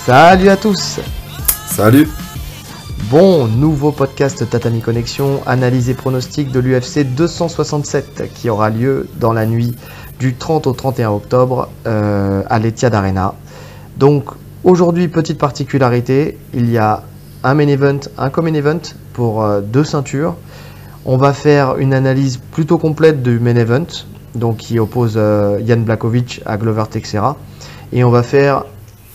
Salut à tous. Salut. Bon, nouveau podcast Tatami Connexion, analyse et pronostic de l'UFC 267 qui aura lieu dans la nuit du 30 au 31 octobre à l'Etihad Arena. Donc aujourd'hui, petite particularité, il y a un main event, un co-main event pour deux ceintures. On va faire une analyse plutôt complète du main event, donc qui oppose Jan Blachowicz à Glover Teixeira. Et on va faire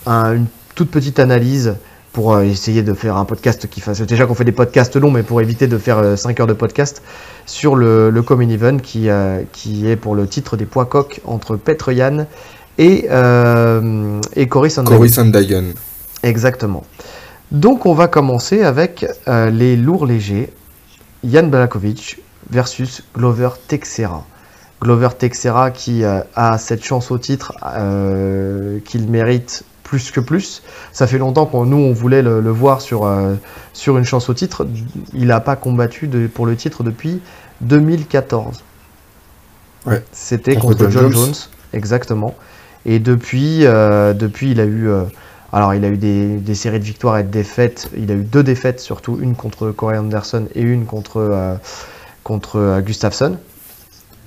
une toute petite analyse pour essayer de faire un podcast qui fasse... Déjà qu'on fait des podcasts longs, mais pour éviter de faire 5 heures de podcast sur le co-main event qui est pour le titre des poids coqs entre Petr Yan et Cory Sandhagen. Exactement. Donc on va commencer avec les lourds légers. Jan Blachowicz versus Glover Teixeira. Glover Teixeira qui a cette chance au titre qu'il mérite plus que plus. Ça fait longtemps qu'on on voulait le voir sur une chance au titre. Il n'a pas combattu pour le titre depuis 2014. Ouais. C'était contre John Jones. Exactement. Et depuis, il a eu... Alors, il a eu des séries de victoires et de défaites. Il a eu 2 défaites, surtout une contre Corey Anderson et une contre Gustafsson.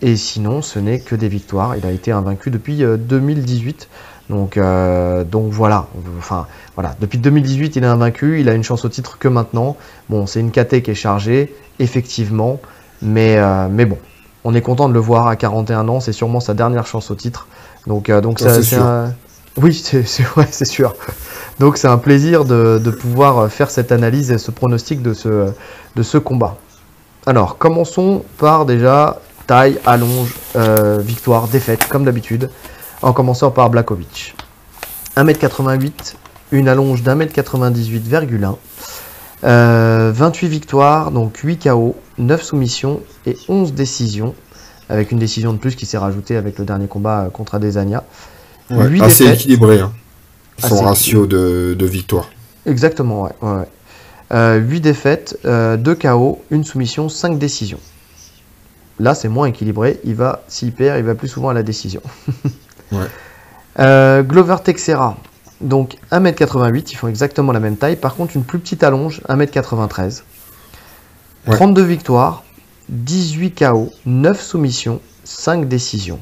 Et sinon, ce n'est que des victoires. Il a été invaincu depuis 2018. Donc voilà. Enfin, voilà. Depuis 2018, il est invaincu. Il a une chance au titre que maintenant. Bon, c'est une KT qui est chargée, effectivement. Mais bon, on est content de le voir à 41 ans. C'est sûrement sa dernière chance au titre. Donc c'est un... Oui, c'est sûr. Donc c'est un plaisir de pouvoir faire cette analyse et ce pronostic de ce combat. Alors, commençons par déjà taille, allonge, victoire, défaite, comme d'habitude. En commençant par Blachowicz. 1m88, une allonge d'1m98,1. 28 victoires, donc 8 KO, 9 soumissions et 11 décisions. Avec une décision de plus qui s'est rajoutée avec le dernier combat contre Adesanya. Ouais, 8 assez défaites. Équilibré, hein, son ratio de victoire. Exactement, ouais. 8 défaites, 2 KO, 1 soumission, 5 décisions. Là, c'est moins équilibré. S'il perd, il va plus souvent à la décision. Ouais. Glover Teixeira, donc 1m88, ils font exactement la même taille. Par contre, une plus petite allonge, 1m93. Ouais. 32 victoires, 18 KO, 9 soumissions, 5 décisions.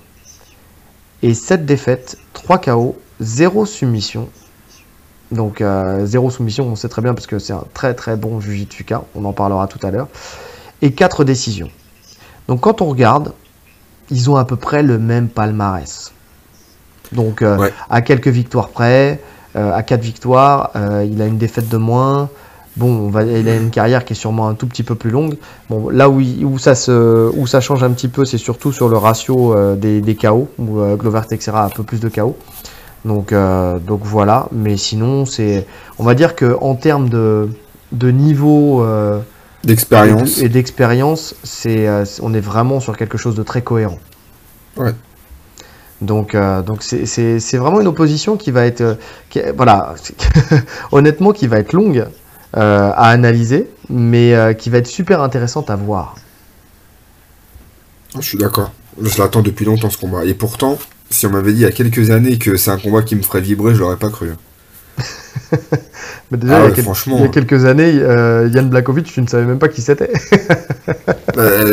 Et 7 défaites, 3 KO, 0 soumission. Donc 0 soumission, on sait très bien parce que c'est un très très bon Jiu-Jitsuka, on en parlera tout à l'heure. Et 4 décisions. Donc quand on regarde, ils ont à peu près le même palmarès. Donc à quelques victoires près, à 4 victoires, il a une défaite de moins. Bon, il a une carrière qui est sûrement un tout petit peu plus longue. Bon, là où ça change un petit peu, c'est surtout sur le ratio des KO, où Glover Teixeira a un peu plus de KO. Donc voilà, mais sinon, on va dire qu'en termes de niveau d'expérience et d'expérience, on est vraiment sur quelque chose de très cohérent. Ouais. Donc c'est vraiment une opposition qui va être, voilà, honnêtement, qui va être longue à analyser, mais qui va être super intéressante à voir. Je suis d'accord. Je l'attends depuis longtemps ce combat. Et pourtant, si on m'avait dit il y a quelques années que c'est un combat qui me ferait vibrer, je l'aurais pas cru. Mais déjà, franchement, il y a quelques années, Jan Blachowicz, tu ne savais même pas qui c'était.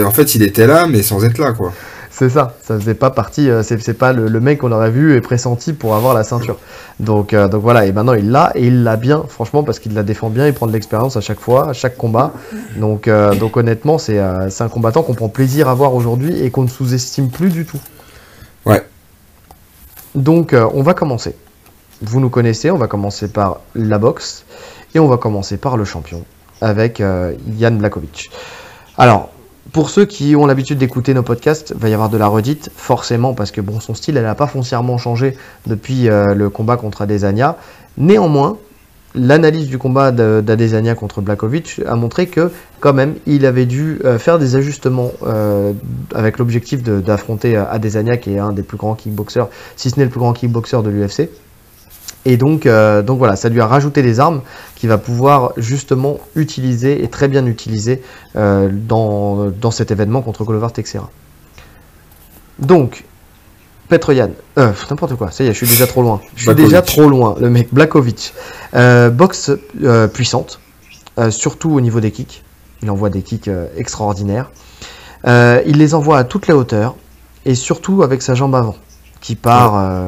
En fait, il était là, mais sans être là, quoi. C'est ça faisait pas partie, c'est pas le mec qu'on aurait vu et pressenti pour avoir la ceinture. Donc voilà, et maintenant il l'a bien, franchement, parce qu'il la défend bien, il prend de l'expérience à chaque fois, à chaque combat. Donc honnêtement, c'est un combattant qu'on prend plaisir à voir aujourd'hui et qu'on ne sous-estime plus du tout. Ouais. Donc on va commencer. Vous nous connaissez, on va commencer par la boxe et on va commencer par le champion avec Jan Blachowicz. Alors, pour ceux qui ont l'habitude d'écouter nos podcasts, il va y avoir de la redite, forcément, parce que bon, son style, elle n'a pas foncièrement changé depuis le combat contre Adesanya. Néanmoins, l'analyse du combat d'Adesanya contre Blachowicz a montré que, quand même, il avait dû faire des ajustements avec l'objectif d'affronter Adesanya, qui est un des plus grands kickboxers, si ce n'est le plus grand kickboxer de l'UFC. Et donc voilà, ça lui a rajouté des armes qu'il va pouvoir justement utiliser et très bien utiliser dans cet événement contre Glover Teixeira. Donc, Petroyan, n'importe quoi, ça y est, je suis déjà trop loin. Je suis Blakovic. déjà trop loin, le mec. Blakovic. Boxe puissante, surtout au niveau des kicks. Il envoie des kicks extraordinaires. Il les envoie à toutes les hauteurs et surtout avec sa jambe avant qui part,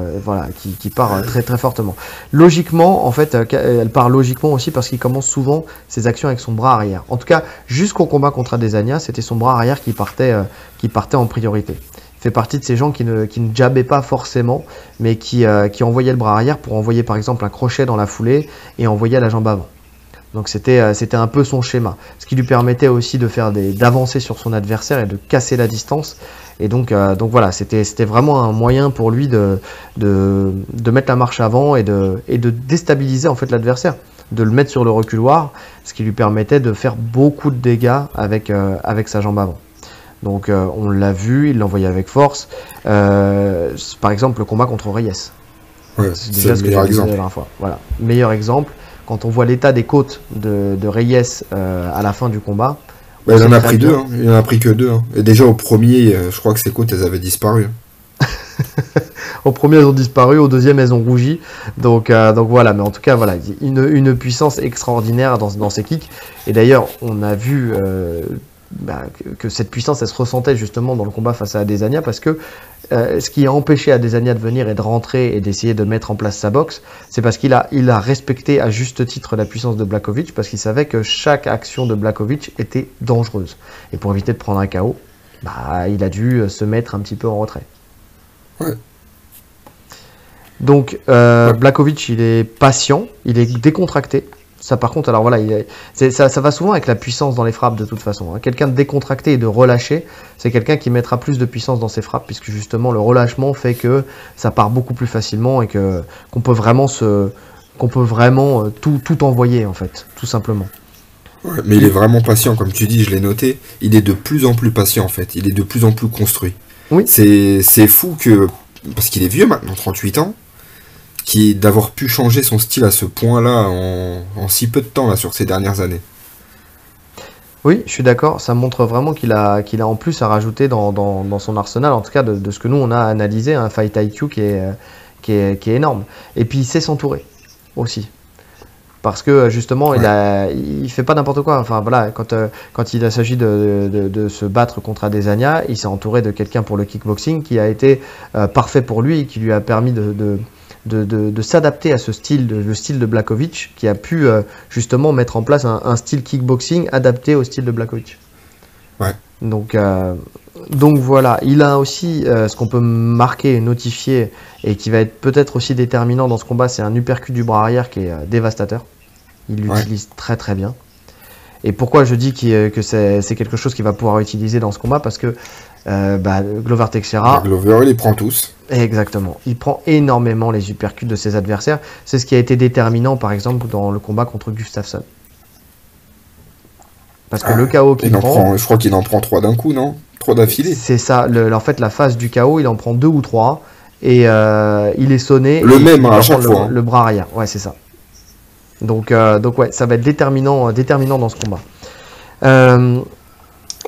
qui part très très fortement. Logiquement, en fait, elle part logiquement aussi parce qu'il commence souvent ses actions avec son bras arrière. En tout cas, jusqu'au combat contre Adesanya, c'était son bras arrière qui partait en priorité. Il fait partie de ces gens qui ne jabbaient pas forcément, mais qui envoyaient le bras arrière pour envoyer par exemple un crochet dans la foulée et envoyer la jambe avant. Donc c'était un peu son schéma, ce qui lui permettait aussi de faire d'avancer sur son adversaire et de casser la distance. Et donc voilà, c'était vraiment un moyen pour lui de mettre la marche avant et de déstabiliser en fait l'adversaire, de le mettre sur le reculoir, ce qui lui permettait de faire beaucoup de dégâts avec sa jambe avant. Donc on l'a vu, il l'envoyait avec force. Par exemple, le combat contre Reyes. Ouais, C'est déjà ce que j'ai dit la dernière fois. Voilà, meilleur exemple. Quand on voit l'état des côtes de Reyes à la fin du combat. Bah, il en a pris deux, hein. Il en a pris que deux. Hein. Et déjà au premier, je crois que ses côtes, elles avaient disparu. Au premier, elles ont disparu, au deuxième, elles ont rougi. Donc voilà, mais en tout cas, voilà, une puissance extraordinaire dans ses kicks. Et d'ailleurs, on a vu que cette puissance, elle se ressentait justement dans le combat face à Adesanya, parce que ce qui a empêché Adesanya de venir et de rentrer et d'essayer de mettre en place sa boxe, c'est parce qu'il a respecté à juste titre la puissance de Blakovic, parce qu'il savait que chaque action de Blakovic était dangereuse. Et pour éviter de prendre un KO, il a dû se mettre un petit peu en retrait. Ouais. Donc Blakovic, il est patient, il est décontracté. Ça par contre, alors voilà, ça va souvent avec la puissance dans les frappes de toute façon. Hein. Quelqu'un de décontracté et de relâché, c'est quelqu'un qui mettra plus de puissance dans ses frappes, puisque justement le relâchement fait que ça part beaucoup plus facilement et qu'on peut vraiment tout envoyer en fait, tout simplement. Ouais, mais il est vraiment patient, comme tu dis, je l'ai noté. Il est de plus en plus patient en fait, il est de plus en plus construit. Oui. C'est fou parce qu'il est vieux maintenant, 38 ans. D'avoir pu changer son style à ce point-là en si peu de temps là, sur ces dernières années. Oui, je suis d'accord, ça montre vraiment qu'il a en plus à rajouter dans son arsenal, en tout cas de ce que nous on a analysé, un fight IQ qui est énorme. Et puis il sait s'entourer aussi. Parce que justement, il fait pas n'importe quoi. Enfin voilà, quand il s'agit de se battre contre Adesanya, il s'est entouré de quelqu'un pour le kickboxing qui a été parfait pour lui et qui lui a permis de s'adapter à ce style, le style de Blakovic, qui a pu justement mettre en place un style kickboxing adapté au style de Blakovic. Ouais. Donc voilà, il a aussi ce qu'on peut marquer et notifier et qui va être peut-être aussi déterminant dans ce combat, c'est un uppercut du bras arrière qui est dévastateur. Il l'utilise très très bien. Et pourquoi je dis que c'est quelque chose qu'il va pouvoir utiliser dans ce combat, parce que Glover Teixeira... Glover, il les prend tous. Exactement. Il prend énormément les uppercuts de ses adversaires. C'est ce qui a été déterminant, par exemple, dans le combat contre Gustafsson. Parce que le KO qu'il prend... Je crois qu'il en prend 3 d'un coup, non? 3 d'affilée. C'est ça. En fait, la phase du KO, il en prend 2 ou 3. Et il est sonné. Le même à chaque fois. Le bras arrière. Ouais, c'est ça. Donc ouais, ça va être déterminant dans ce combat.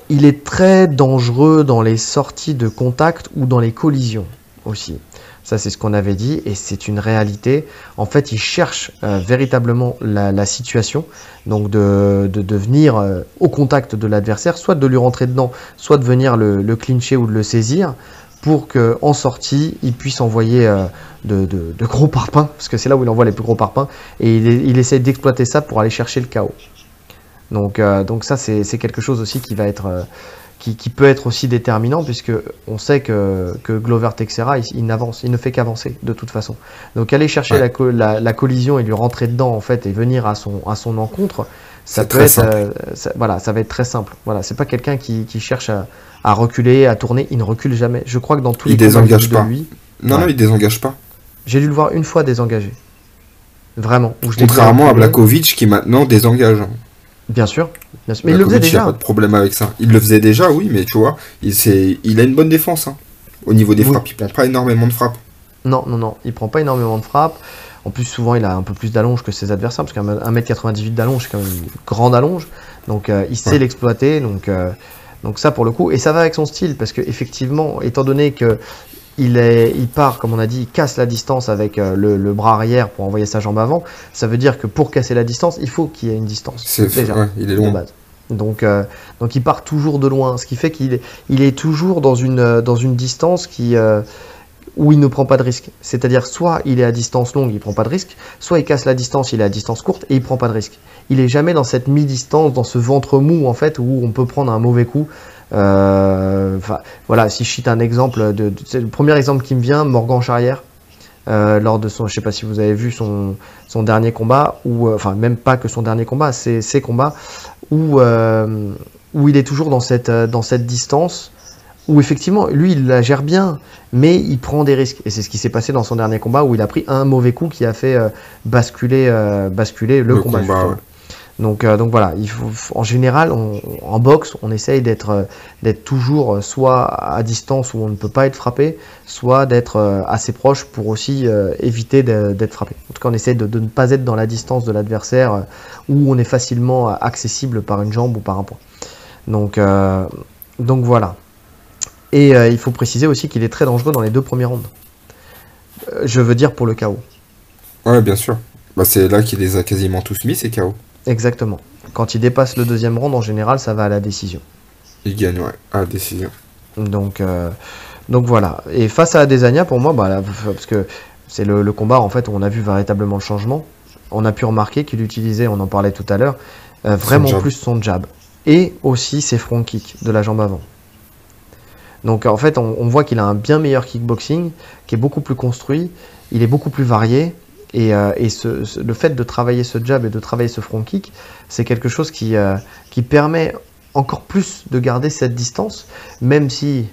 Il est très dangereux dans les sorties de contact ou dans les collisions aussi. Ça, c'est ce qu'on avait dit et c'est une réalité. En fait, il cherche véritablement la situation, donc de venir au contact de l'adversaire, soit de lui rentrer dedans, soit de venir le clincher ou de le saisir, pour qu'en sortie, il puisse envoyer de gros parpaings, parce que c'est là où il envoie les plus gros parpaings, et il essaie d'exploiter ça pour aller chercher le KO. Donc ça, c'est quelque chose aussi qui va être... Qui peut être aussi déterminant, puisque on sait que Glover Teixeira, il ne fait qu'avancer de toute façon. Donc aller chercher la collision et lui rentrer dedans en fait et venir à son encontre, ça peut être ça va être très simple. Voilà, c'est pas quelqu'un qui cherche à reculer, à tourner, il ne recule jamais. Je crois que dans tous les combats de lui, non, il désengage pas. J'ai dû le voir une fois désengagé. Vraiment. Contrairement à Blakovic qui maintenant désengage. Bien sûr. Mais il le faisait déjà. Il n'y a pas de problème avec ça. Il le faisait déjà, oui, mais tu vois, il a une bonne défense. Hein. Au niveau des frappes, il prend pas énormément de frappes. Non, il prend pas énormément de frappes. En plus, souvent, il a un peu plus d'allonge que ses adversaires, parce qu'un 1m98 d'allonge, c'est quand même une grande allonge. Donc, il sait l'exploiter. Donc ça, pour le coup, et ça va avec son style, parce que effectivement, étant donné que il part, comme on a dit, il casse la distance avec le bras arrière pour envoyer sa jambe avant. Ça veut dire que pour casser la distance, il faut qu'il y ait une distance. Déjà, ouais, il est loin. de base. Donc il part toujours de loin, ce qui fait il est toujours dans une distance où il ne prend pas de risque. C'est-à-dire, soit il est à distance longue, il prend pas de risque, soit il casse la distance, il est à distance courte et il prend pas de risque. Il est jamais dans cette mi-distance, dans ce ventre mou en fait, où on peut prendre un mauvais coup. Voilà, si je cite un exemple, c'est le premier exemple qui me vient, Morgan Charrière, lors de je sais pas si vous avez vu son dernier combat, enfin même pas que son dernier combat, c'est ses combats où il est toujours dans cette distance. Où effectivement, lui, il la gère bien, mais il prend des risques. Et c'est ce qui s'est passé dans son dernier combat, où il a pris un mauvais coup qui a fait basculer le combat. Ouais. Donc voilà, en général, en boxe, on essaye d'être toujours soit à distance où on ne peut pas être frappé, soit d'être assez proche pour aussi éviter d'être frappé. En tout cas, on essaye de ne pas être dans la distance de l'adversaire où on est facilement accessible par une jambe ou par un poing. Donc voilà. Et il faut préciser aussi qu'il est très dangereux dans les 2 premiers rounds. Je veux dire pour le KO. Ouais, bien sûr. Bah, c'est là qu'il les a quasiment tous mis, ces KO. Exactement. Quand il dépasse le 2e round, en général, ça va à la décision. Il gagne, ouais, à la décision. Donc voilà. Et face à Adesanya, pour moi, parce que c'est le combat en fait où on a vu véritablement le changement. On a pu remarquer qu'il utilisait, on en parlait tout à l'heure, vraiment plus son jab. Et aussi ses front kicks de la jambe avant. Donc en fait, on voit qu'il a un bien meilleur kickboxing, qui est beaucoup plus construit, il est beaucoup plus varié, et le fait de travailler ce jab et de travailler ce front kick, c'est quelque chose qui permet encore plus de garder cette distance, même si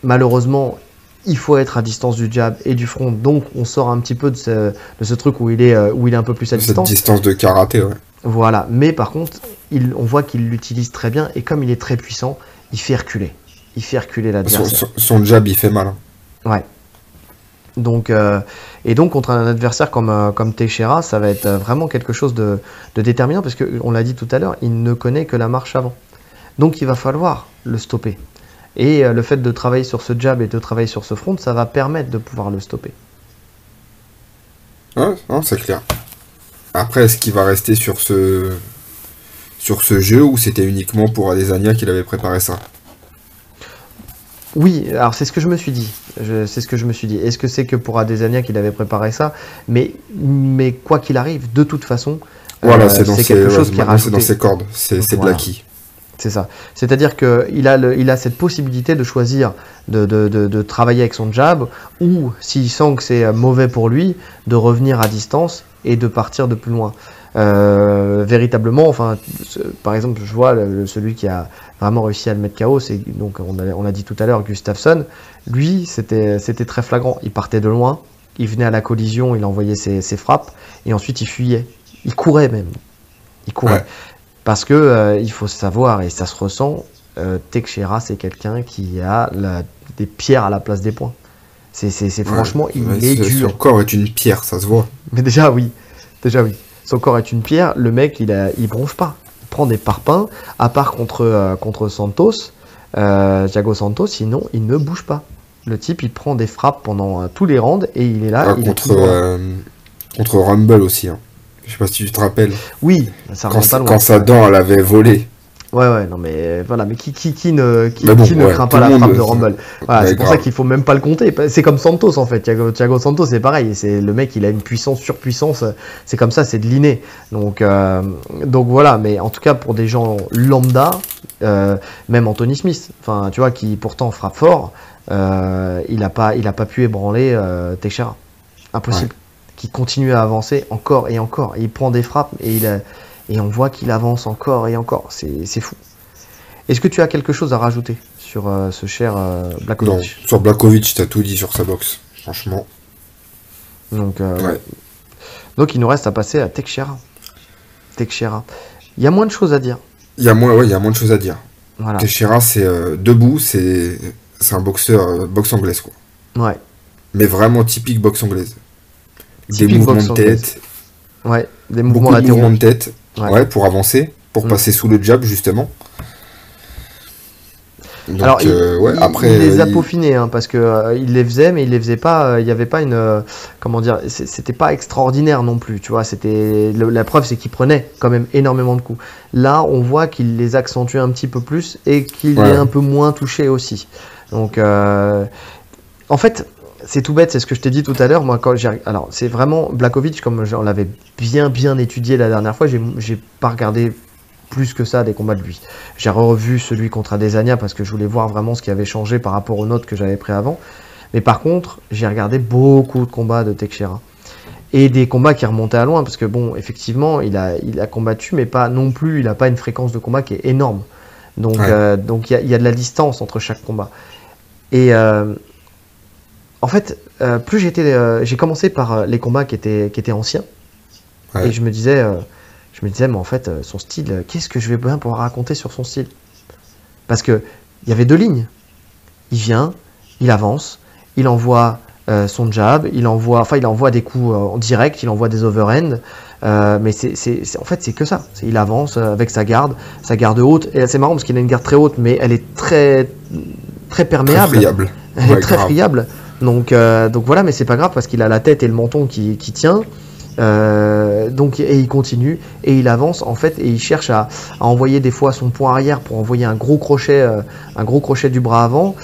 malheureusement il faut être à distance du jab et du front, donc on sort un petit peu de ce truc où il est un peu plus à distance. Cette distance de karaté, ouais. Voilà, mais par contre, on voit qu'il l'utilise très bien, et comme il est très puissant, il fait reculer. Il fait reculer l'adversaire. Son jab, il fait mal. Hein. Ouais. Donc contre un adversaire comme Teixeira, ça va être vraiment quelque chose de déterminant, parce qu'on l'a dit tout à l'heure, il ne connaît que la marche avant. Donc il va falloir le stopper. Et le fait de travailler sur ce jab et de travailler sur ce front, ça va permettre de pouvoir le stopper. Ouais, non, c'est clair. Après, est-ce qu'il va rester sur ce jeu, ou c'était uniquement pour Adesanya qu'il avait préparé ça? Oui, alors c'est ce que je me suis dit. Est-ce que c'est que pour Adesanya qu'il avait préparé ça? Mais quoi qu'il arrive, de toute façon, voilà, c'est quelque chose qui est rajouté. C'est dans ses cordes, c'est de l'acquis. C'est ça. C'est-à-dire qu'il a cette possibilité de choisir de travailler avec son jab, ou s'il sent que c'est mauvais pour lui, de revenir à distance et de partir de plus loin. Véritablement, par exemple, je vois celui qui a vraiment réussi à le mettre KO, donc on a dit tout à l'heure Gustafsson. Lui, c'était très flagrant. Il partait de loin, il venait à la collision, il envoyait ses frappes, et ensuite il fuyait. Il courait même. Il courait. Ouais. Parce que il faut savoir, et ça se ressent, Teixeira, c'est quelqu'un qui a des pierres à la place des poings. Franchement, il est dur. Son corps est une pierre, ça se voit. Mais déjà oui. Son corps est une pierre, le mec il bronche pas. Il prend des parpaings, à part contre Santos, Thiago Santos, sinon il ne bouge pas. Le type il prend des frappes pendant tous les rounds et il est là. Contre Rumble aussi. Hein. Je sais pas si tu te rappelles. Oui, ça remonte pas loin. Quand sa dent elle avait volé. Ouais, non mais voilà, mais qui ne craint pas la frappe de Rumble. Voilà, c'est pour ça qu'il faut même pas le compter. C'est comme Santos en fait. Thiago Santos c'est pareil. C'est le mec, il a une puissance, surpuissance. C'est comme ça, c'est de l'inné. Donc voilà. Mais en tout cas pour des gens lambda, même Anthony Smith, enfin tu vois, qui pourtant frappe fort, il a pas pu ébranler Teixeira. Impossible. Ouais. Qui continue à avancer encore et encore. Il prend des frappes et on voit qu'il avance encore et encore. C'est fou. Est-ce que tu as quelque chose à rajouter sur ce cher Blachowicz? Non, sur Blachowicz, tu as tout dit sur sa boxe, franchement. Donc il nous reste à passer à Teixeira. Il y a moins de choses à dire. Il y a moins de choses à dire. Voilà. Teixeira, c'est debout, c'est un boxeur boxe anglaise, quoi. Ouais. Mais vraiment typique boxe anglaise. Des mouvements de tête. Ouais, des mouvements latéraux. Mouvements de tête, ouais, pour avancer, pour passer sous le jab, justement. Donc, Alors, après, il les a peaufinés, hein, parce que il les faisait, mais il les faisait pas. Il n'y avait pas une, comment dire, c'était pas extraordinaire non plus, tu vois. La preuve, c'est qu'il prenait quand même énormément de coups. Là, on voit qu'il les accentue un petit peu plus et qu'il est un peu moins touché aussi. Donc, en fait, c'est tout bête, c'est ce que je t'ai dit tout à l'heure. Moi, alors, c'est vraiment Blachowicz, comme on l'avait bien étudié la dernière fois. J'ai pas regardé plus que ça des combats de lui. J'ai revu celui contre Adesanya parce que je voulais voir vraiment ce qui avait changé par rapport aux notes que j'avais pris avant. Mais par contre, j'ai regardé beaucoup de combats de Teixeira. Et des combats qui remontaient à loin, parce que bon, effectivement, il a combattu, mais pas non plus, il n'a pas une fréquence de combat qui est énorme. Donc il y a de la distance entre chaque combat. Et en fait, plus j'ai commencé par les combats qui étaient anciens, et je me disais, mais en fait, son style, qu'est-ce que je vais bien pouvoir raconter sur son style? Parce que il y avait deux lignes. Il vient, il avance, il envoie son jab, il envoie des coups en direct, il envoie des overhand, mais en fait, c'est que ça. Il avance avec sa garde haute, et c'est marrant parce qu'il a une garde très haute, mais elle est très perméable. Très friable. Elle est très friable. Donc voilà, mais c'est pas grave parce qu'il a la tête et le menton qui tient. Et il continue et il avance en fait et il cherche à envoyer des fois son poing arrière pour envoyer un gros crochet du bras avant.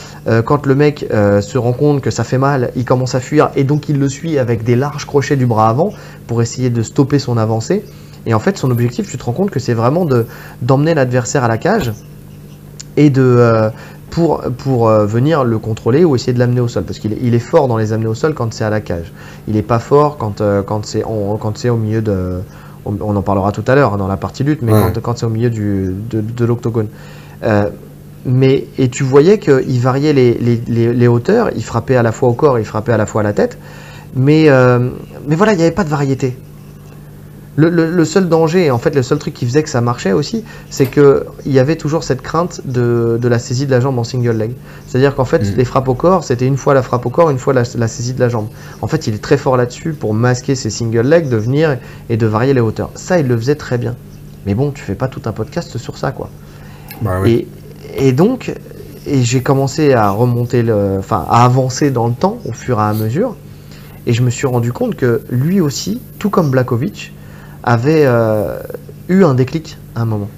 Quand le mec se rend compte que ça fait mal, il commence à fuir et donc il le suit avec des larges crochets du bras avant pour essayer de stopper son avancée. Et en fait, son objectif, tu te rends compte que c'est vraiment d'emmener l'adversaire à la cage et pour venir le contrôler ou essayer de l'amener au sol, parce qu'il est fort dans les amener au sol quand c'est à la cage. Il n'est pas fort quand c'est au milieu de... On en parlera tout à l'heure dans la partie lutte, mais quand c'est au milieu de l'octogone. Et tu voyais qu'il variait les hauteurs, il frappait à la fois au corps, il frappait à la fois à la tête, mais voilà, il n'y avait pas de variété. Le seul danger, en fait le seul truc qui faisait que ça marchait aussi, c'est qu'il y avait toujours cette crainte de la saisie de la jambe en single leg. C'est-à-dire qu'en fait les frappes au corps, c'était une fois la frappe au corps, une fois la saisie de la jambe. En fait il est très fort là-dessus pour masquer ses single legs, de venir et de varier les hauteurs. Ça il le faisait très bien. Mais bon, tu fais pas tout un podcast sur ça quoi. Bah oui. Et donc j'ai commencé à à avancer dans le temps au fur et à mesure. Et je me suis rendu compte que lui aussi, tout comme Blachowicz, avait eu un déclic à un moment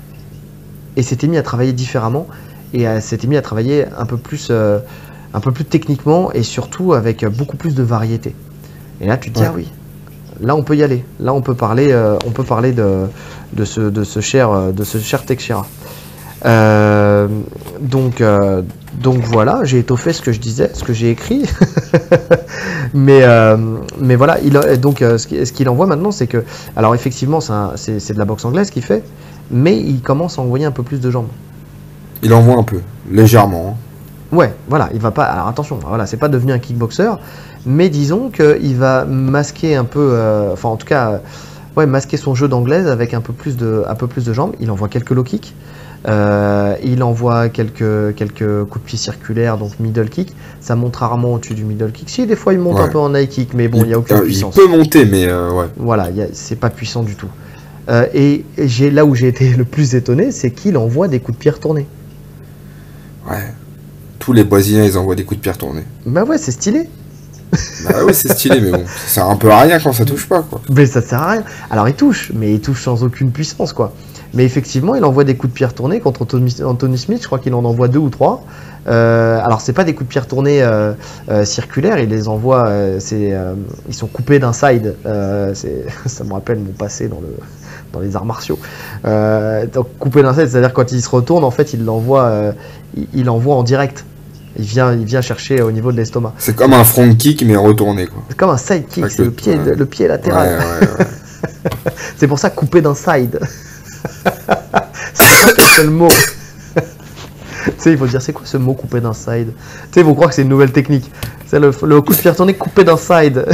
et s'était mis à travailler différemment et s'était mis à travailler un peu plus techniquement et surtout avec beaucoup plus de variété. Et là tu te dis ah oui, là on peut y aller, là on peut parler de ce cher Teixeira. Donc voilà, j'ai étoffé ce que je disais, ce que j'ai écrit. mais voilà, ce qu'il envoie maintenant, c'est que, alors effectivement, c'est de la boxe anglaise qu'il fait, mais il commence à envoyer un peu plus de jambes. Il envoie un peu, légèrement. Ouais, voilà, il va pas. Alors attention, voilà, c'est pas devenu un kickboxer, mais disons qu'il va masquer un peu, en tout cas, masquer son jeu d'anglaise avec un peu plus de jambes. Il envoie quelques low kicks. Il envoie quelques coups de pied circulaires, donc middle kick. Ça monte rarement au-dessus du middle kick. Si, des fois il monte un peu en high kick, mais bon, il n'y a aucune puissance. Il peut monter, mais ouais. Voilà, c'est pas puissant du tout. Et là où j'ai été le plus étonné, c'est qu'il envoie des coups de pied retournés. Ouais. Tous les Brésiliens, ils envoient des coups de pied retournés. Bah ouais, c'est stylé. Bah ouais, c'est stylé, mais bon, ça sert un peu à rien quand ça touche pas, quoi. Mais ça sert à rien. Alors il touche, mais il touche sans aucune puissance, quoi. Mais effectivement, il envoie des coups de pied retournés contre Anthony Smith. Je crois qu'il en envoie 2 ou 3. Alors, c'est pas des coups de pied retournés circulaires. Il les envoie. Ils sont coupés d'un side. Ça me rappelle mon passé dans les arts martiaux. Donc, coupé d'un side, c'est-à-dire quand il se retourne, en fait, il l'envoie en direct. Il vient chercher au niveau de l'estomac. C'est comme un front kick, mais retourné, quoi. C'est comme un side kick. C'est le pied latéral. Ouais. C'est pour ça coupé d'un side. C'est le mot. Tu sais, il faut dire c'est quoi ce mot coupé d'un side. Tu sais, ils vont croire que c'est une nouvelle technique. C'est le coup de pied retourné coupé d'un side.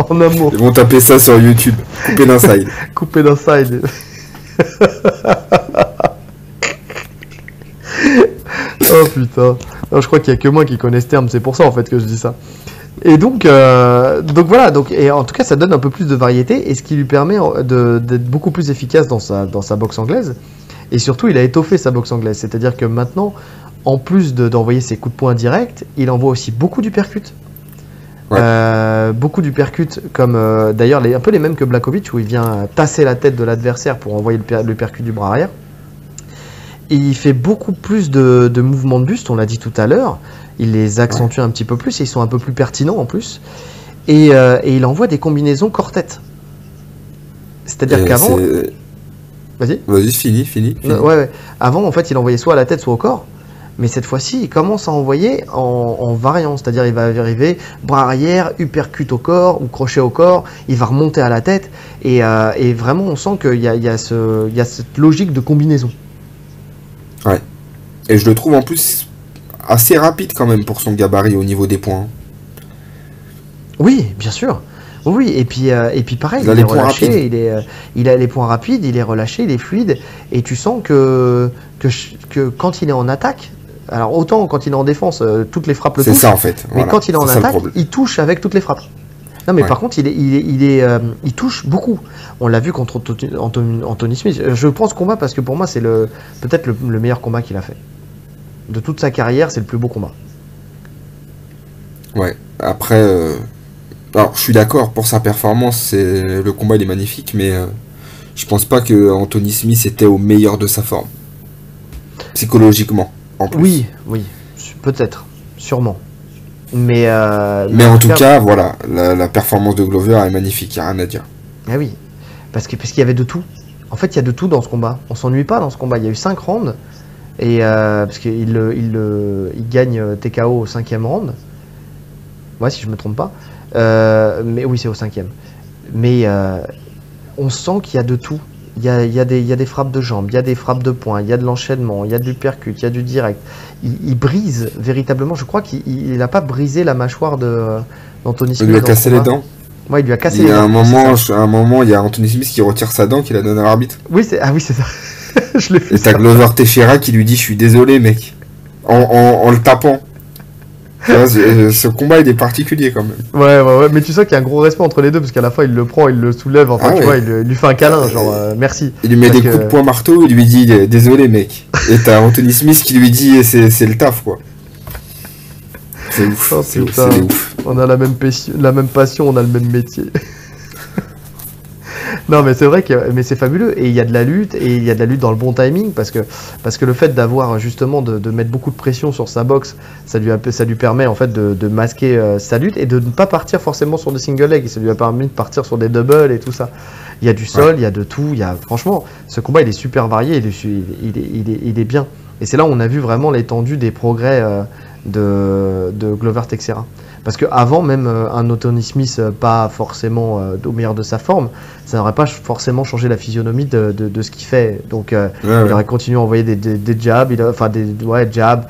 En un mot. Ils vont taper ça sur YouTube. Coupé d'un side. Coupé d'un side. Oh putain. Non, je crois qu'il y a que moi qui connais ce terme. C'est pour ça en fait que je dis ça. Et donc voilà, et en tout cas ça donne un peu plus de variété et ce qui lui permet d'être beaucoup plus efficace dans sa boxe anglaise. Et surtout il a étoffé sa boxe anglaise, c'est-à-dire que maintenant en plus d'envoyer ses coups de poing directs, il envoie aussi beaucoup d'uppercuts. Beaucoup d'uppercuts, comme d'ailleurs un peu les mêmes que Blachowicz, où il vient tasser la tête de l'adversaire pour envoyer l'uppercut du bras arrière. Et il fait beaucoup plus de mouvements de buste, on l'a dit tout à l'heure. Il les accentue un petit peu plus, et ils sont un peu plus pertinents en plus. Et il envoie des combinaisons corps-tête. C'est-à-dire qu'avant... Vas-y, fini. Ouais. Avant, en fait, il envoyait soit à la tête, soit au corps. Mais cette fois-ci, il commence à envoyer en variant. C'est-à-dire, il va arriver bras arrière, uppercut au corps ou crochet au corps. Il va remonter à la tête. Et vraiment, on sent qu'il y a cette logique de combinaison. Ouais. Et je le trouve en plus assez rapide quand même pour son gabarit au niveau des points. Oui, bien sûr. Oui, et puis pareil, il est relâché, il a les points rapides, il est relâché, il est fluide, et tu sens que quand il est en attaque, alors autant quand il est en défense, toutes les frappes le touchent. C'est ça en fait. Mais quand il est en attaque, il touche avec toutes les frappes. Non mais par contre, il touche beaucoup. On l'a vu contre Anthony Smith. Je prends ce combat parce que pour moi, c'est peut-être le meilleur combat qu'il a fait. De toute sa carrière, c'est le plus beau combat. Ouais, après... Alors, je suis d'accord, pour sa performance, le combat il est magnifique, mais je pense pas que Anthony Smith était au meilleur de sa forme. Psychologiquement, en plus. Oui, peut-être, sûrement. Mais en tout cas, voilà, la performance de Glover est magnifique, il n'y a rien à dire. Ah oui, parce qu'il y avait de tout. En fait, il y a de tout dans ce combat. On s'ennuie pas dans ce combat. Il y a eu 5 rounds, et parce qu'il gagne TKO au 5e round. Ouais, si je me trompe pas. Mais oui, c'est au 5e. Mais on sent qu'il y a de tout. Il y a des frappes de jambes, il y a des frappes de poing, il y a de l'enchaînement, il y a du percut, il y a du direct. Il brise véritablement. Je crois qu'il n'a pas brisé la mâchoire d'Anthony Smith. Il lui a cassé les dents. Ouais, il lui a cassé les dents. À un moment, il y a Anthony Smith qui retire sa dent, qui la donne à l'arbitre. Oui, c'est ça. Je l'ai fait. Et t'as Glover Teixeira qui lui dit: je suis désolé, mec. En le tapant. Ce combat il est particulier quand même. Ouais, mais tu sens qu'il y a un gros respect entre les deux parce qu'à la fois il le prend, il le soulève, enfin tu vois, il lui fait un câlin, genre merci. Il lui met des coups de poing marteau, il lui dit désolé mec. Et t'as Anthony Smith qui lui dit c'est le taf quoi. C'est ouf, c'est ouf. On a la même passion, on a le même métier. Non mais c'est vrai mais c'est fabuleux et il y a de la lutte et il y a de la lutte dans le bon timing parce que le fait d'avoir justement de mettre beaucoup de pression sur sa boxe, ça lui permet en fait de masquer sa lutte et de ne pas partir forcément sur des single leg, ça lui a permis de partir sur des doubles et tout ça. Il y a du sol, il y a de tout, franchement ce combat il est super varié, il est bien et c'est là où on a vu vraiment l'étendue des progrès de Glover Teixeira. Parce qu'avant, même un Anthony Smith pas forcément au meilleur de sa forme, ça n'aurait pas forcément changé la physionomie de ce qu'il fait. Donc il aurait continué à envoyer des jabs, jabs,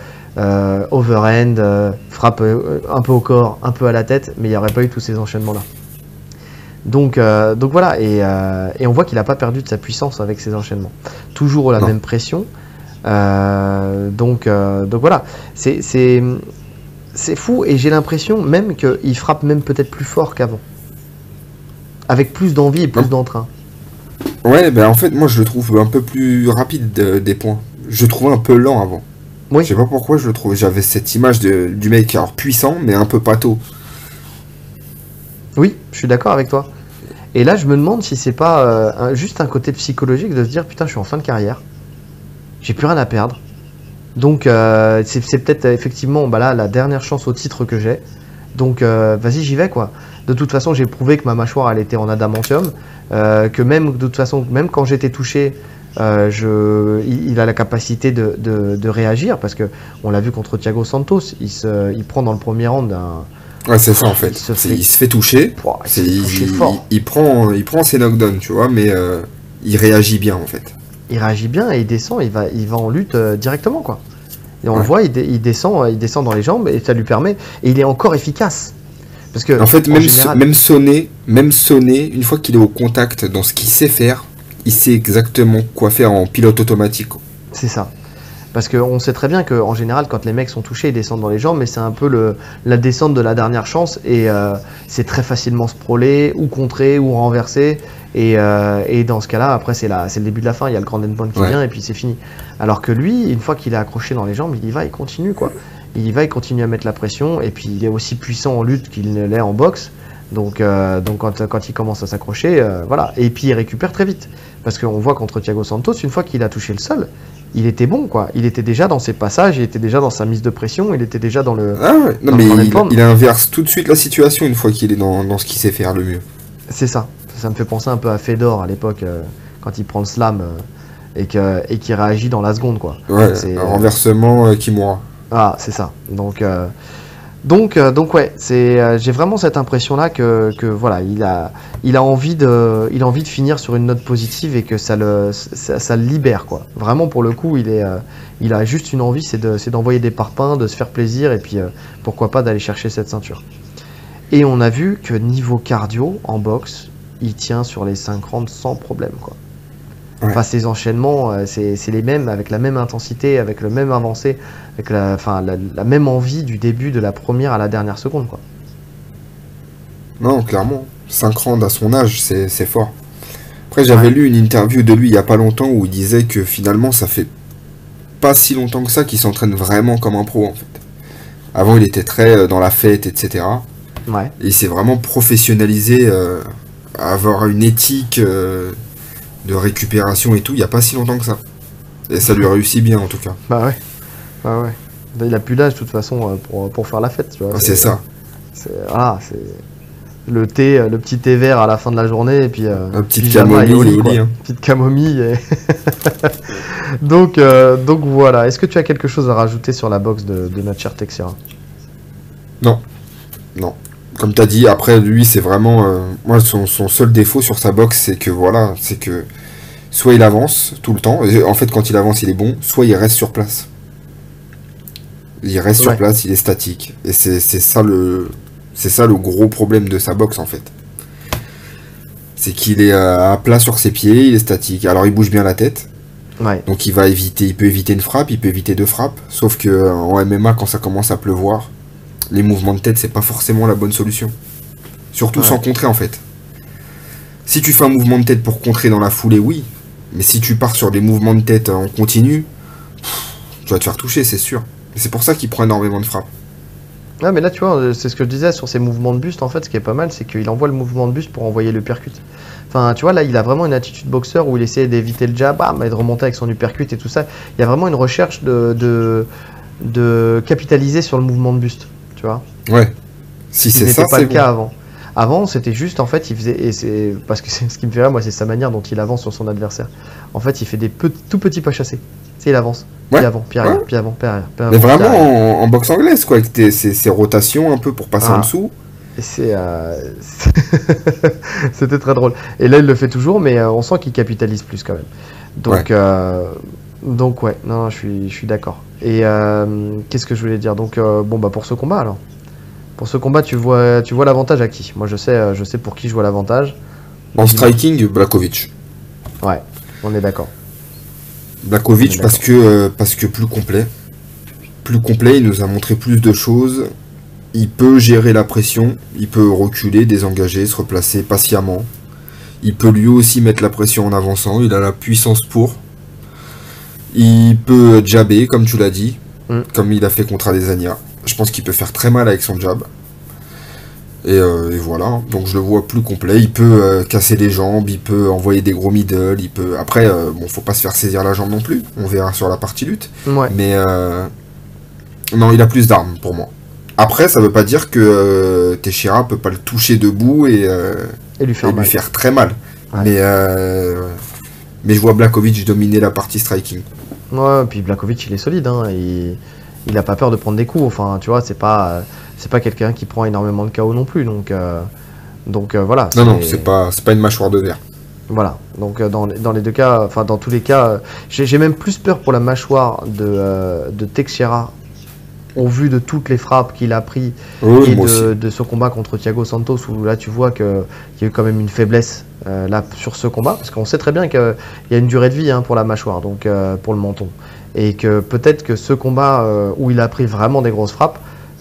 overhand, frappe un peu au corps, un peu à la tête, mais il n'y aurait pas eu tous ces enchaînements-là. Donc voilà, et on voit qu'il n'a pas perdu de sa puissance avec ces enchaînements. Toujours la même pression. Donc voilà, c'est fou et j'ai l'impression même qu'il frappe même peut-être plus fort qu'avant. Avec plus d'envie et plus d'entrain. Ouais, ben en fait, moi je le trouve un peu plus rapide des points. Je le trouvais un peu lent avant. Oui. Je sais pas pourquoi je le trouve. J'avais cette image du mec alors puissant mais un peu pâteau. Oui, je suis d'accord avec toi. Et là, je me demande si c'est pas juste un côté psychologique de se dire putain, je suis en fin de carrière. J'ai plus rien à perdre. Donc c'est peut-être effectivement là la dernière chance au titre que j'ai. Donc vas-y, j'y vais quoi. De toute façon, j'ai prouvé que ma mâchoire elle était en adamantium, que même de toute façon, même quand j'étais touché, il a la capacité de réagir parce que on l'a vu contre Thiago Santos, il prend dans le premier round Ouais, c'est ça en fait. Il se fait toucher. Il prend ses knockdowns, tu vois, mais il réagit bien en fait. Il réagit bien et il descend, il va en lutte directement quoi. Et on le voit, il descend dans les jambes et ça lui permet. Et il est encore efficace. Parce que en fait, même sonner, une fois qu'il est au contact dans ce qu'il sait faire, il sait exactement quoi faire en pilote automatique. C'est ça. Parce qu'on sait très bien qu'en général, quand les mecs sont touchés, ils descendent dans les jambes, mais c'est un peu la descente de la dernière chance, et c'est très facilement sprawlé, ou contré, ou renversé, et dans ce cas-là, après, c'est le début de la fin, il y a le grand endpoint qui vient, et puis c'est fini. Alors que lui, une fois qu'il est accroché dans les jambes, il y va, il continue, quoi. Il y va, il continue à mettre la pression, et puis il est aussi puissant en lutte qu'il ne l'est en boxe. Donc quand il commence à s'accrocher, voilà. Et puis il récupère très vite. Parce qu'on voit contre Thiago Santos, une fois qu'il a touché le sol, il était bon, quoi. Il était déjà dans ses passages, il était déjà dans sa mise de pression, il était déjà dans le... Ah ouais, non mais il inverse tout de suite la situation une fois qu'il est dans ce qu'il sait faire le mieux. C'est ça. Ça me fait penser un peu à Fedor à l'époque, quand il prend le slam et qu'il réagit dans la seconde, quoi. Ouais, un renversement Kimura. Ah, c'est ça. Donc ouais, j'ai vraiment cette impression-là que voilà, il a envie de finir sur une note positive et que ça le libère, quoi. Vraiment, pour le coup, il a juste une envie, c'est d'envoyer des parpaings, de se faire plaisir et puis pourquoi pas d'aller chercher cette ceinture. Et on a vu que niveau cardio en boxe, il tient sur les 5 rounds sans problème, quoi. Ouais. Enfin, ces enchaînements, c'est les mêmes, avec la même intensité, avec le même avancé, avec la même envie du début de la première à la dernière seconde, quoi. Non, clairement. 5 rounds à son âge, c'est fort. Après, j'avais lu une interview de lui il y a pas longtemps où il disait que finalement, ça fait pas si longtemps que ça qu'il s'entraîne vraiment comme un pro, en fait. Avant, il était très dans la fête, etc. Ouais. Et il s'est vraiment professionnalisé à avoir une éthique... de récupération et tout, il n'y a pas si longtemps que ça. Et ça lui réussit bien, en tout cas. Bah ouais. Il a plus d'âge, de toute façon, pour faire la fête, tu vois. Ah, c'est ça. Voilà, c'est le petit thé vert à la fin de la journée, et puis... un petit camomille au lit, hein. Petite camomille. Et... donc voilà. Est-ce que tu as quelque chose à rajouter sur la boxe de Nacher Teixeira? Non. Comme t'as dit, après lui c'est vraiment... moi son seul défaut sur sa boxe c'est que soit il avance tout le temps, et en fait quand il avance il est bon, soit il reste sur place. Il reste sur place, il est statique. Et c'est ça le gros problème de sa boxe en fait. C'est qu'il est à plat sur ses pieds, il est statique. Alors il bouge bien la tête. Ouais. Donc il peut éviter une frappe, il peut éviter 2 frappes. Sauf que en MMA quand ça commence à pleuvoir, les mouvements de tête, c'est pas forcément la bonne solution. Surtout sans contrer, en fait. Si tu fais un mouvement de tête pour contrer dans la foulée, oui. Mais si tu pars sur des mouvements de tête en continu, tu vas te faire toucher, c'est sûr. Et c'est pour ça qu'il prend énormément de frappes. Ouais, mais là, tu vois, c'est ce que je disais sur ces mouvements de buste, en fait, ce qui est pas mal, c'est qu'il envoie le mouvement de buste pour envoyer le uppercut. Enfin, tu vois, là, il a vraiment une attitude boxeur où il essaie d'éviter le jab, et de remonter avec son uppercut et tout ça. Il y a vraiment une recherche de capitaliser sur le mouvement de buste. Tu vois. Ouais. Si c'est ça, c'est pas le cas avant. Avant, c'était juste, en fait, il faisait, et c'est parce que c'est ce qui me fait rire, moi, c'est sa manière dont il avance sur son adversaire. En fait, il fait des tout petits pas chassés. Tu sais, il avance, puis avant, puis arrière, puis avant, puis arrière. Mais vraiment en boxe anglaise, quoi, avec ces rotations un peu pour passer en dessous. Et c'était très drôle. Et là, il le fait toujours, mais on sent qu'il capitalise plus quand même. Donc ouais, non, je suis d'accord. Et qu'est-ce que je voulais dire? Donc pour ce combat alors. Pour ce combat, tu vois l'avantage à qui? Moi je sais pour qui je vois l'avantage. En striking, Blachowicz. Ouais, on est d'accord. Blachowicz parce que plus complet. Plus complet, il nous a montré plus de choses. Il peut gérer la pression, il peut reculer, désengager, se replacer patiemment. Il peut lui aussi mettre la pression en avançant, il a la puissance pour. Il peut jabber, comme tu l'as dit, comme il a fait contre Adesanya. Je pense qu'il peut faire très mal avec son jab. Et voilà, donc je le vois plus complet. Il peut casser les jambes, il peut envoyer des gros middle, il peut... Après, faut pas se faire saisir la jambe non plus, on verra sur la partie lutte. Ouais. Mais non, il a plus d'armes pour moi. Après, ça veut pas dire que Teixeira peut pas le toucher debout et lui faire très mal. Ouais. Mais je vois Blachowicz dominer la partie striking. Ouais, puis Blachowicz il est solide, hein, il a pas peur de prendre des coups. Enfin, tu vois, c'est pas quelqu'un qui prend énormément de KO non plus, donc voilà. Non, c'est pas une mâchoire de verre. Voilà, donc dans les deux cas, enfin dans tous les cas, j'ai même plus peur pour la mâchoire de Teixeira au vu de toutes les frappes qu'il a pris Oui, et moi aussi. de ce combat contre Thiago Santos, où là tu vois qu'il y a eu quand même une faiblesse là sur ce combat, parce qu'on sait très bien qu'il y a une durée de vie pour la mâchoire, donc pour le menton, et que peut-être que ce combat où il a pris vraiment des grosses frappes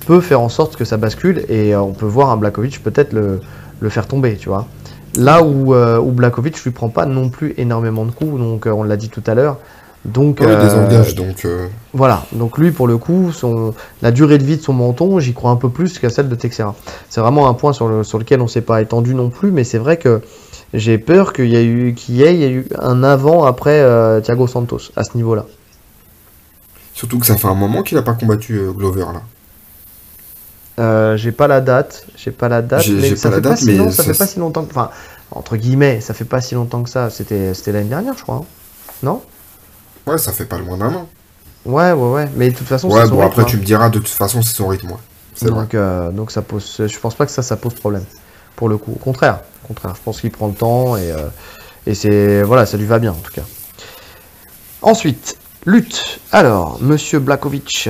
peut faire en sorte que ça bascule, et on peut voir un Blachowicz peut-être le faire tomber, tu vois. Là où Blachowicz lui prend pas non plus énormément de coups, donc on l'a dit tout à l'heure. Donc Oui, des engages, donc... voilà, donc lui pour le coup, la durée de vie de son menton, j'y crois un peu plus qu'à celle de Teixeira. C'est vraiment un point sur lequel on ne s'est pas étendu non plus, mais c'est vrai que j'ai peur qu'il y ait eu un avant-après Thiago Santos à ce niveau-là. Surtout que ça fait un moment qu'il a pas combattu Glover, là. J'ai pas la date, mais J'ai ça pas la fait pas date, si mais ça fait pas si longtemps que, enfin, entre guillemets, ça fait pas si longtemps que ça. C'était l'année dernière, je crois, hein. Non? ouais, ça fait pas loin d'un an. Ouais. Mais de toute façon, Ouais, c'est son bon, rythme, après, hein. tu me diras, de toute façon, c'est son rythme, ouais. C'est vrai. Donc ça pose, je pense pas que ça pose problème. Pour le coup, au contraire, je pense qu'il prend le temps et c'est voilà, ça lui va bien en tout cas. Ensuite, lutte. Alors, Monsieur Blachowicz,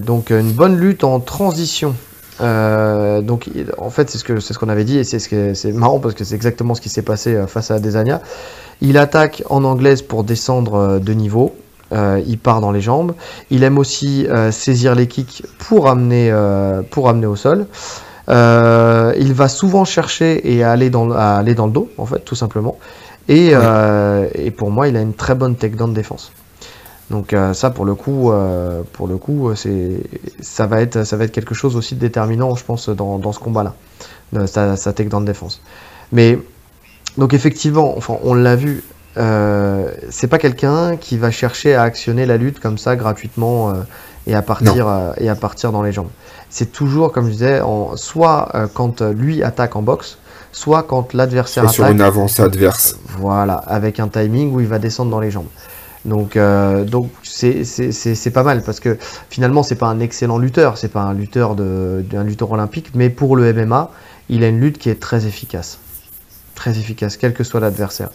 donc une bonne lutte en transition. Donc, en fait, c'est ce qu'on avait dit et c'est marrant parce que c'est exactement ce qui s'est passé face à Adesanya. Il attaque en anglaise pour descendre de niveau. Il part dans les jambes. Il aime aussi saisir les kicks pour amener au sol. Il va souvent chercher et aller dans le dos, en fait, tout simplement. Et pour moi, il a une très bonne takedown de défense. Donc ça, pour le coup, ça va être quelque chose aussi de déterminant, je pense, dans ce combat-là, sa takedown de défense. Mais donc effectivement, enfin, on l'a vu. C'est pas quelqu'un qui va chercher à actionner la lutte comme ça gratuitement et à partir dans les jambes. C'est toujours, comme je disais, soit quand lui attaque en boxe, soit quand l'adversaire Sur attaque. une avancée adverse. Voilà, avec un timing où il va descendre dans les jambes. Donc c'est pas mal parce que finalement c'est pas un excellent lutteur, c'est pas un lutteur un lutteur olympique, mais pour le MMA, il a une lutte qui est très efficace, quel que soit l'adversaire.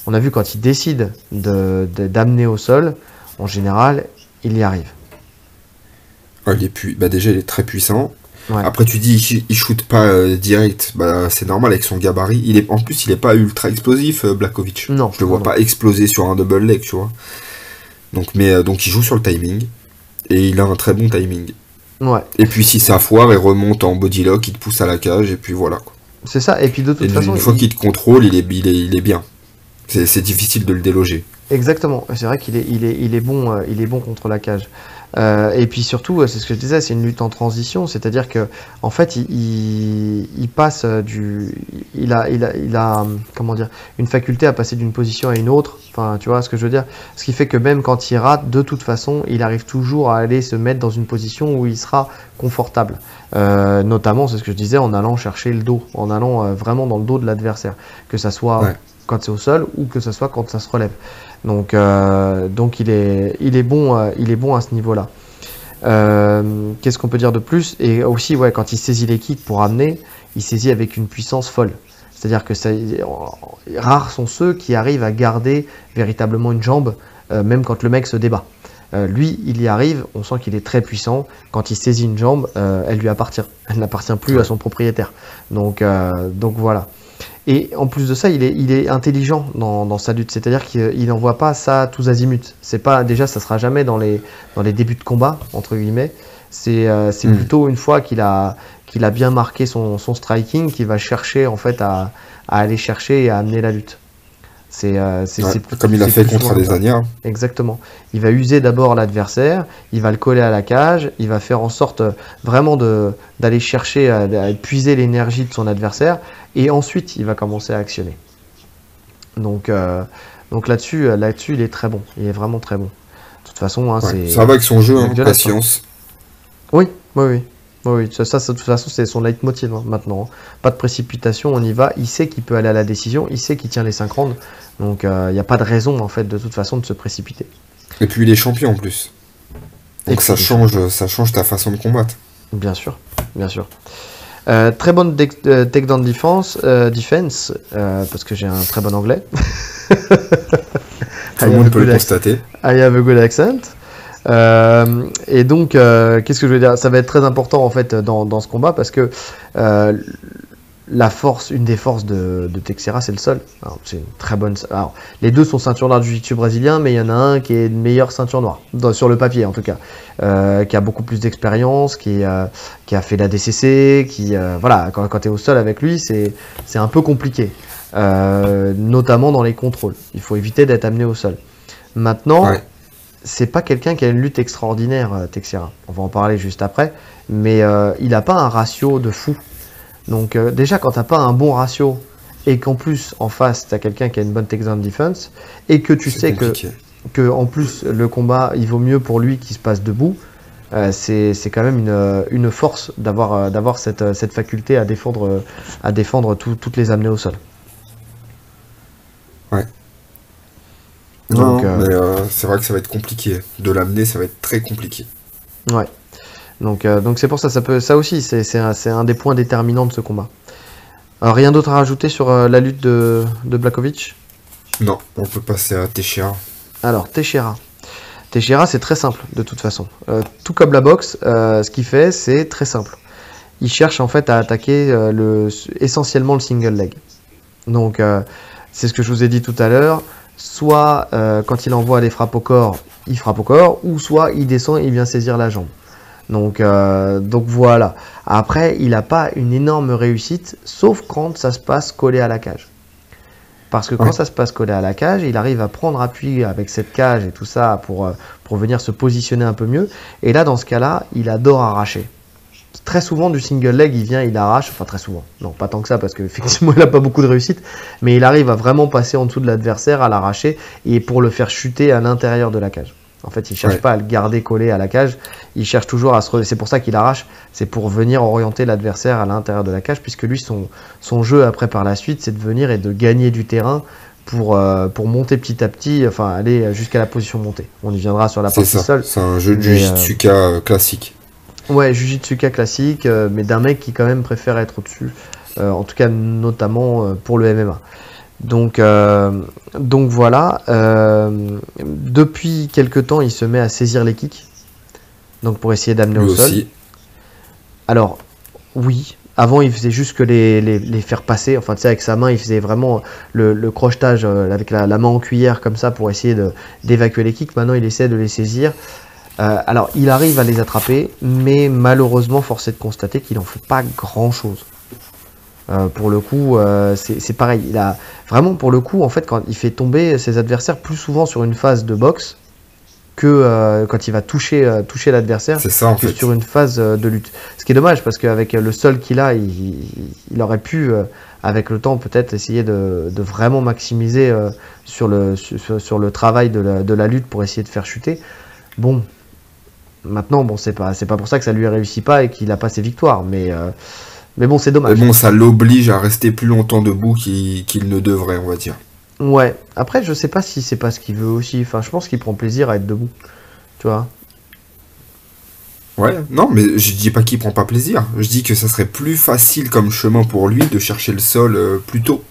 On a vu quand il décide d'amener au sol, en général, il y arrive. Ouais, déjà, il est très puissant. Ouais. Après, tu dis, il shoot pas direct. Bah, c'est normal avec son gabarit. En plus, il est pas ultra explosif, Blachowicz. Non. Je le vois pas exploser sur un double leg, tu vois. Donc, donc, il joue sur le timing. Et il a un très bon timing. Ouais. Et puis, si ça foire, il remonte en body lock, il te pousse à la cage, et puis voilà, quoi. C'est ça. Et puis de toute façon, une fois qu'il te contrôle, il est bien. C'est difficile de le déloger. Exactement. C'est vrai qu'il est bon contre la cage. Et puis surtout, c'est ce que je disais, c'est une lutte en transition, c'est-à-dire que en fait, il passe il a comment dire, une faculté à passer d'une position à une autre. Enfin, tu vois ce que je veux dire. Ce qui fait que même quand il rate, de toute façon, il arrive toujours à aller se mettre dans une position où il sera confortable. Notamment, c'est ce que je disais, en allant chercher le dos, en allant vraiment dans le dos de l'adversaire, que ça soit quand c'est au sol ou que ce soit quand ça se relève. Donc il est bon à ce niveau-là. Qu'est-ce qu'on peut dire de plus? Et aussi, ouais, quand il saisit les kicks pour amener, il saisit avec une puissance folle. C'est-à-dire que rares sont ceux qui arrivent à garder véritablement une jambe, même quand le mec se débat. Lui, il y arrive, on sent qu'il est très puissant. Quand il saisit une jambe, elle lui appartient. Elle n'appartient plus à son propriétaire. Donc voilà. Et en plus de ça, il est intelligent dans sa lutte, c'est-à-dire qu'il n'envoie pas ça tous azimuts. C'est pas, déjà, ça sera jamais dans les débuts de combat, entre guillemets. C'est plutôt une fois qu'il a bien marqué son striking qu'il va chercher en fait à aller chercher et à amener la lutte. Comme il a fait contre Adesanya. Exactement. Il va user d'abord l'adversaire, il va le coller à la cage, il va faire en sorte vraiment d'aller chercher à puiser l'énergie de son adversaire, et ensuite il va commencer à actionner. Donc là-dessus, il est très bon. Il est vraiment très bon. De toute façon, hein, ça va avec son jeu, patience. Oui. Ça, de toute façon, c'est son leitmotiv maintenant. Pas de précipitation, on y va. Il sait qu'il peut aller à la décision, il sait qu'il tient les 5 rounds. Donc, il n'y a pas de raison, en fait, de toute façon, de se précipiter. Et puis, il est champion en plus. Donc, ça change ta façon de combattre. Bien sûr. Très bonne takedown defense, parce que j'ai un très bon anglais. Tout le monde peut le constater. I have a good accent. Et donc, qu'est-ce que je veux dire? Ça va être très important en fait dans ce combat parce que une des forces de Teixeira, c'est le sol. C'est une très bonne. Alors, les deux sont ceintures noires du jiu-jitsu brésilien, mais il y en a un qui est une meilleure ceinture noire, sur le papier en tout cas, qui a beaucoup plus d'expérience, qui a fait la DCC, voilà, quand tu es au sol avec lui, c'est un peu compliqué, notamment dans les contrôles. Il faut éviter d'être amené au sol. Maintenant, c'est pas quelqu'un qui a une lutte extraordinaire, Teixeira. On va en parler juste après, mais il n'a pas un ratio de fou. Donc déjà quand t'as pas un bon ratio et qu'en plus en face t'as quelqu'un qui a une bonne takedown defense et que tu sais que en plus le combat il vaut mieux pour lui qu'il se passe debout, c'est quand même une force d'avoir cette faculté à défendre toutes les amenées au sol. Ouais. Donc, non, mais c'est vrai que ça va être compliqué. De l'amener, ça va être très compliqué. Ouais. Donc c'est pour ça, ça aussi, c'est un des points déterminants de ce combat. Rien d'autre à rajouter sur la lutte de Blachowicz? Non, on peut passer à Teixeira. Alors, Teixeira, c'est très simple, de toute façon. Tout comme la boxe, ce qu'il fait, c'est très simple. Il cherche en fait à attaquer essentiellement le single leg. Donc, c'est ce que je vous ai dit tout à l'heure. Soit, quand il envoie les frappes au corps, il frappe au corps, ou soit il descend et il vient saisir la jambe. Donc voilà. Après, il n'a pas une énorme réussite, sauf quand ça se passe collé à la cage. Parce que quand ça se passe collé à la cage, il arrive à prendre appui avec cette cage et tout ça pour venir se positionner un peu mieux. Et là, dans ce cas-là, il adore arracher. Très souvent, du single leg, il arrache. Enfin, très souvent. Non, pas tant que ça, parce qu'effectivement, il n'a pas beaucoup de réussite. Mais il arrive à vraiment passer en dessous de l'adversaire, à l'arracher, et pour le faire chuter à l'intérieur de la cage. En fait, il ne cherche pas à le garder collé à la cage, il cherche toujours à c'est pour ça qu'il arrache, c'est pour venir orienter l'adversaire à l'intérieur de la cage, puisque lui, son jeu après par la suite, c'est de venir et de gagner du terrain pour monter petit à petit, enfin aller jusqu'à la position montée. On y viendra sur la partie sol. C'est un jeu de Jujitsuka classique. Ouais, Jujitsuka classique, mais d'un mec qui quand même préfère être au-dessus, en tout cas notamment pour le MMA. Donc voilà, depuis quelques temps, il se met à saisir les kicks, donc pour essayer d'amener au sol. Aussi. Alors, oui, avant il faisait juste que les faire passer, enfin tu sais, avec sa main, il faisait vraiment le crochetage avec la main en cuillère comme ça pour essayer d'évacuer les kicks. Maintenant, il essaie de les saisir. Alors, il arrive à les attraper, mais malheureusement, force est de constater qu'il n'en fait pas grand-chose. Pour le coup, c'est pareil. Il a vraiment, pour le coup, en fait, quand il fait tomber ses adversaires plus souvent sur une phase de boxe que quand il va toucher l'adversaire que sur une phase de lutte. Ce qui est dommage parce qu'avec le sol qu'il a, il aurait pu, avec le temps, peut-être essayer de vraiment maximiser sur le travail de la lutte pour essayer de faire chuter. Bon, maintenant, c'est pas pour ça que ça lui réussit pas et qu'il n'a pas ses victoires, mais bon, c'est dommage. Mais bon, ça l'oblige à rester plus longtemps debout qu'il ne devrait, on va dire. Ouais. Après, je sais pas si c'est pas ce qu'il veut aussi. Enfin, je pense qu'il prend plaisir à être debout. Tu vois? Ouais, non, mais je dis pas qu'il prend pas plaisir. Je dis que ça serait plus facile comme chemin pour lui de chercher le sol plus tôt.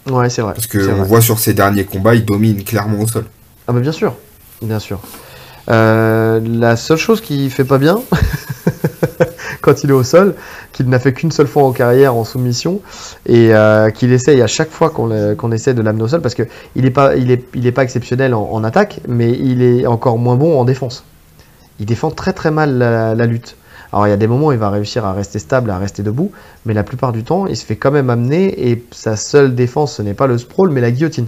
Ouais, c'est vrai. Parce qu'on voit sur ses derniers combats, il domine clairement au sol. Ah bah bien sûr. Bien sûr. La seule chose qu'il fait pas bien quand il est au sol, qu'il n'a fait qu'une seule fois en carrière en soumission et qu'il essaye à chaque fois qu'on essaie de l'amener au sol, parce que il est pas exceptionnel en attaque, mais il est encore moins bon en défense. Il défend très très mal la lutte. Alors il y a des moments où il va réussir à rester stable, à rester debout, mais la plupart du temps il se fait quand même amener et sa seule défense ce n'est pas le sprawl mais la guillotine.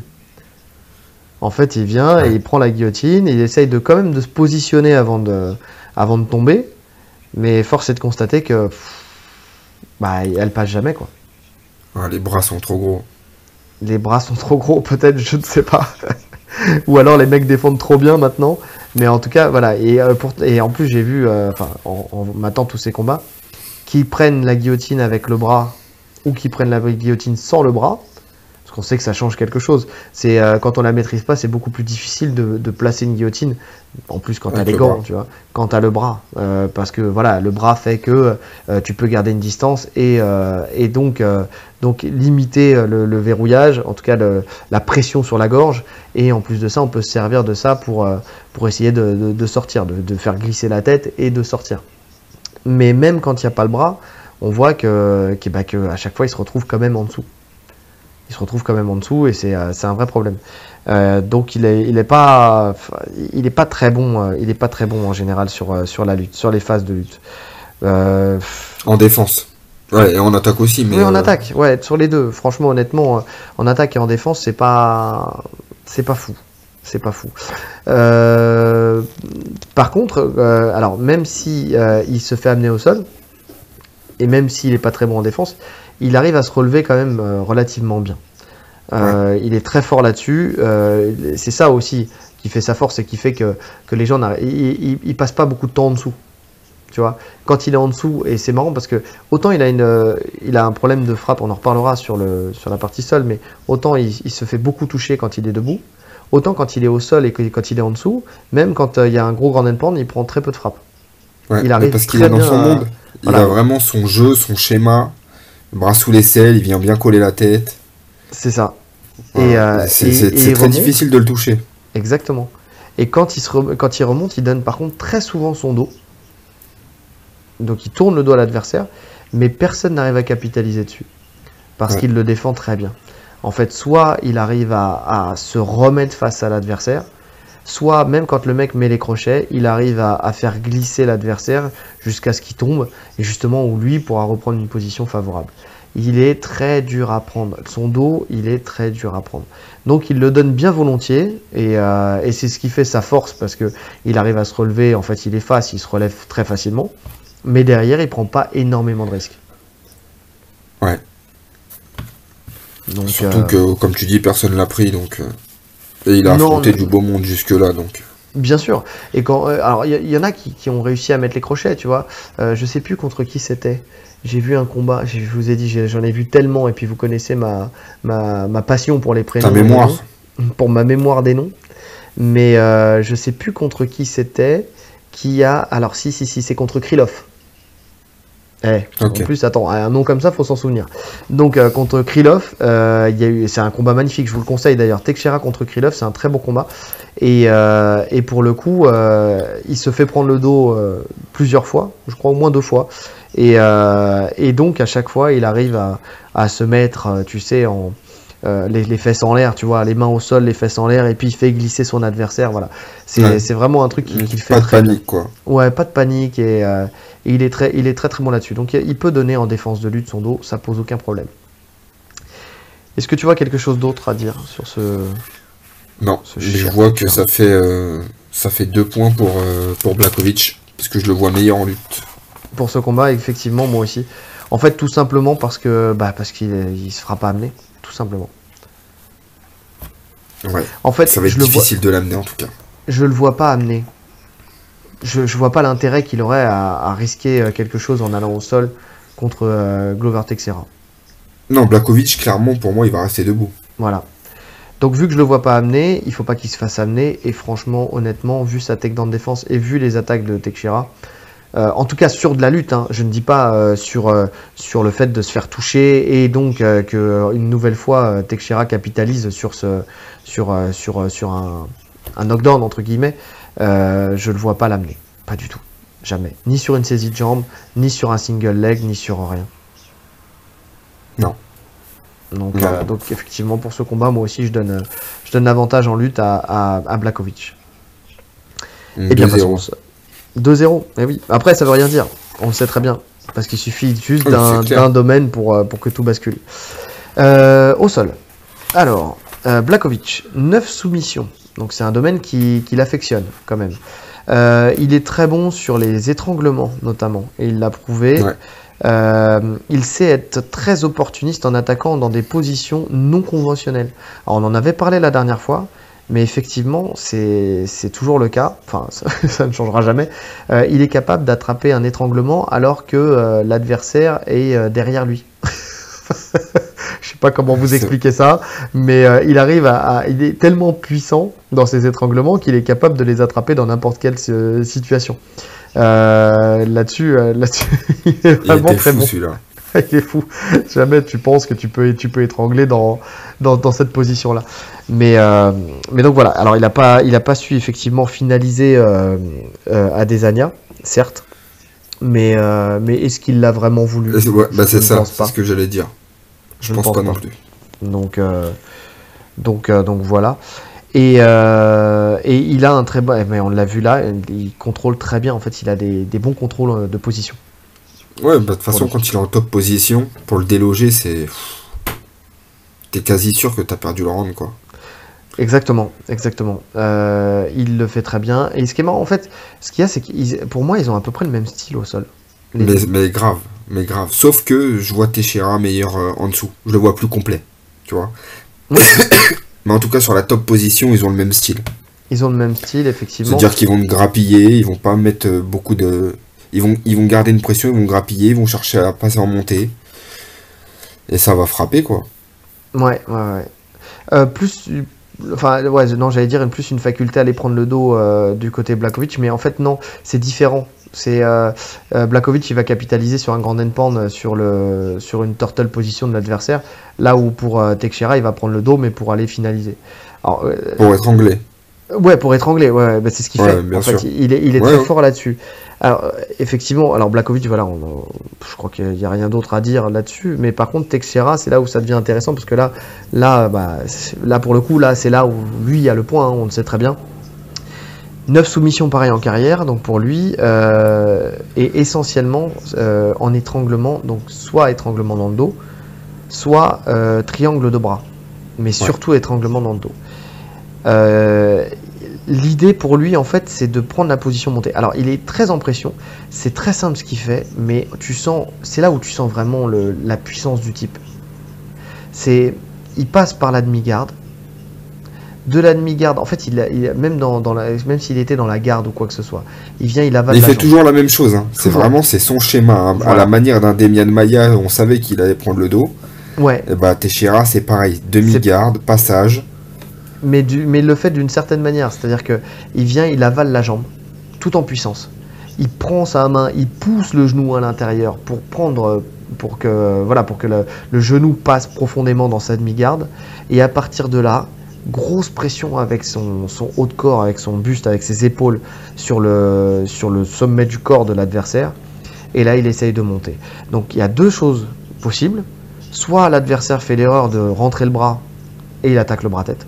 En fait, il vient et il prend la guillotine, et il essaye quand même de se positionner avant de tomber, mais force est de constater que elle passe jamais, quoi. Ah, les bras sont trop gros. Les bras sont trop gros, peut-être, je ne sais pas. Ou alors les mecs défendent trop bien maintenant, mais en tout cas, voilà. Et en plus, j'ai vu, en matant tous ces combats, qui prennent la guillotine avec le bras ou qui prennent la guillotine sans le bras. Parce qu'on sait que ça change quelque chose. C'est quand on la maîtrise pas, c'est beaucoup plus difficile de placer une guillotine. En plus, quand t'as les gants, tu vois, quand t'as le bras, parce que voilà, le bras fait que tu peux garder une distance et donc limiter le verrouillage, en tout cas la pression sur la gorge. Et en plus de ça, on peut se servir de ça pour essayer de sortir, de faire glisser la tête et de sortir. Mais même quand il n'y a pas le bras, on voit que à chaque fois, il se retrouve quand même en dessous. Il se retrouve quand même en dessous et c'est un vrai problème. Donc il est pas très bon. Il est pas très bon en général sur la lutte, sur les phases de lutte. En défense. Ouais, et en attaque aussi. Mais oui, en attaque. Ouais, sur les deux. Franchement, honnêtement, en attaque et en défense, c'est pas fou. C'est pas fou. Par contre, alors même si il se fait amener au sol et même s'il est pas très bon en défense, il arrive à se relever quand même relativement bien. Il est très fort là-dessus. C'est ça aussi qui fait sa force et qui fait que les gens ils passent pas beaucoup de temps en dessous. Tu vois, quand il est en dessous, et c'est marrant parce que autant il a un problème de frappe, on en reparlera sur la partie sol, mais autant il se fait beaucoup toucher quand il est debout, autant quand il est au sol et quand il est en dessous, même quand il y a un gros grand end-pound, il prend très peu de frappe. Ouais, il arrive parce qu'il est dans son monde. Voilà. Il a vraiment son jeu, son schéma, bras sous l'aisselle, il vient bien coller la tête. C'est ça. Voilà. C'est très difficile de le toucher. Exactement. Et quand il remonte, il donne par contre très souvent son dos. Donc il tourne le dos à l'adversaire, mais personne n'arrive à capitaliser dessus. Parce qu'il le défend très bien. En fait, soit il arrive à se remettre face à l'adversaire, soit même quand le mec met les crochets, il arrive à faire glisser l'adversaire jusqu'à ce qu'il tombe, et justement où lui pourra reprendre une position favorable. Il est très dur à prendre. Son dos, il est très dur à prendre. Donc il le donne bien volontiers, et c'est ce qui fait sa force, parce qu'il arrive à se relever. En fait, il est face, il se relève très facilement. Mais derrière, il prend pas énormément de risques. Ouais. Donc, surtout que, comme tu dis, personne l'a pris, donc... Et il a affronté du beau monde jusque-là, donc... Bien sûr. Et quand, alors, il y en a qui ont réussi à mettre les crochets, tu vois. Je sais plus contre qui c'était. J'ai vu un combat, je vous ai dit, j'en ai vu tellement, et puis vous connaissez ma passion pour les prénoms. Ta mémoire. Pour ma mémoire des noms. Mais je sais plus contre qui c'était. Alors si, c'est contre Krylov. Okay. En plus, attends, un nom comme ça, faut s'en souvenir. Donc contre Krylov, c'est un combat magnifique, je vous le conseille d'ailleurs. Teixeira contre Krylov, c'est un très bon combat. Et pour le coup, il se fait prendre le dos plusieurs fois, je crois au moins 2 fois. Et donc à chaque fois, il arrive à se mettre, tu sais, les fesses en l'air, tu vois, les mains au sol, les fesses en l'air, et puis il fait glisser son adversaire. Voilà, c'est vraiment un truc qu'il fait très bien. Pas de panique, quoi. Ouais, pas de panique, et il est très très bon là-dessus. Donc il peut donner en défense de lutte son dos, ça pose aucun problème. Est-ce que tu vois quelque chose d'autre à dire sur ce... Non, je vois que ça fait 2 points pour Blachowicz, parce que je le vois meilleur en lutte. Pour ce combat, effectivement, moi aussi. En fait, tout simplement parce qu'il se fera pas amener, tout simplement. Ouais. En fait, ça va être difficile de l'amener en tout cas. Je le vois pas amener. Je vois pas l'intérêt qu'il aurait à risquer quelque chose en allant au sol contre Glover Teixeira. Non, Blachowicz, clairement, pour moi, il va rester debout. Voilà. Donc vu que je le vois pas amener, il faut pas qu'il se fasse amener. Et franchement, honnêtement, vu sa takedown de défense et vu les attaques de Teixeira, en tout cas sur de la lutte, hein, je ne dis pas sur le fait de se faire toucher et donc que une nouvelle fois Teixeira capitalise sur un knockdown entre guillemets, je le vois pas l'amener, pas du tout, jamais, ni sur une saisie de jambe, ni sur un single leg, ni sur rien. Non. Donc effectivement pour ce combat, moi aussi je donne l'avantage en lutte à Blachowicz. Et bien 2-0, eh oui. Après, ça veut rien dire. On le sait très bien. Parce qu'il suffit juste d'un domaine pour que tout bascule. Au sol. Alors, Blachowicz, 9 soumissions. Donc, c'est un domaine qu'il affectionne, quand même. Il est très bon sur les étranglements, notamment. Et il l'a prouvé. Ouais. Il sait être très opportuniste en attaquant dans des positions non conventionnelles. Alors, on en avait parlé la dernière fois. Mais effectivement, c'est toujours le cas, enfin ça ne changera jamais. Il est capable d'attraper un étranglement alors que l'adversaire est derrière lui. Je sais pas comment vous expliquer ça, mais il arrive il est tellement puissant dans ses étranglements qu'il est capable de les attraper dans n'importe quelle situation. Là-dessus, il est vraiment très bon. Celui-là. Il est fou. Jamais tu penses que tu peux étrangler dans cette position-là. Mais donc voilà. Alors il a pas su effectivement finaliser Adesanya, certes. Mais est-ce qu'il l'a vraiment voulu? Ouais, bah c'est ça, pense c'est pas. ce que j'allais dire. Je pense pas non plus. Donc voilà. Et il a un très bon, mais on l'a vu là, il contrôle très bien. En fait, il a des bons contrôles de position. Ouais, bah de toute façon, quand il est en top position, pour le déloger, t'es quasi sûr que t'as perdu le round, quoi. Exactement. Il le fait très bien. Et ce qui est marrant, en fait, ce qu'il y a, c'est que pour moi, ils ont à peu près le même style au sol. Mais grave. Sauf que je vois Teixeira meilleur en dessous. Je le vois plus complet, tu vois. Ouais. Mais en tout cas, sur la top position, ils ont le même style. Ils ont le même style, effectivement. C'est-à-dire qu'ils vont te grappiller, ils vont pas mettre beaucoup de... Ils vont garder une pression, ils vont grappiller, ils vont chercher à passer en montée. Et ça va frapper, quoi. Ouais. Enfin, ouais, non, j'allais dire plus une faculté à aller prendre le dos du côté Blachowicz, mais en fait, non, c'est différent. Blachowicz, il va capitaliser sur un grand endpoint sur une turtle position de l'adversaire, là où pour Teixeira, il va prendre le dos, mais pour aller finaliser. Alors, pour étrangler. Ouais, pour étrangler, ouais, bah, c'est ce qu'il fait. Bien en fait, sûr. il est très fort là-dessus. Alors, effectivement, Blachowicz, voilà, je crois qu'il n'y a rien d'autre à dire là-dessus. Mais par contre, Teixeira, c'est là où ça devient intéressant parce que là, pour le coup, là, c'est là où lui, il y a le point, hein, on le sait très bien. 9 soumissions pareilles en carrière, donc pour lui, et essentiellement en étranglement, donc soit étranglement dans le dos, soit triangle de bras, mais surtout étranglement dans le dos. L'idée pour lui, en fait, c'est de prendre la position montée. Alors, il est très en pression, c'est très simple ce qu'il fait, mais c'est là où tu sens vraiment la puissance du type. Il passe par la demi-garde. De la demi-garde, en fait, même s'il était dans la garde ou quoi que ce soit, il avale il la fait jambe. toujours la même chose. Hein. C'est son schéma. Hein. Voilà. À la manière d'un Demian Maia, on savait qu'il allait prendre le dos. Ouais. Et bah, Teixeira, c'est pareil. Demi-garde, passage. Mais il le fait d'une certaine manière, c'est-à-dire que il avale la jambe, tout en puissance. Il prend sa main, il pousse le genou à l'intérieur pour que le genou passe profondément dans sa demi-garde. Et à partir de là, grosse pression avec son haut de corps, avec son buste, avec ses épaules sur le sommet du corps de l'adversaire. Et là, il essaye de monter. Donc il y a deux choses possibles. Soit l'adversaire fait l'erreur de rentrer le bras et il attaque le bras-tête.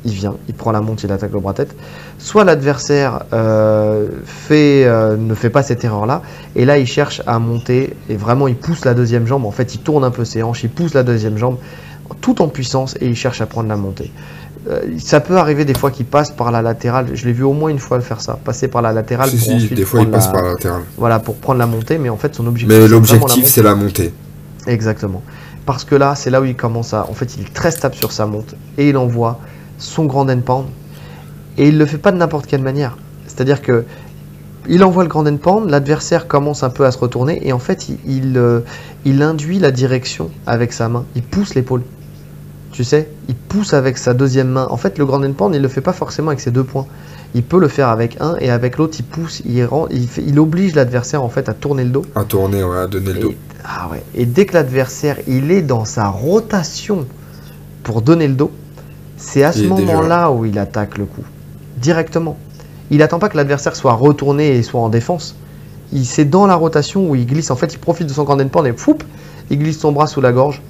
Il prend la monte, il attaque le bras-tête. Soit l'adversaire ne fait pas cette erreur-là, et là il cherche à monter, et vraiment il pousse la deuxième jambe, en fait il tourne un peu ses hanches, il pousse la deuxième jambe, tout en puissance, et il cherche à prendre la montée. Ça peut arriver des fois qu'il passe par la latérale, je l'ai vu au moins une fois faire ça, passer par la latérale pour ensuite des fois il passe par la latérale. Voilà, pour prendre la montée, mais en fait son objectif... Mais l'objectif c'est la montée. Exactement. Parce que là, c'est là où il commence en fait il est très stable sur sa monte, et il envoie son grand endpound, et il le fait pas de n'importe quelle manière. C'est-à-dire que il envoie le grand endpound, l'adversaire commence un peu à se retourner, et en fait il induit la direction avec sa main, il pousse l'épaule. Tu sais, il pousse avec sa deuxième main. En fait, le grand endpound, il le fait pas forcément avec ses deux poings. Il peut le faire avec un, et avec l'autre, il pousse, il oblige l'adversaire en fait à tourner le dos. À tourner, ouais, à donner le dos. Et dès que l'adversaire, il est dans sa rotation pour donner le dos, c'est à ce moment-là où il attaque le coup, directement. Il n'attend pas que l'adversaire soit retourné et soit en défense. C'est dans la rotation où il glisse. En fait, il profite de son grand endpoint et il glisse son bras sous la gorge.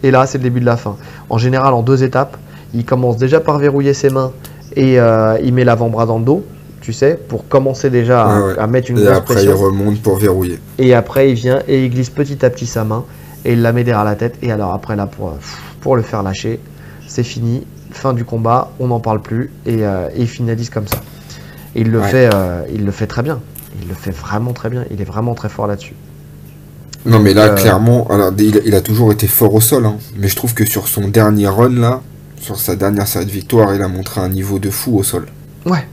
Et là, c'est le début de la fin. En général, en 2 étapes, il commence déjà par verrouiller ses mains et il met l'avant-bras dans le dos, tu sais, pour commencer déjà à mettre une grosse pression. Et après, il remonte pour verrouiller. Et après, il vient et il glisse petit à petit sa main et il la met derrière la tête. Et alors après, là, pour le faire lâcher, c'est fini. Fin du combat, on n'en parle plus et il finalise comme ça. Et il le fait très bien. Il le fait vraiment très bien. Il est vraiment très fort là-dessus. Non, mais là, clairement, alors, il a toujours été fort au sol, hein, mais je trouve que sur son dernier run, là, sur sa dernière série de victoires, il a montré un niveau de fou au sol. Ouais.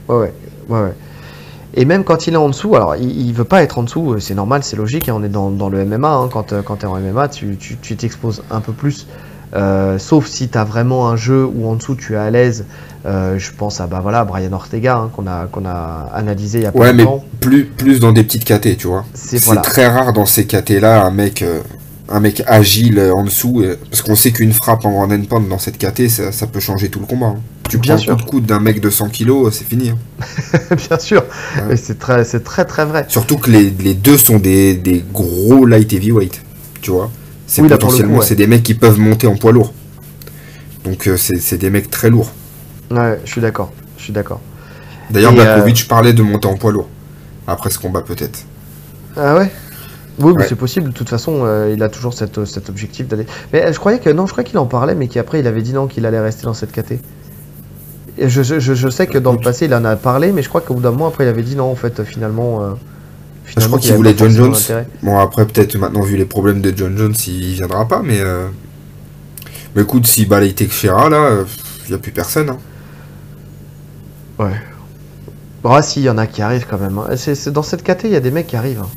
Et même quand il est en dessous, alors il veut pas être en dessous, c'est normal, c'est logique, hein, on est dans le MMA, hein, quand tu es en MMA, tu t'exposes un peu plus, sauf si tu as vraiment un jeu où en dessous tu es à l'aise. Je pense à Brian Ortega, hein, qu'on a analysé il y a pas longtemps. Mais plus dans des petites KT, tu vois. C'est très rare dans ces KT là un mec agile en dessous, parce qu'on sait qu'une frappe en ground and pound dans cette KT, ça peut changer tout le combat. Hein. Tu prends un coup de coude d'un mec de 100 kg, c'est fini. Hein. Bien sûr, ouais. C'est très vrai. Surtout que les deux sont des gros light heavyweight, tu vois. C'est potentiellement, c'est des mecs qui peuvent monter en poids lourd. Donc c'est des mecs très lourds. Ouais, je suis d'accord. D'ailleurs, Blachowicz parlait de monter en poids lourd. Après ce combat, peut-être. Ah ouais. Oui, mais c'est possible. De toute façon, il a toujours cet objectif d'aller. Mais je crois qu'il en parlait, mais qu'après il avait dit non, qu'il allait rester dans cette KT. Et je sais que dans le passé il en a parlé, mais je crois qu'au bout d'un moment après il avait dit non en fait finalement. Je crois qu'il voulait John Jones. Bon après peut-être maintenant vu les problèmes de John Jones il viendra pas, mais écoute si balaye Teixeira là, il y a plus personne. Hein. Ouais. Bon, si, il y en a qui arrivent quand même. Hein. C'est dans cette KT il y a des mecs qui arrivent. Hein.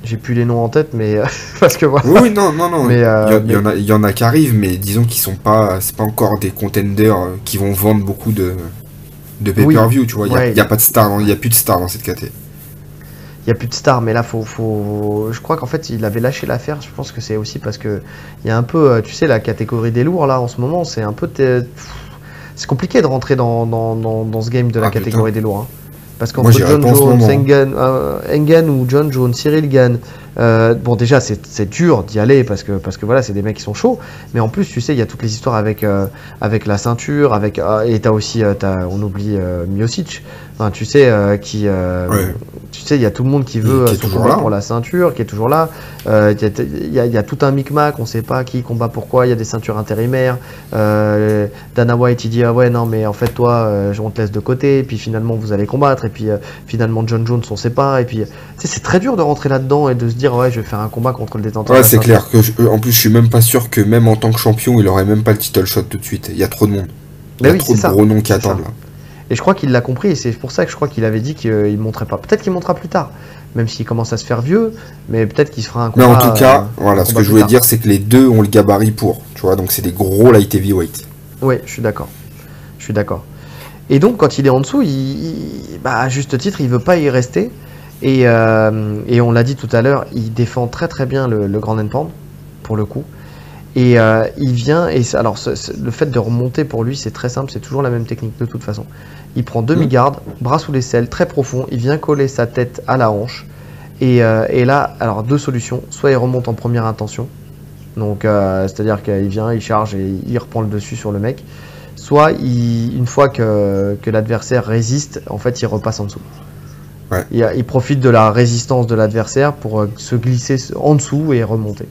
J'ai plus les noms en tête, mais parce que voilà. Oui, non. Mais, il y en a qui arrivent, mais disons qu'ils sont pas, c'est pas encore des contenders qui vont vendre beaucoup de pay-per-view, tu vois. Il y a pas de star, il y a plus de stars dans cette KT. Il y a plus de stars, mais là je crois qu'en fait il avait lâché l'affaire. Je pense que c'est aussi parce que il y a un peu, tu sais, la catégorie des lourds là en ce moment, c'est un peu, c'est compliqué de rentrer dans ce game de la catégorie des lourds. Hein. Parce qu'entre John Jones, Engan ou John Jones, Cyril Gane, bon déjà c'est dur d'y aller parce que voilà c'est des mecs qui sont chauds, mais en plus tu sais il y a toutes les histoires avec la ceinture, et t'as aussi on oublie Miocic, enfin, tu sais tu sais il y a tout le monde qui veut son combat pour la ceinture, qui est toujours là. Il y a tout un micmac, on sait pas qui combat pourquoi, il y a des ceintures intérimaires. Dana White il dit ah ouais non mais en fait toi on te laisse de côté, et puis finalement vous allez combattre, et puis finalement John Jones on sait pas, et puis tu sais c'est très dur de rentrer là-dedans et de se dire ouais je vais faire un combat contre le détenteur. Ouais c'est clair que en plus je suis même pas sûr que même en tant que champion il aurait même pas le title shot tout de suite. Il y a trop de monde. Il y a trop de gros noms qui attendent là. Et je crois qu'il l'a compris, et c'est pour ça que je crois qu'il avait dit qu'il montrait pas. Peut-être qu'il montrera plus tard, même s'il commence à se faire vieux, mais peut-être qu'il se fera un combat. Mais en tout cas, voilà, ce que je voulais dire, c'est que les deux ont le gabarit pour, tu vois, donc c'est des gros light heavyweight. Oui, je suis d'accord. Et donc, quand il est en dessous, à juste titre, il veut pas y rester. Et on l'a dit tout à l'heure, il défend très très bien le grand and pound, pour le coup. Et il vient, alors le fait de remonter pour lui c'est très simple, c'est toujours la même technique de toute façon. Il prend demi-garde, bras sous l'aisselle, très profond, il vient coller sa tête à la hanche. Et là, alors deux solutions, soit il remonte en première intention, donc c'est-à-dire qu'il vient, il charge et il reprend le dessus sur le mec, soit une fois que l'adversaire résiste, en fait il repasse en dessous. Ouais. Il profite de la résistance de l'adversaire pour se glisser en dessous et remonter.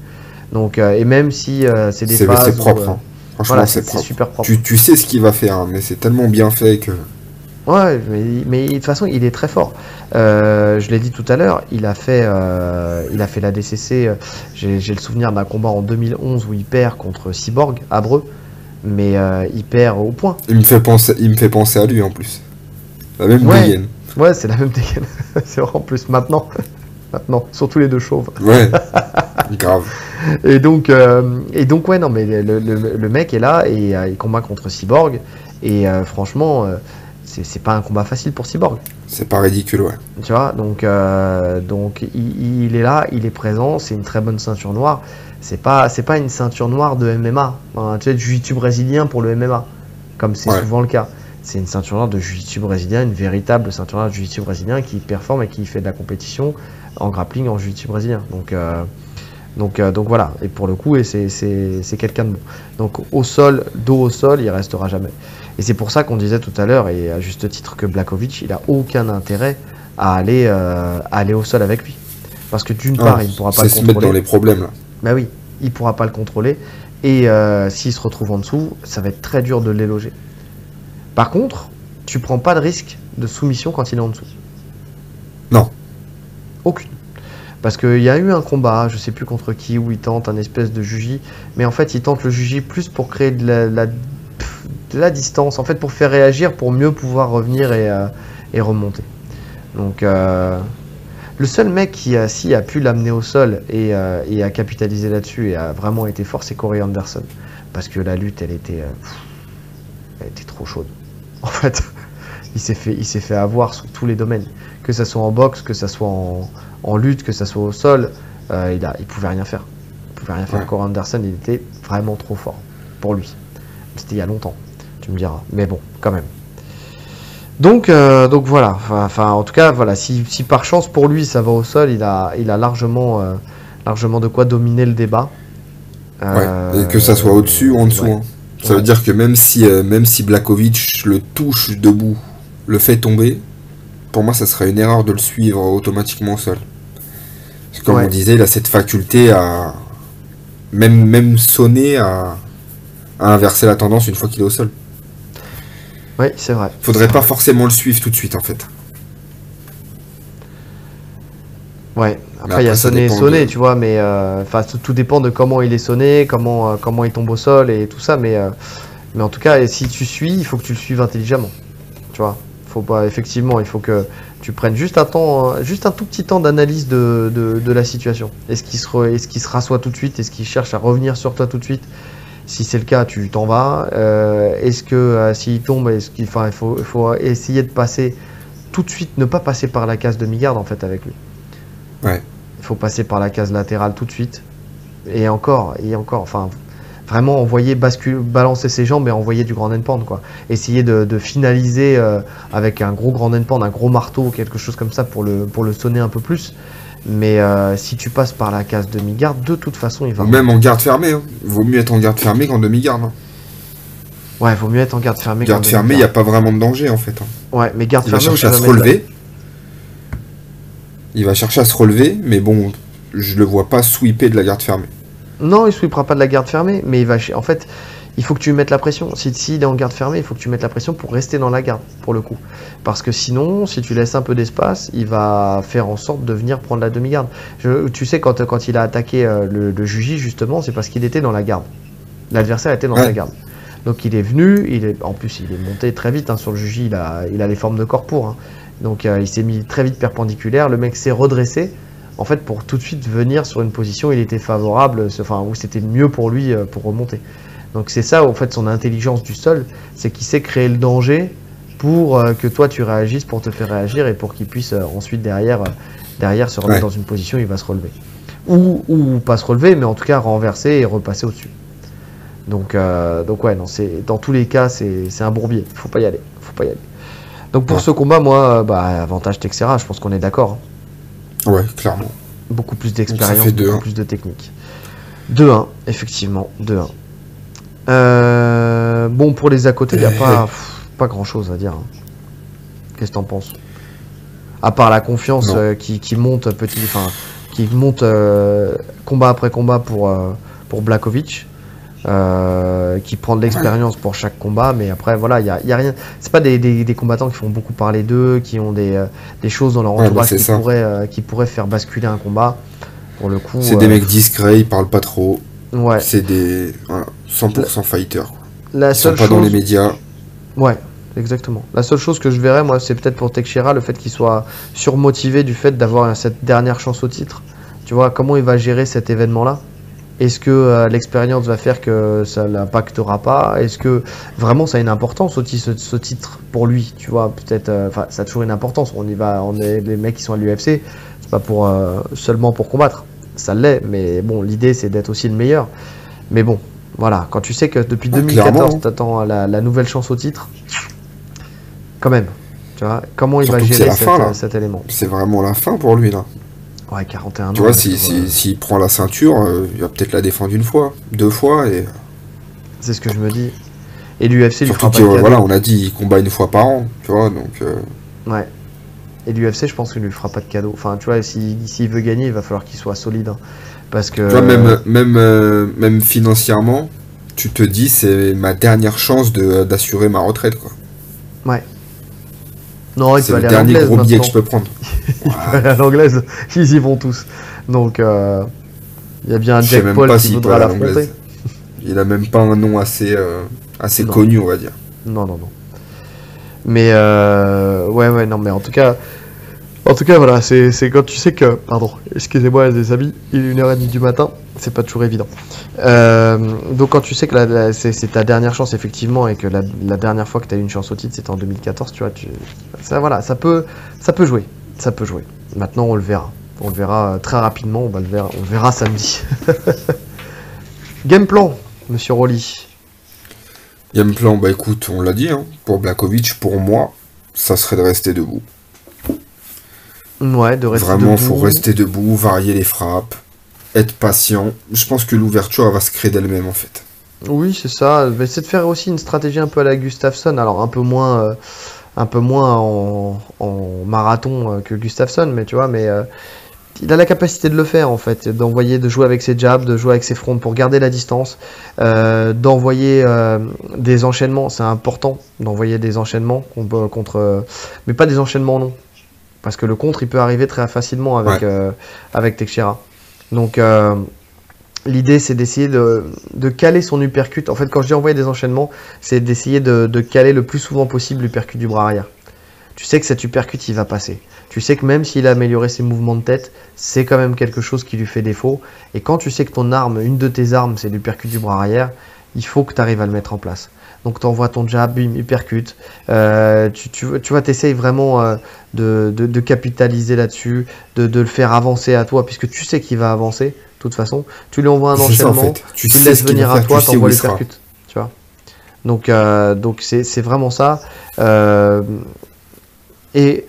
Donc, et même si c'est des phases... C'est propre, hein. Franchement voilà, c'est super propre. Tu sais ce qu'il va faire, hein, mais c'est tellement bien fait que... Ouais, mais de toute façon, il est très fort. Je l'ai dit tout à l'heure, il a fait la DCC. J'ai le souvenir d'un combat en 2011 où il perd contre Cyborg, à Breux, mais il perd au point. Il me fait penser à lui en plus. La même dégaine. Ouais, c'est la même dégaine. C'est vrai en plus maintenant, surtout les deux chauves. Ouais, grave. Et donc ouais, non, mais le mec est là et il combat contre Cyborg. Et franchement, c'est pas un combat facile pour Cyborg. C'est pas ridicule, ouais. Tu vois, donc il est là, il est présent, c'est une très bonne ceinture noire. C'est pas une ceinture noire de MMA. Hein, tu sais, de jiu-jitsu brésilien pour le MMA, comme c'est souvent le cas. C'est une ceinture noire de jiu-jitsu brésilien, une véritable ceinture noire de jiu-jitsu brésilien qui performe et qui fait de la compétition en grappling en jiu-jitsu brésilien. Donc voilà, et pour le coup, c'est quelqu'un de bon. Donc au sol, dos au sol, il restera jamais. Et c'est pour ça qu'on disait tout à l'heure, et à juste titre, que Blachowicz, il a aucun intérêt à aller au sol avec lui. Parce que d'une part, il ne pourra pas le contrôler. Se mettre dans les problèmes là. Bah oui, il ne pourra pas le contrôler. Et s'il se retrouve en dessous, ça va être très dur de l'éloger. Par contre, tu prends pas de risque de soumission quand il est en dessous. Non. Aucune. Parce qu'il y a eu un combat, je sais plus contre qui, où il tente un espèce de juji, mais en fait il tente le juji plus pour créer de la distance, en fait pour faire réagir, pour mieux pouvoir revenir et remonter. Donc, le seul mec qui a pu l'amener au sol et a capitalisé là-dessus et a vraiment été fort, c'est Corey Anderson. Parce que la lutte, elle était trop chaude. En fait, il s'est fait avoir sur tous les domaines. Que ça soit en boxe, que ça soit en lutte, que ça soit au sol, il pouvait rien faire. Il pouvait rien faire. Ouais. Corey Anderson, il était vraiment trop fort pour lui. C'était il y a longtemps, tu me diras. Mais bon, quand même. Donc voilà. Enfin, en tout cas, voilà. Si par chance pour lui ça va au sol, il a largement de quoi dominer le débat. Ouais. Et que ça soit au-dessus ou en dessous. Ouais. Hein. Ça veut dire que même si Blachowicz le touche debout, le fait tomber, pour moi ça serait une erreur de le suivre automatiquement au sol. Parce que comme on disait, il a cette faculté à même sonner à inverser la tendance une fois qu'il est au sol. Oui, c'est vrai. Faudrait pas forcément le suivre tout de suite en fait. Ouais, après il y a sonné, tu vois, mais tout dépend de comment il est sonné, comment il tombe au sol et tout ça, mais en tout cas, si tu suis, il faut que tu le suives intelligemment, tu vois. Effectivement, il faut que tu prennes juste un tout petit temps d'analyse de la situation. Est-ce qu'il se rassoit tout de suite, est-ce qu'il cherche à revenir sur toi tout de suite? Si c'est le cas, tu t'en vas. Est-ce que s'il tombe, il faut essayer de passer tout de suite, ne pas passer par la case demi-garde en fait avec lui. Ouais. Il faut passer par la case latérale tout de suite. Et encore, enfin, vraiment envoyer balancer ses jambes et envoyer du grand end-pound, quoi. Essayer de finaliser avec un gros grand end-pound, un gros marteau ou quelque chose comme ça pour le sonner un peu plus. Mais si tu passes par la case demi-garde, de toute façon, il va... Même en garde fermée, hein. Vaut mieux être en garde fermée qu'en demi-garde. Hein. Ouais, vaut mieux être en garde fermée. Garde fermée, il n'y a pas vraiment de danger en fait. Hein. Ouais, mais garde fermée... Il va chercher à se relever. Il va chercher à se relever, mais bon, je le vois pas sweeper de la garde fermée. Non, il sweepera pas de la garde fermée, mais en fait, il faut que tu lui mettes la pression. Si il est en garde fermée, il faut que tu mettes la pression pour rester dans la garde, pour le coup. Parce que sinon, si tu laisses un peu d'espace, il va faire en sorte de venir prendre la demi-garde. Tu sais, quand il a attaqué le Juji, justement, c'est parce qu'il était dans la garde. L'adversaire était dans sa garde. Donc il est venu, en plus il est monté très vite, hein, sur le Juji, il a les formes de corps pour. Hein. Donc il s'est mis très vite perpendiculaire, le mec s'est redressé, en fait pour tout de suite venir sur une position où il était favorable, où c'était mieux pour lui pour remonter. Donc c'est ça en fait son intelligence du sol, c'est qu'il sait créer le danger pour que toi tu réagisses, pour te faire réagir et pour qu'il puisse ensuite derrière se remettre dans une position où il va se relever. Ou pas se relever, mais en tout cas renverser et repasser au-dessus. Donc ouais, non, dans tous les cas c'est un bourbier, faut pas y aller. Donc pour ce combat, moi, avantage Texera, je pense qu'on est d'accord. Hein. Ouais, clairement. Beaucoup plus d'expérience, beaucoup plus de technique. 2-1, effectivement, 2-1. Bon, pour les à côté, il n'y a pas grand chose à dire. Hein. Qu'est-ce que t'en penses? À part la confiance qui monte qui monte combat après combat pour Blachowicz. Qui prend de l'expérience pour chaque combat, mais après voilà, il y a rien. C'est pas des combattants qui font beaucoup parler d'eux, qui ont des choses dans leur entourage qui pourraient faire basculer un combat. Pour le coup, c'est des mecs discrets, ils parlent pas trop. Ouais. C'est des 100% fighters. Ils sont pas dans les médias. Ouais, exactement. La seule chose que je verrais, moi, c'est peut-être pour Teixeira, le fait qu'il soit surmotivé du fait d'avoir cette dernière chance au titre. Tu vois, comment il va gérer cet événement-là? Est-ce que l'expérience va faire que ça l'impactera pas? Est-ce que vraiment ça a une importance aussi ce titre pour lui? Tu vois, peut-être, ça a toujours une importance. On est les mecs qui sont à l'UFC, c'est pas seulement pour combattre. Ça l'est, mais bon, l'idée c'est d'être aussi le meilleur. Mais bon, voilà, quand tu sais que depuis 2014 t'attends la nouvelle chance au titre, quand même, tu vois, comment il va gérer cet élément? C'est vraiment la fin pour lui là. Ouais, 41 ans. Tu vois, s'il prend la ceinture, il va peut-être la défendre une fois, 2 fois. Et... c'est ce que je me dis. Et l'UFC lui fera pas de cadeau. Voilà, on a dit il combat une fois par an, tu vois, donc... Ouais. Et l'UFC, je pense qu'il lui fera pas de cadeau. Enfin, tu vois, s'il veut gagner, il va falloir qu'il soit solide. Hein. Parce que... Tu vois, même financièrement, tu te dis, c'est ma dernière chance d'assurer ma retraite, quoi. Ouais. Non, c'est le dernier gros billet que je peux prendre. À l'anglaise, ils y vont tous. Donc, il y a bien un Jack Paul qui voudra l'affronter. Il a même pas un nom assez connu, on va dire. Non. Mais, ouais, non, mais en tout cas, En tout cas, voilà, c'est quand tu sais que, pardon, excusez-moi les amis, il est 1h30 du matin, c'est pas toujours évident. Donc quand tu sais que c'est ta dernière chance effectivement et que la dernière fois que tu as eu une chance au titre c'était en 2014, tu vois, ça, voilà, ça peut jouer, ça peut jouer. Maintenant on le verra très rapidement, on le verra samedi. Game plan, Monsieur Rolly. Game plan, bah écoute, on l'a dit, hein, pour Blachowicz, pour moi, ça serait de rester debout. Ouais, de rester Vraiment, debout. faut rester debout, varier les frappes, être patient. Je pense que l'ouverture, elle va se créer d'elle-même, en fait. Oui, c'est ça. Mais c'est de faire aussi une stratégie un peu à la Gustafsson. Alors un peu moins en marathon que Gustafsson, mais tu vois, il a la capacité de le faire en fait, de jouer avec ses jabs, de jouer avec ses fronts pour garder la distance, d'envoyer des enchaînements. C'est important d'envoyer des enchaînements contre, mais pas des enchaînements non, parce que le contre il peut arriver très facilement avec Teixeira. Donc l'idée, c'est d'essayer de caler son uppercut. En fait, quand je dis envoyer des enchaînements, c'est d'essayer de caler le plus souvent possible l'uppercut du bras arrière. Tu sais que cet uppercut, il va passer. Tu sais que même s'il a amélioré ses mouvements de tête, c'est quand même quelque chose qui lui fait défaut. Et quand tu sais que ton arme, une de tes armes, c'est l'uppercut du bras arrière, il faut que tu arrives à le mettre en place. Donc tu envoies ton jab, bim, uppercut. Tu vois, t'essayes vraiment de capitaliser là-dessus, de le faire avancer à toi, puisque tu sais qu'il va avancer. De toute façon, tu lui envoies un C'est ça, en enchaînement, fait. Tu tu le sais laisses ce qu'il venir va à faire, toi, tu sais où t'envoies il sera. l'uppercut. Tu vois. Donc c'est vraiment ça. Et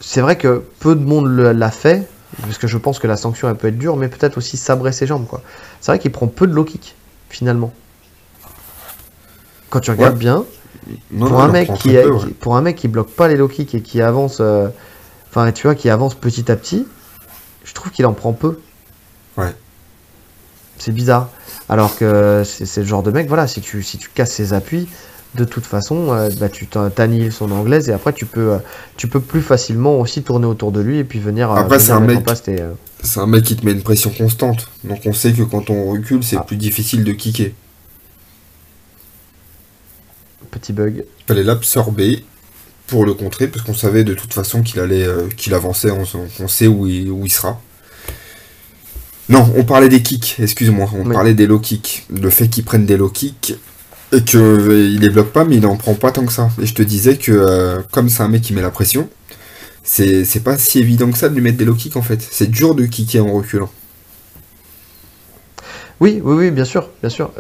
c'est vrai que peu de monde l'a fait, parce que je pense que la sanction elle peut être dure, mais peut-être aussi sabrer ses jambes, quoi. C'est vrai qu'il prend peu de low kick, finalement. Quand tu regardes Ouais. bien, Non, pour non, un il en mec prend très peu, ouais. pour un mec qui bloque pas les low kicks et qui avance, enfin tu vois, qui avance petit à petit, je trouve qu'il en prend peu. Ouais. C'est bizarre. Alors que c'est le genre de mec, voilà, si tu casses ses appuis, de toute façon, tu t'annihiles son anglaise et après tu peux plus facilement aussi tourner autour de lui et puis Après, venir mettre en place tes c'est un mec qui te met une pression constante. Donc on sait que quand on recule, c'est ah, plus difficile de kicker. petits bugs. Il fallait l'absorber pour le contrer, parce qu'on savait de toute façon qu'il avançait, on sait où il sera. Non, on parlait des kicks, excuse-moi, on Oui. parlait des low kicks. Le fait qu'il prenne des low kicks, et qu'il les bloque pas, mais il en prend pas tant que ça. Et je te disais que, comme c'est un mec qui met la pression, c'est pas si évident que ça de lui mettre des low kicks en fait. C'est dur de kicker en reculant. Oui, bien sûr, bien sûr.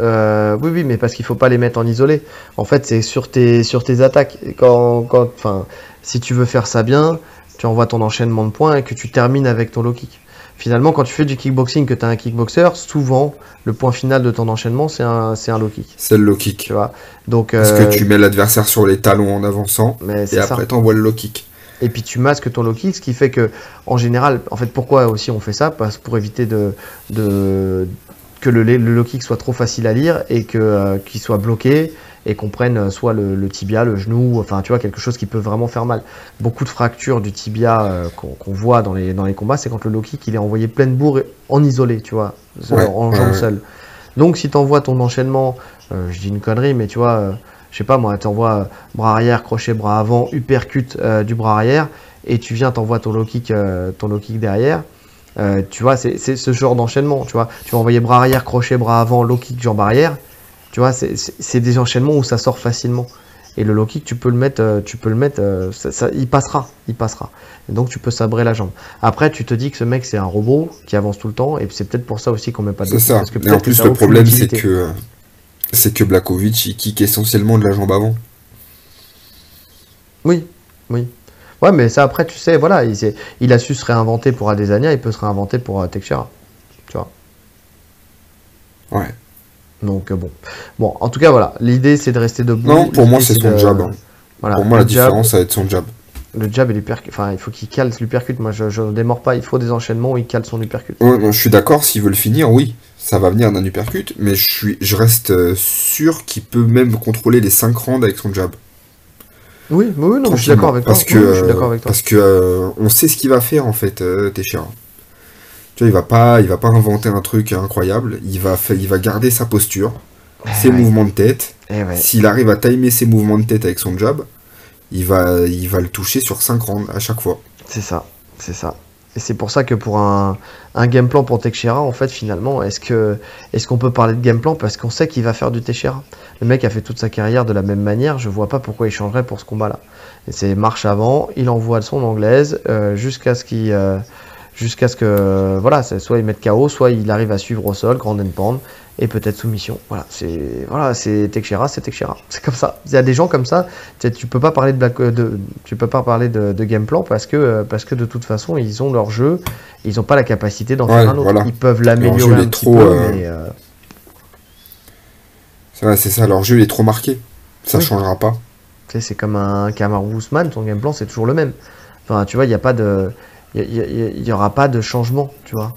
Oui, mais parce qu'il faut pas les mettre en isolé. En fait, c'est sur tes attaques. Et enfin, si tu veux faire ça bien, tu envoies ton enchaînement de points et que tu termines avec ton low kick. Finalement, quand tu fais du kickboxing, que tu as un kickboxer, souvent, le point final de ton enchaînement, c'est un low kick. C'est le low kick. Tu vois. Donc, Parce que tu mets l'adversaire sur les talons en avançant, mais et c'est ça. après t'envoies le low kick. Et puis tu masques ton low kick, ce qui fait que, en général, en fait, pourquoi aussi on fait ça? Pour éviter que le low kick soit trop facile à lire et qu'il soit bloqué et qu'on prenne soit le tibia, le genou, enfin tu vois, quelque chose qui peut vraiment faire mal. Beaucoup de fractures du tibia qu'on voit dans les combats, c'est quand le low kick il est envoyé pleine bourre en isolé, tu vois, Ouais, en ouais, jambe ouais. seule. Donc si tu envoies ton enchaînement, je dis une connerie, mais tu vois, je sais pas moi, tu envoies bras arrière, crochet, bras avant, uppercut du bras arrière, et tu viens, t'envoies ton low kick derrière. Tu vois, c'est ce genre d'enchaînement, tu vois. Tu vas envoyer bras arrière, crochet, bras avant, low kick, jambe arrière. Tu vois, c'est des enchaînements où ça sort facilement. Et le low kick, tu peux le mettre, il passera. Et donc tu peux sabrer la jambe. Après, tu te dis que ce mec, c'est un robot qui avance tout le temps, et c'est peut-être pour ça aussi qu'on met pas de low C'est kick, ça. parce que Et en peut-être que plus, ça a le aucune problème, utilité. c'est que Blachowicz, il kick essentiellement de la jambe avant. Oui, oui. Ouais, mais ça après, tu sais, voilà, il a su se réinventer pour Adesanya, il peut se réinventer pour Teixeira. Tu vois. Ouais. Donc bon, en tout cas voilà, l'idée c'est de rester debout. Non, pour moi, L'idée, c'est son jab, hein. Voilà, Pour moi, la le jab, différence, ça va être son jab. le jab et l'uppercut. Enfin, il faut qu'il cale l'uppercut. Moi, je ne démords pas. Il faut des enchaînements où il cale son uppercut. Ouais, non, je suis d'accord, s'il veut le finir, oui, ça va venir d'un uppercut, mais je reste sûr qu'il peut même contrôler les 5 rounds avec son jab. Oui, non, mais je suis d'accord Tranquillement. avec toi. Parce que, Oui, je suis d'accord avec toi. on sait ce qu'il va faire, en fait, Teixeira. Tu vois, il va pas inventer un truc incroyable, il va garder sa posture, ses Ouais, mouvements de tête. ouais, S'il arrive à timer ses mouvements de tête avec son jab, il va le toucher sur 5 rounds à chaque fois. c'est ça. C'est ça. Et c'est pour ça que pour un game plan pour Teixeira, en fait, finalement, est-ce qu'on peut parler de game plan parce qu'on sait qu'il va faire du Teixeira? Le mec a fait toute sa carrière de la même manière, je vois pas pourquoi il changerait pour ce combat-là. Et c'est marche avant, il envoie son anglaise jusqu'à ce que voilà, soit il mette KO, soit il arrive à suivre au sol, grand and pound, et peut-être soumission. C'est Teixeira, c'est Teixeira. C'est comme ça. Il y a des gens comme ça. Tu peux pas parler tu peux pas parler de game plan parce que de toute façon ils ont leur jeu, ils ont pas la capacité d'en faire un autre. Voilà. Ils peuvent l'améliorer un petit peu, mais c'est vrai, c'est ça. Leur jeu il est trop marqué. Ça changera pas. c'est comme un Kamaru Usman, son game plan c'est toujours le même. Enfin, tu vois, il y a pas de il y aura pas de changement, tu vois.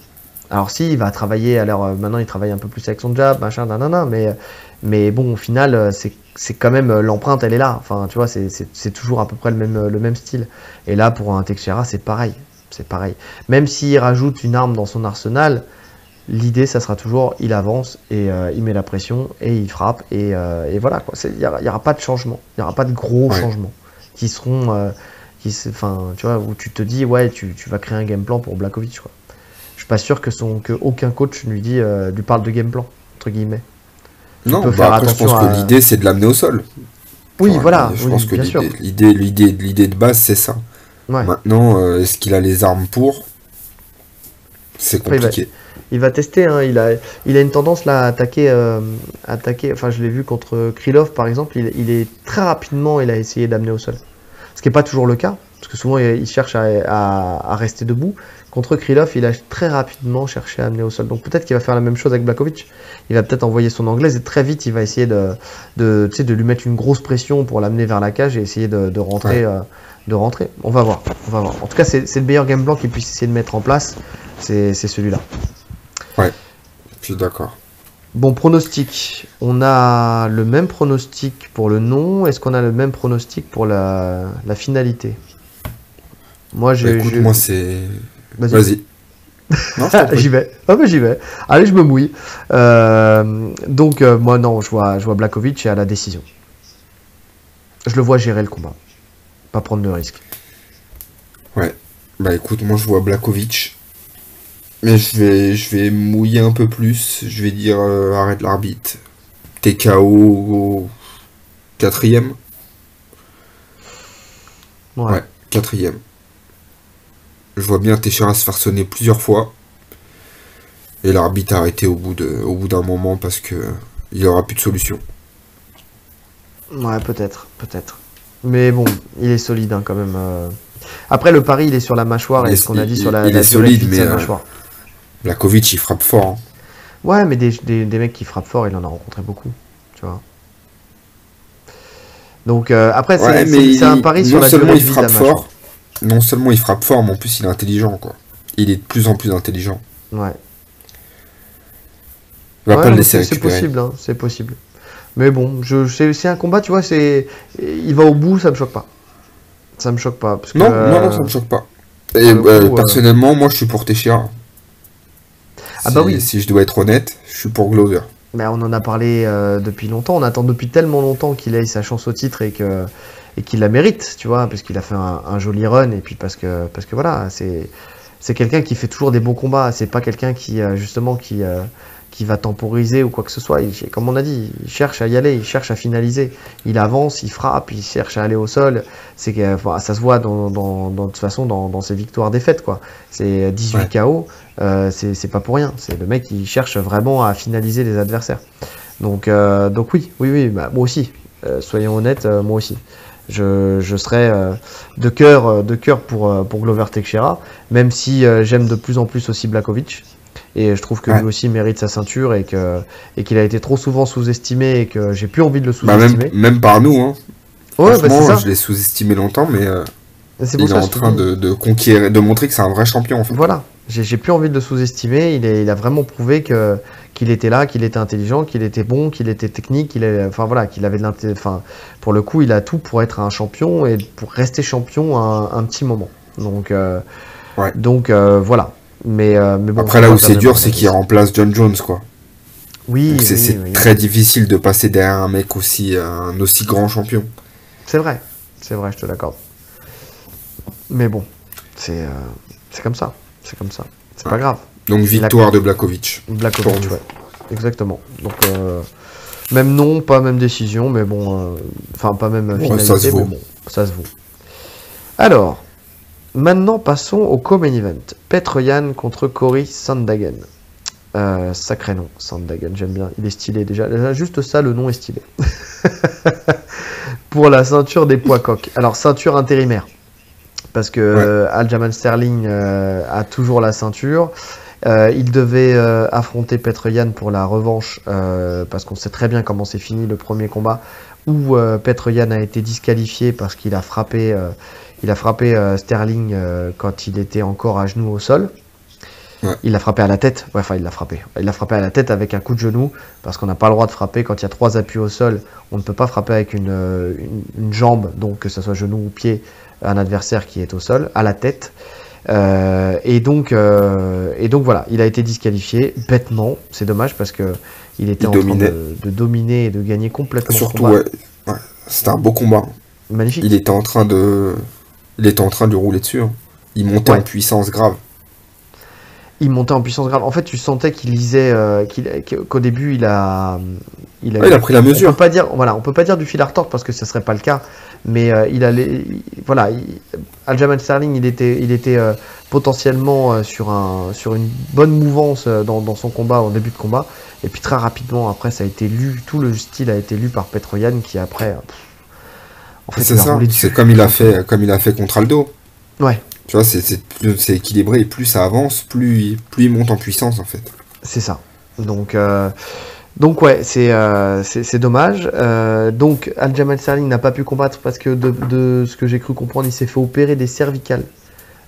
Alors si, il va travailler, alors maintenant il travaille un peu plus avec son jab, machin, nanana, mais bon, au final, c'est quand même, l'empreinte, elle est là. Enfin, tu vois, c'est toujours à peu près le même style. Et là, pour un Teixeira, c'est pareil. C'est pareil. Même s'il rajoute une arme dans son arsenal, l'idée, ça sera toujours, il avance et il met la pression et il frappe et voilà, quoi. Il y aura pas de changement. Il n'y aura pas de gros changements qui seront... enfin, tu vois, où tu te dis, ouais, tu vas créer un game plan pour Blachowicz, quoi. Je suis pas sûr que aucun coach lui parle de game plan, entre guillemets. Non, après, je pense que l'idée, c'est de l'amener au sol. Oui, voilà. Je pense que l'idée de base, c'est ça. Ouais. Maintenant, est-ce qu'il a les armes pour? C'est compliqué. Il va tester, hein. Il a une tendance là à attaquer. Enfin, je l'ai vu contre Krylov, par exemple. Il est très rapidement, il a essayé d'amener au sol. Ce qui n'est pas toujours le cas, parce que souvent il cherche à rester debout. Contre Krylov, il a très rapidement cherché à amener au sol. Donc peut-être qu'il va faire la même chose avec Blachowicz. Il va peut-être envoyer son anglaise et très vite il va essayer de lui mettre une grosse pression pour l'amener vers la cage et essayer de rentrer. On va voir. En tout cas, c'est le meilleur game plan qu'il puisse essayer de mettre en place. C'est celui-là. Ouais, je suis d'accord. Bon, pronostic. On a le même pronostic pour le nom. Est-ce qu'on a le même pronostic pour la finalité? Moi, moi, c'est... Vas-y. Non, j'y vais. J'y vais. Allez, je me mouille. Donc, moi, non, je vois Blachowicz à la décision. Je le vois gérer le combat. Pas prendre de risque. Ouais. Bah écoute, moi, je vois Blachowicz. Mais je vais mouiller un peu plus. Je vais dire arrête l'arbitre. TKO au 4ème. Ouais, 4ème. Je vois bien Teixeira se faire sonner plusieurs fois. Et l'arbitre a arrêté au bout d'un moment parce que il n'y aura plus de solution. Ouais, peut-être. Mais bon, il est solide quand même. Après, le pari, il est sur la mâchoire. Et ce qu'on a dit sur la il est solide, mais mâchoire. Blachowicz, il frappe fort. Hein. Ouais, mais des mecs qui frappent fort, il en a rencontré beaucoup. Tu vois. Donc, après, c'est un pari sur la durée de vie de la mâchoire. Non seulement il frappe fort, mais en plus il est intelligent, quoi. Il est de plus en plus intelligent. Ouais. Il va pas le laisser récupérer. C'est possible, hein, c'est possible. Mais bon, c'est un combat, tu vois, il va au bout, ça me choque pas. Ça me choque pas. Parce que, non, ça me choque pas. Et personnellement, moi je suis pour Teixeira. Bah oui. Si je dois être honnête, je suis pour Glover. Mais on en a parlé depuis longtemps. On attend depuis tellement longtemps qu'il ait sa chance au titre et qu'il la mérite, tu vois, parce qu'il a fait un joli run et puis parce que voilà, c'est quelqu'un qui fait toujours des bons combats. C'est pas quelqu'un qui justement qui va temporiser ou quoi que ce soit. Comme on a dit, il cherche à y aller, il cherche à finaliser. Il avance, il frappe, il cherche à aller au sol. Ça se voit de toute façon dans ses victoires-défaites, quoi. C'est 18 KO, c'est pas pour rien. C'est le mec qui cherche vraiment à finaliser les adversaires. Donc oui, bah, moi aussi. Soyons honnêtes, moi aussi. Je serais de cœur pour Glover Teixeira, même si j'aime de plus en plus aussi Blachowicz. Et je trouve que lui aussi mérite sa ceinture et qu'il a été trop souvent sous-estimé et que j'ai plus envie de le sous-estimer. Même par nous, hein. Ouais, franchement, je l'ai sous-estimé longtemps, mais il est en train de conquérir, de montrer que c'est un vrai champion, en fait. Voilà, j'ai plus envie de le sous-estimer. Il a vraiment prouvé qu'il était là, qu'il était intelligent, qu'il était bon, qu'il était technique, qu'il avait de pour le coup, il a tout pour être un champion et pour rester champion un petit moment. Donc voilà. Mais bon, après, là où c'est dur, c'est qu'il remplace John Jones, quoi. Oui, c'est très difficile de passer derrière un mec un aussi grand champion. C'est vrai, je te l'accorde. Mais bon. C'est comme ça. C'est comme ça. C'est pas grave. Donc victoire de Blachowicz. Blachowicz, ouais. Exactement. Donc, même non, pas même décision, mais bon... Enfin, pas même finalité, ça se vaut. mais bon, ça se vaut. Alors, maintenant, passons au co-main event. Petr Yan contre Cory Sandhagen. Sacré nom, Sandhagen, j'aime bien. Il est stylé déjà. Juste ça, le nom est stylé. Pour la ceinture des poids coqs. Alors, ceinture intérimaire. Parce que Aljamain Sterling a toujours la ceinture. Il devait affronter Petr Yan pour la revanche. Parce qu'on sait très bien comment c'est fini le premier combat. Où Petr Yan a été disqualifié parce qu'il a frappé... Sterling quand il était encore à genoux au sol. Ouais. Il l'a frappé à la tête. Ouais, enfin, il l'a frappé. Il l'a frappé à la tête avec un coup de genou, parce qu'on n'a pas le droit de frapper quand il y a 3 appuis au sol. On ne peut pas frapper avec une jambe, donc que ce soit genou ou pied, un adversaire qui est au sol, à la tête. Et donc voilà, il a été disqualifié bêtement. C'est dommage parce que il était en train de dominer et de gagner complètement. Surtout, c'était un beau combat. Magnifique. Il était en train de lui rouler dessus. Hein. Il montait en puissance grave. Il montait en puissance grave. En fait, tu sentais qu'il lisait, qu'au début, il a pris la mesure. On peut pas dire du fil à retordre parce que ce serait pas le cas. Mais Aljamain Sterling, il était potentiellement sur une bonne mouvance dans son combat, en début de combat. Et puis très rapidement, après, ça a été lu. Tout le style a été lu par Petr Yan qui après. En fait, c'est ça. C'est comme il a fait contre Aldo. Ouais. Tu vois, c'est équilibré et plus ça avance, plus il monte en puissance en fait. C'est ça. Donc ouais, c'est dommage. Donc Aljamain Sterling n'a pas pu combattre parce que de ce que j'ai cru comprendre, il s'est fait opérer des cervicales.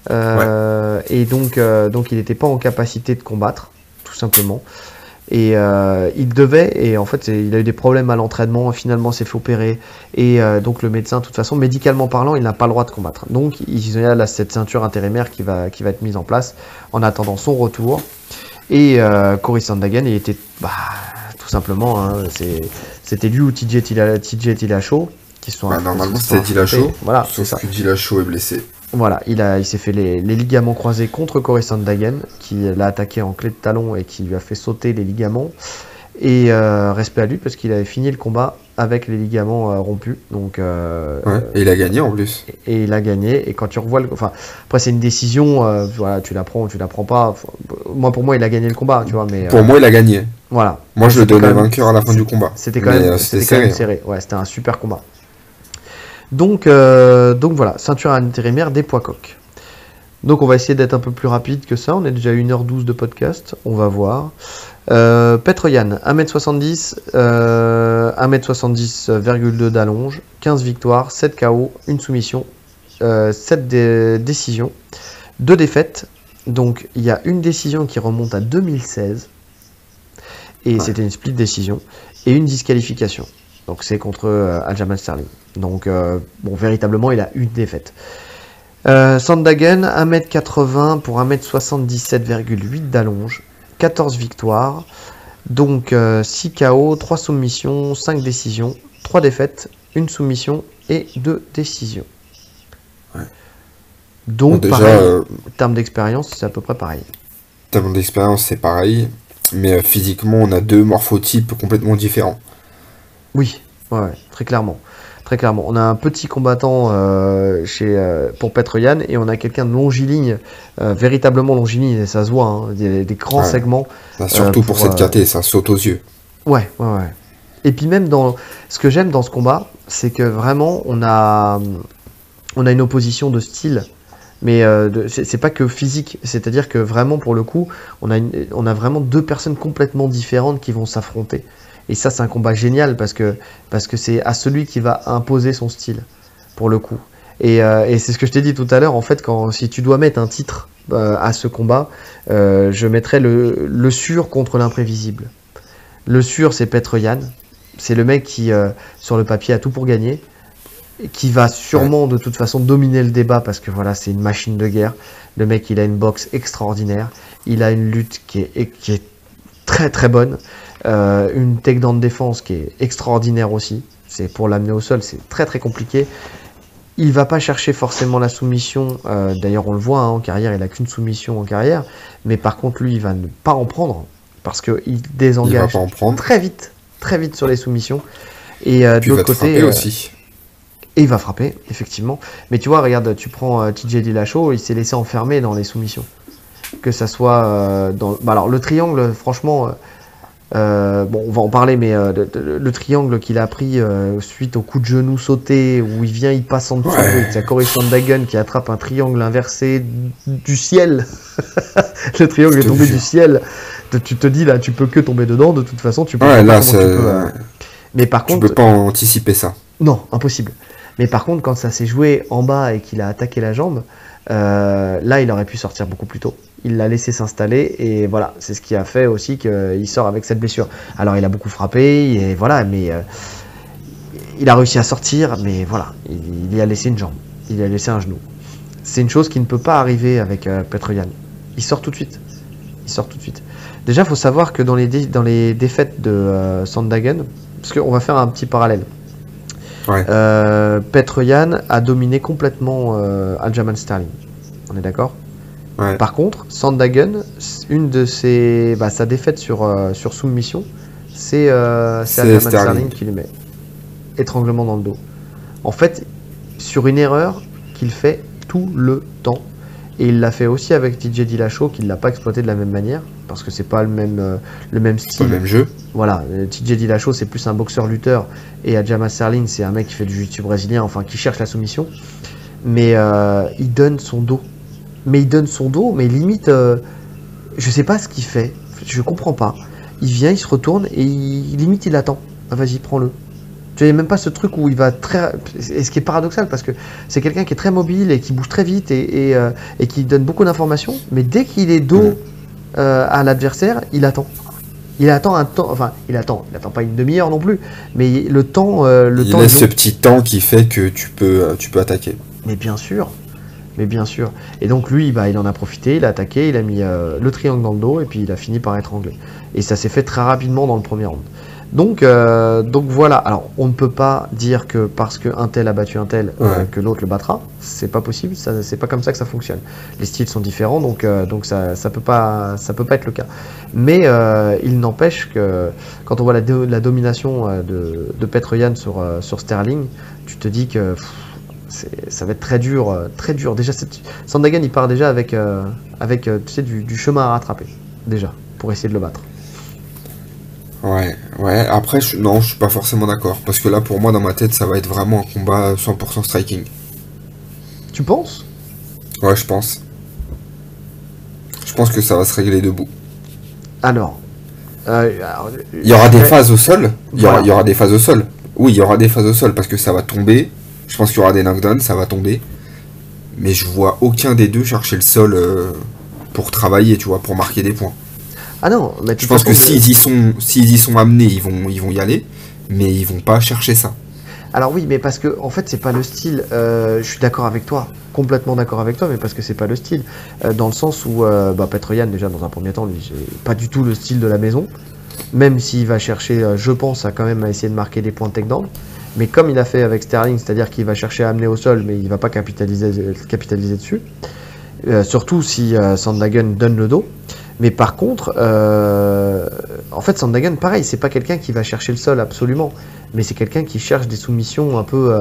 Et donc il n'était pas en capacité de combattre, tout simplement. Et il devait, et en fait il a eu des problèmes à l'entraînement, finalement s'est fait opérer, et donc le médecin, de toute façon, médicalement parlant, il n'a pas le droit de combattre. Donc il y a cette ceinture intérimaire qui va être mise en place en attendant son retour. Et Cory Sandhagen, il était tout simplement, hein, c'était lui ou TJ Dillashaw qui sont normalement c'était Dillashaw, voilà, sauf que Dillashaw est blessé. Voilà, il s'est fait les ligaments croisés contre Cory Sandhagen, qui l'a attaqué en clé de talon et qui lui a fait sauter les ligaments. Et respect à lui, parce qu'il avait fini le combat avec les ligaments rompus. Donc, et il a gagné en plus. Et il a gagné. Et quand tu revois après, c'est une décision, voilà, tu la prends ou tu la prends pas. Pour moi, il a gagné le combat, tu vois. Mais, pour moi, il a gagné. Voilà. Moi, je le donnais vainqueur à la fin du combat. C'était quand même serré. Ouais, c'était un super combat. Donc voilà, ceinture intérimaire des poids coqs. Donc on va essayer d'être un peu plus rapide que ça. On est déjà à 1h12 de podcast. On va voir. Petr Yan, 1m70, 1m70,2 d'allonge, 15 victoires, 7 KO, 1 soumission, 7 décisions, 2 défaites. Donc il y a une décision qui remonte à 2016. Et c'était une split décision. Et une disqualification. Donc c'est contre Aljamain Sterling. Donc véritablement il a une défaite. Sandhagen, 1m80 pour 1m77,8 d'allonge, 14 victoires, donc 6 KO, 3 soumissions, 5 décisions, 3 défaites, 1 soumission et 2 décisions. Ouais. Donc déjà, pareil, en termes d'expérience, c'est à peu près pareil. En termes d'expérience, c'est pareil, mais physiquement, on a 2 morphotypes complètement différents. Oui, ouais, très clairement. Très clairement. On a un petit combattant pour Petr Yan et on a quelqu'un de longiligne, véritablement longiligne, et ça se voit, hein, des grands segments. Surtout pour cette KT, ça saute aux yeux. Ouais. Et puis même ce que j'aime dans ce combat, c'est que vraiment on a une opposition de style, mais c'est pas que physique, c'est-à-dire que vraiment pour le coup, on a vraiment 2 personnes complètement différentes qui vont s'affronter. Et ça, c'est un combat génial parce que c'est à celui qui va imposer son style, pour le coup. Et c'est ce que je t'ai dit tout à l'heure, en fait, si tu dois mettre un titre à ce combat, je mettrais le sûr contre l'imprévisible. Le sûr, c'est Petr Yan. C'est le mec qui, sur le papier, a tout pour gagner, qui va sûrement, de toute façon, dominer le débat parce que voilà, c'est une machine de guerre. Le mec, il a une boxe extraordinaire. Il a une lutte qui est très très bonne. Une takedown de défense qui est extraordinaire aussi. C'est pour l'amener au sol, c'est très très compliqué. il va pas chercher forcément la soumission. D'ailleurs, on le voit en carrière, il a qu'une soumission en carrière. Mais par contre, lui, il va ne pas en prendre parce qu'il désengage très vite sur les soumissions. Et de l'autre côté, aussi. Et il va frapper, effectivement. Mais tu vois, regarde, tu prends TJ Dillashaw, il s'est laissé enfermer dans les soumissions. Que ça soit dans. Bah alors, le triangle, franchement. Bon, on va en parler, mais le triangle qu'il a pris suite au coup de genou sauté, où il vient, il passe en dessous avec sa Corey Sandhagen qui attrape un triangle inversé du ciel. Le triangle est tombé du ciel. Tu te dis, là, tu peux que tomber dedans, de toute façon, tu peux pas. Là, Mais par contre. Tu peux pas anticiper ça. Non, impossible. Mais par contre, quand ça s'est joué en bas et qu'il a attaqué la jambe, là, il aurait pu sortir beaucoup plus tôt. Il l'a laissé s'installer et voilà, c'est ce qui a fait aussi qu'il sort avec cette blessure. Alors, il a beaucoup frappé, et voilà, mais il a réussi à sortir, mais voilà, il y a laissé une jambe, il y a laissé un genou. C'est une chose qui ne peut pas arriver avec Petr Yan. Il sort tout de suite. Déjà, il faut savoir que dans les défaites de Sandhagen, parce qu'on va faire un petit parallèle. Petr Yan a dominé complètement Aljamain Sterling. On est d'accord ? Par contre, Sandhagen, une de sa défaite sur soumission, c'est Aljamain Sterling qui lui met étranglement dans le dos. En fait, sur une erreur qu'il fait tout le temps. Et il l'a fait aussi avec TJ Dillashaw, qui ne l'a pas exploité de la même manière, parce que c'est pas le même style. Pas le même jeu. Voilà, TJ Dillashaw, c'est plus un boxeur-lutteur, et Aljamain Sterling, c'est un mec qui fait du jiu-jitsu brésilien, enfin qui cherche la soumission. Mais il donne son dos. Mais limite, je sais pas ce qu'il fait, je comprends pas. Il vient, il se retourne, et limite il attend. Ah, vas-y, prends-le. Tu n'as même pas ce truc où il va très... Et ce qui est paradoxal, parce que c'est quelqu'un qui est très mobile et qui bouge très vite et qui donne beaucoup d'informations, mais dès qu'il est dos à l'adversaire, il attend. Il attend un temps... Enfin, il attend pas une demi-heure non plus, mais le temps... il laisse ce petit temps qui fait que tu peux attaquer. Mais bien sûr. Et donc lui, il en a profité, il a attaqué, il a mis le triangle dans le dos, et puis il a fini par étrangler. Et ça s'est fait très rapidement dans le premier round. Donc voilà, alors on ne peut pas dire que parce qu'un tel a battu un tel que l'autre le battra, c'est pas possible, c'est pas comme ça que ça fonctionne. Les styles sont différents, donc ça peut pas être le cas. Mais il n'empêche que quand on voit la domination de Petr Yan sur Sterling, tu te dis que ça va être très dur. Déjà, Sandhagen il part déjà avec tu sais, du chemin à rattraper, déjà, pour essayer de le battre. Ouais. Après, je suis pas forcément d'accord. Parce que là, pour moi, dans ma tête, ça va être vraiment un combat 100% striking. Tu penses ? Ouais, je pense. Je pense que ça va se régler debout. Alors il y aura des phases au sol. Il y aura des phases au sol. Oui, il y aura des phases au sol parce que ça va tomber. Je pense qu'il y aura des knockdowns, ça va tomber. Mais je vois aucun des deux chercher le sol pour travailler, tu vois, pour marquer des points. Ah non, mais je pense que s'ils y sont amenés, ils vont y aller, mais ils vont pas chercher ça. Alors oui, mais parce que en fait c'est pas le style. Je suis d'accord avec toi, complètement d'accord avec toi, mais parce que c'est pas le style. Dans le sens où Petr Yan déjà dans un premier temps, lui, j'ai pas du tout le style de la maison. Même s'il va chercher, je pense, à essayer de marquer des points de takedown. Mais comme il a fait avec Sterling, c'est-à-dire qu'il va chercher à amener au sol, mais il va pas capitaliser dessus. Surtout si Sandhagen donne le dos. Mais par contre, en fait, Sandhagen, pareil, c'est pas quelqu'un qui va chercher le sol absolument, mais c'est quelqu'un qui cherche des soumissions un peu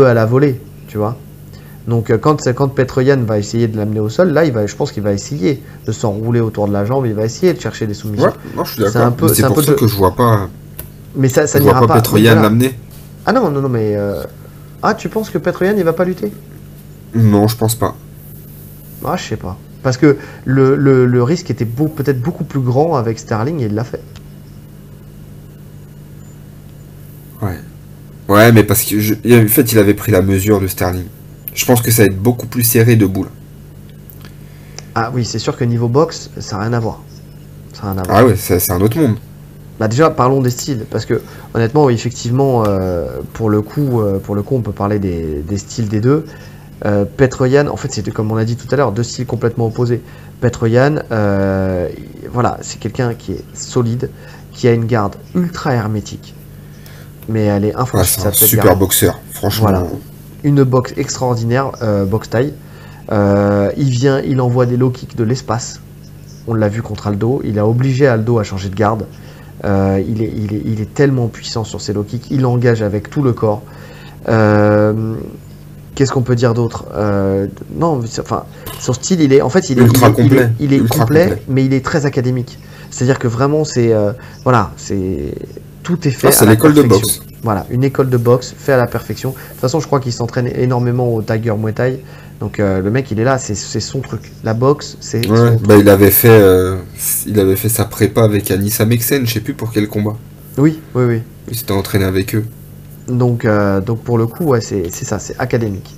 à la volée, tu vois. Donc quand Petr Yan va essayer de l'amener au sol, là, je pense qu'il va essayer de s'enrouler autour de la jambe, il va essayer de chercher des soumissions. Ouais, non, je suis d'accord. C'est pour ça que je vois pas. Mais ça n'ira pas. Petr Yan l'amener. Ah non, mais tu penses que Petr Yan il va pas lutter ? Non, je pense pas. Ah, je sais pas. Parce que le risque était peut-être beaucoup plus grand avec Sterling et il l'a fait. Ouais, mais parce que en fait, il avait pris la mesure de Sterling. Je pense que ça va être beaucoup plus serré debout. Là. Ah oui, c'est sûr que niveau boxe, ça n'a rien à voir. Ah ouais, c'est un autre monde. Bah déjà, parlons des styles, parce que honnêtement, oui, effectivement, pour le coup, on peut parler des styles des deux. Petr Yan, en fait, c'était comme on l'a dit tout à l'heure, deux styles complètement opposés. Petr Yan, voilà, c'est quelqu'un qui est solide, qui a une garde ultra hermétique, mais elle est infranchissable. C'est un super boxeur, franchement. Voilà. une boxe extraordinaire, boxe taille. Il envoie des low kicks de l'espace. On l'a vu contre Aldo. Il a obligé Aldo à changer de garde. Il est tellement puissant sur ses low kicks. Il engage avec tout le corps. Qu'est-ce qu'on peut dire d'autre? Non, enfin, son style, il est ultra complet. Il est complet, mais il est très académique. C'est-à-dire que vraiment, tout est fait. C'est l'école de boxe. Voilà, une école de boxe fait à la perfection. De toute façon, je crois qu'il s'entraîne énormément au Tiger Muay Thai. Donc le mec, il est là, c'est son truc. La boxe, c'est son truc. Il avait fait sa prépa avec Anissa Meksen, je sais plus pour quel combat. Oui. Il s'était entraîné avec eux. Donc pour le coup, ouais, c'est ça, c'est académique.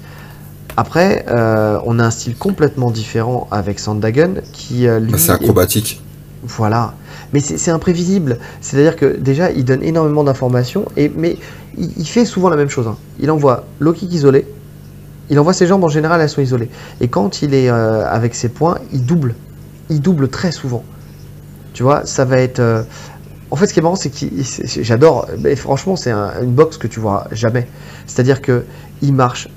Après, on a un style complètement différent avec Sandhagen qui lui c'est acrobatique. Voilà, mais c'est imprévisible. C'est-à-dire que déjà, il donne énormément d'informations, mais il fait souvent la même chose. Hein. Il envoie low kick isolé. Il envoie ses jambes en général, elles sont isolées. Et quand il est avec ses poings, il double. Il double très souvent. Tu vois, ça va être. En fait, ce qui est marrant, c'est que j'adore. Mais franchement, c'est une boxe que tu vois jamais. C'est-à-dire que il marche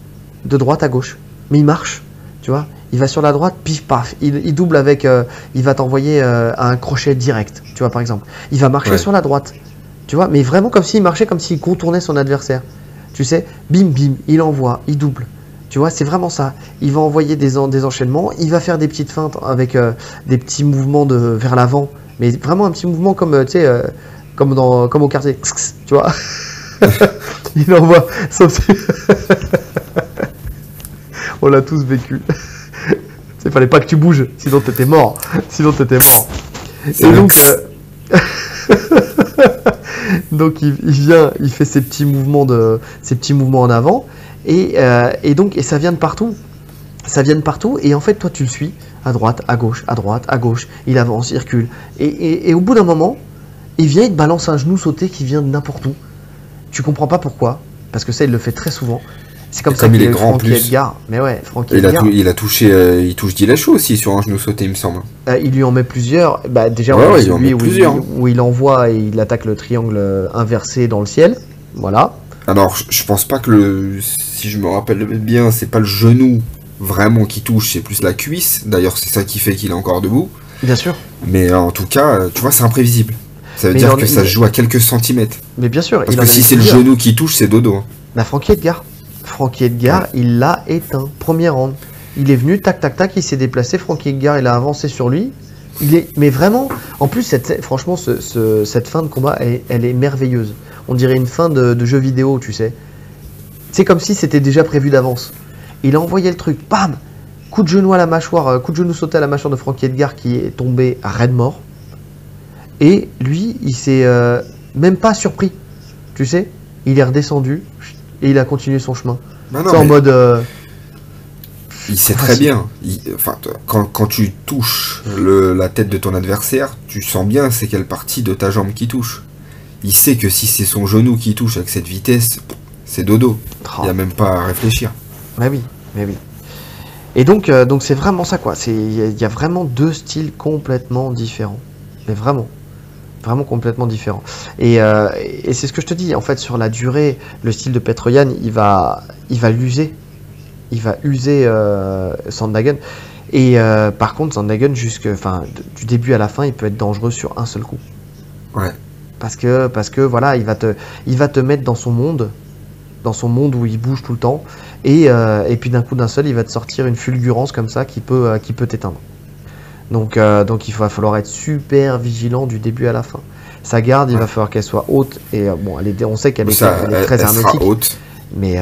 de droite à gauche, mais il marche. Tu vois, il va sur la droite, pif paf. Il double avec. Il va t'envoyer un crochet direct. Tu vois, par exemple. Il va marcher sur la droite. Tu vois, mais vraiment comme s'il marchait, comme s'il contournait son adversaire. Tu sais, bim bim, il envoie, il double. Tu vois, c'est vraiment ça. Il va envoyer des enchaînements, il va faire des petites feintes avec des petits mouvements vers l'avant, mais vraiment un petit mouvement comme, tu sais, comme au quartier, tu vois. Il envoie, sauf si... On l'a tous vécu. Il fallait pas que tu bouges, sinon t'étais mort. Et donc... donc il vient, il fait ses petits mouvements en avant. Et donc ça vient de partout. Et en fait, toi, tu le suis à droite, à gauche. Il avance, il recule. Et au bout d'un moment, il vient, il te balance un genou sauté qui vient de n'importe où. Tu comprends pas pourquoi. Parce que ça, il le fait très souvent. C'est comme ça qu'il est grand en plus. Edgar. Mais ouais, Frankie Edgar. Il touche Dillashaw aussi sur un genou sauté, il me semble. Il lui en met plusieurs. Bah, déjà, celui où il envoie et il attaque le triangle inversé dans le ciel. Voilà. Alors, je pense pas que si je me rappelle bien, c'est pas le genou vraiment qui touche, c'est plus la cuisse. D'ailleurs, c'est ça qui fait qu'il est encore debout. Bien sûr. Mais en tout cas, tu vois, c'est imprévisible. Ça veut dire que ça se joue à quelques centimètres. Mais bien sûr. Parce que si c'est le genou qui touche, c'est dodo. Bah, Frankie Edgar, il l'a éteint. Premier round. Il est venu, tac, tac, tac, il s'est déplacé. Frankie Edgar, il a avancé sur lui. Mais vraiment, en plus, franchement, cette fin de combat, elle est merveilleuse. On dirait une fin de jeu vidéo, tu sais. C'est comme si c'était déjà prévu d'avance. Il a envoyé le truc, bam! Coup de genou sauté à la mâchoire de Frankie Edgar qui est tombé à raide mort. Et lui, il s'est même pas surpris. Tu sais, il est redescendu et il a continué son chemin. C'est en mode... Il sait très bien. Quand tu touches la tête de ton adversaire, tu sens bien c'est quelle partie de ta jambe qui touche. Il sait que si c'est son genou qui touche avec cette vitesse, c'est dodo. Il n'y a même pas à réfléchir. Mais oui. Et donc c'est vraiment ça, quoi. Il y a vraiment deux styles complètement différents. Mais vraiment complètement différents. Et c'est ce que je te dis. En fait, sur la durée, le style de Petroyan, il va l'user. Il va user Sandhagen. Et par contre, Sandhagen, du début à la fin, il peut être dangereux sur un seul coup. Ouais. Parce que voilà, il va te mettre dans son monde où il bouge tout le temps, et puis d'un coup d'un seul, il va te sortir une fulgurance comme ça qui peut t'éteindre. Donc il va falloir être super vigilant du début à la fin. Sa garde, il va falloir qu'elle soit haute, et on sait qu'elle est très hermétique. Haute. Mais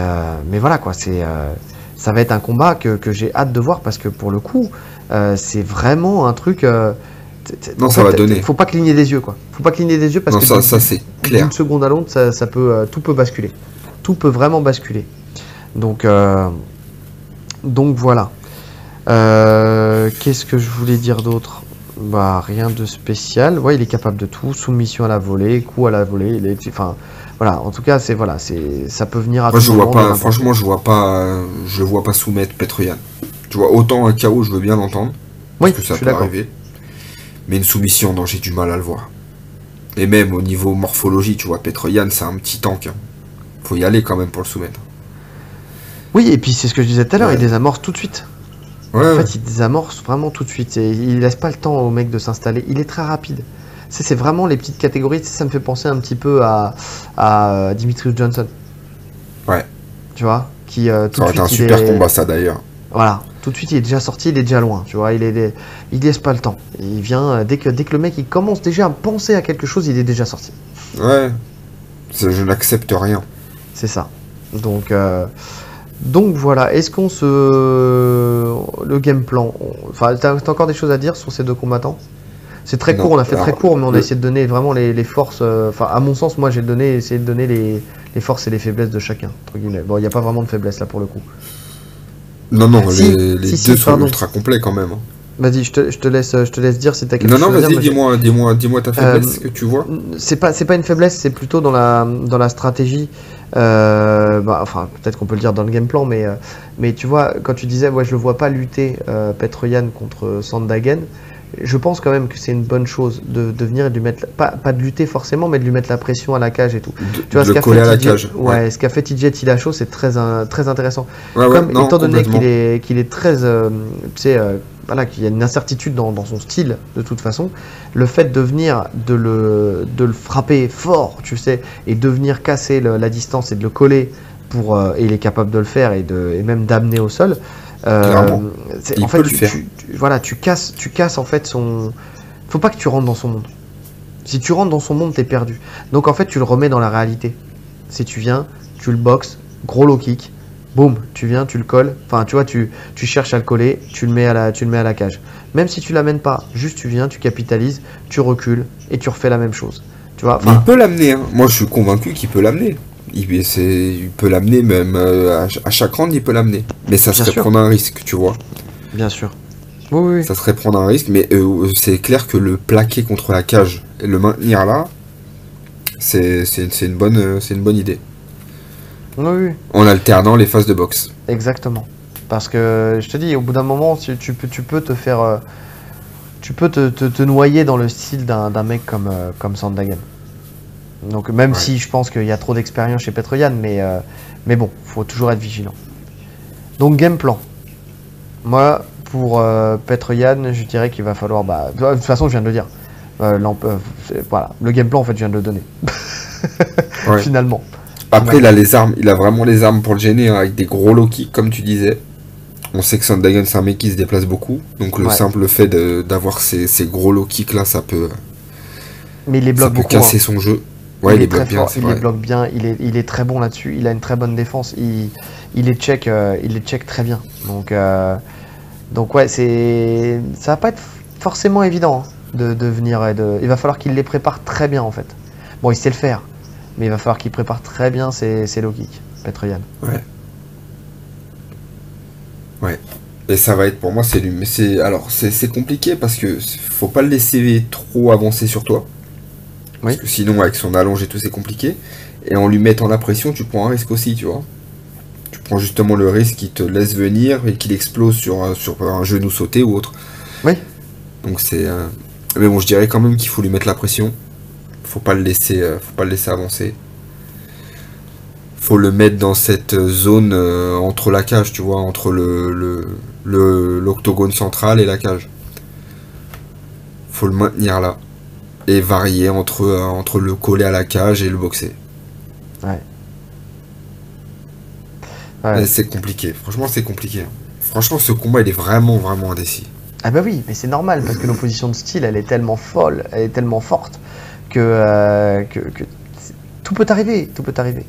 voilà quoi, ça va être un combat que j'ai hâte de voir, parce que pour le coup, c'est vraiment un truc. Ça va donner. Faut pas cligner des yeux, quoi. Faut pas cligner des yeux parce que ça c'est clair. D'une seconde à l'autre, ça peut, tout peut basculer. Tout peut vraiment basculer. Donc voilà. Qu'est-ce que je voulais dire d'autre? Bah, rien de spécial. Ouais, il est capable de tout. Soumission à la volée, coup à la volée. Voilà. En tout cas, ça peut venir à tout moment. Franchement, je vois pas soumettre Petroyan. Tu vois, autant un KO, je veux bien l'entendre. Oui, parce que ça peut arriver. Mais une soumission, non, j'ai du mal à le voir. Et même au niveau morphologie, tu vois, Petroyan, c'est un petit tank. Faut y aller quand même pour le soumettre. Oui, et puis c'est ce que je disais tout à l'heure, Ouais. il désamorce tout de suite. Ouais, En ouais. fait, il désamorce vraiment tout de suite. Et il laisse pas le temps au mec de s'installer. Il est très rapide. C'est vraiment les petites catégories. Ça me fait penser un petit peu à Dimitrius Johnson. Ouais. Tu vois, qui tout Ça de aurait été un suite il super est combat, ça d'ailleurs. voilà, tout de suite il est déjà sorti, il est déjà loin. Tu vois, il laisse pas le temps. Il vient dès que le mec il commence déjà à penser à quelque chose, il est déjà sorti. Ouais. Je n'accepte rien. C'est ça. Donc voilà. Est-ce qu'on se le game plan Enfin, t'as encore des choses à dire sur ces deux combattants? C'est très court, Non. on a fait très Alors, court, mais on a le- essayé de donner vraiment les forces. Enfin, à mon sens, moi j'ai essayé de donner les forces et les faiblesses de chacun, entre guillemets. Bon, il n'y a pas vraiment de faiblesse là pour le coup. Non, non, Si, les si, deux sont pardon. ultra complets quand même. Vas-y, je te laisse dire si t'as quelque Non, non, chose à dire. vas-y, Moi, dis-moi ta Euh, faiblesse que tu vois. c'est pas une faiblesse, c'est plutôt dans la stratégie. Enfin, peut-être qu'on peut le dire dans le game plan, mais tu vois, quand tu disais, ouais, je le vois pas lutter Petroyan contre Sandhagen, je pense quand même que c'est une bonne chose de venir et de lui mettre, pas de lutter forcément, mais de lui mettre la pression à la cage et tout. Tu vois, De le coller à la cage. Ouais, ce qu'a fait TJ Dillashaw, c'est très intéressant. Ouais, ouais, Comme non, étant donné complètement. qu'il est très, tu sais, voilà, qu'il y a une incertitude dans son style de toute façon, le fait de venir de le frapper fort, tu sais, et de venir casser la distance et de le coller et il est capable de le faire et même d'amener au sol. Clairement. Il En peut fait, le faire. voilà, tu casses en fait son. Faut pas que tu rentres dans son monde. Si tu rentres dans son monde, t'es perdu. Donc en fait, tu le remets dans la réalité. Si tu viens, tu le boxes, gros low kick, boum, tu viens, tu le colles. Enfin, tu vois, tu cherches à le coller, tu le mets à la cage. Même si tu l'amènes pas, juste tu viens, tu capitalises, tu recules et tu refais la même chose. Tu vois, Mais il enfin, peut l'amener, hein. Moi, je suis convaincu qu'il peut l'amener. Il peut l'amener même à chaque round, il peut l'amener. Mais ça bien serait sûr, prendre un risque, tu vois. bien sûr. Oui, oui, oui. Ça serait prendre un risque, mais c'est clair que le plaquer contre la cage et le maintenir là, c'est une bonne idée. Oui, oui. En alternant les phases de boxe. Exactement. Parce que je te dis, au bout d'un moment, tu peux te faire. Tu peux te noyer dans le style d'un mec comme Sandhagen. Donc, même Ouais. si je pense qu'il y a trop d'expérience chez Petroyan, mais bon, faut toujours être vigilant. Donc, game plan. Moi, pour Petroyan, je dirais qu'il va falloir. Bah, de toute façon, je viens de le dire. Voilà, le game plan, en fait, je viens de le donner. Ouais. Finalement. Après, il a les armes, il a vraiment les armes pour le gêner, hein, avec des gros low kicks, comme tu disais. On sait que Sandhagen, c'est un mec qui se déplace beaucoup. Donc, le Ouais. simple fait d'avoir ces gros low kicks là, ça peut Mais il les bloque beaucoup. casser Hein. son jeu. Ouais, il est est bloque très bien, fort, c'est il les vrai. bloque bien, il est très bon là-dessus, il a une très bonne défense, il les check très bien. Donc ouais, ça va pas être forcément évident hein, de venir il va falloir qu'il les prépare très bien en fait. Bon, il sait le faire, mais il va falloir qu'il prépare très bien ses low kicks, Petroyan. Ouais. Ouais. Et ça va être pour moi, c'est compliqué parce que faut pas le laisser trop avancer sur toi. Parce Oui. que sinon, avec son allonge et tout, c'est compliqué. Et en lui mettant la pression, tu prends un risque aussi, tu vois. Tu prends justement le risque qu'il te laisse venir et qu'il explose sur un genou sauté ou autre. Oui. Donc c'est. Mais bon, je dirais quand même qu'il faut lui mettre la pression. Faut pas le laisser avancer. Faut le mettre dans cette zone entre la cage, tu vois, entre l'octogone central et la cage. Faut le maintenir là. Et varier entre le coller à la cage et le boxer. Ouais. Mais Ouais. c'est compliqué. Franchement, c'est compliqué, hein. Franchement, ce combat, il est vraiment, vraiment indécis. Ah bah oui, mais c'est normal parce que l'opposition de style, elle est tellement folle, elle est tellement forte que tout peut arriver, tout peut arriver.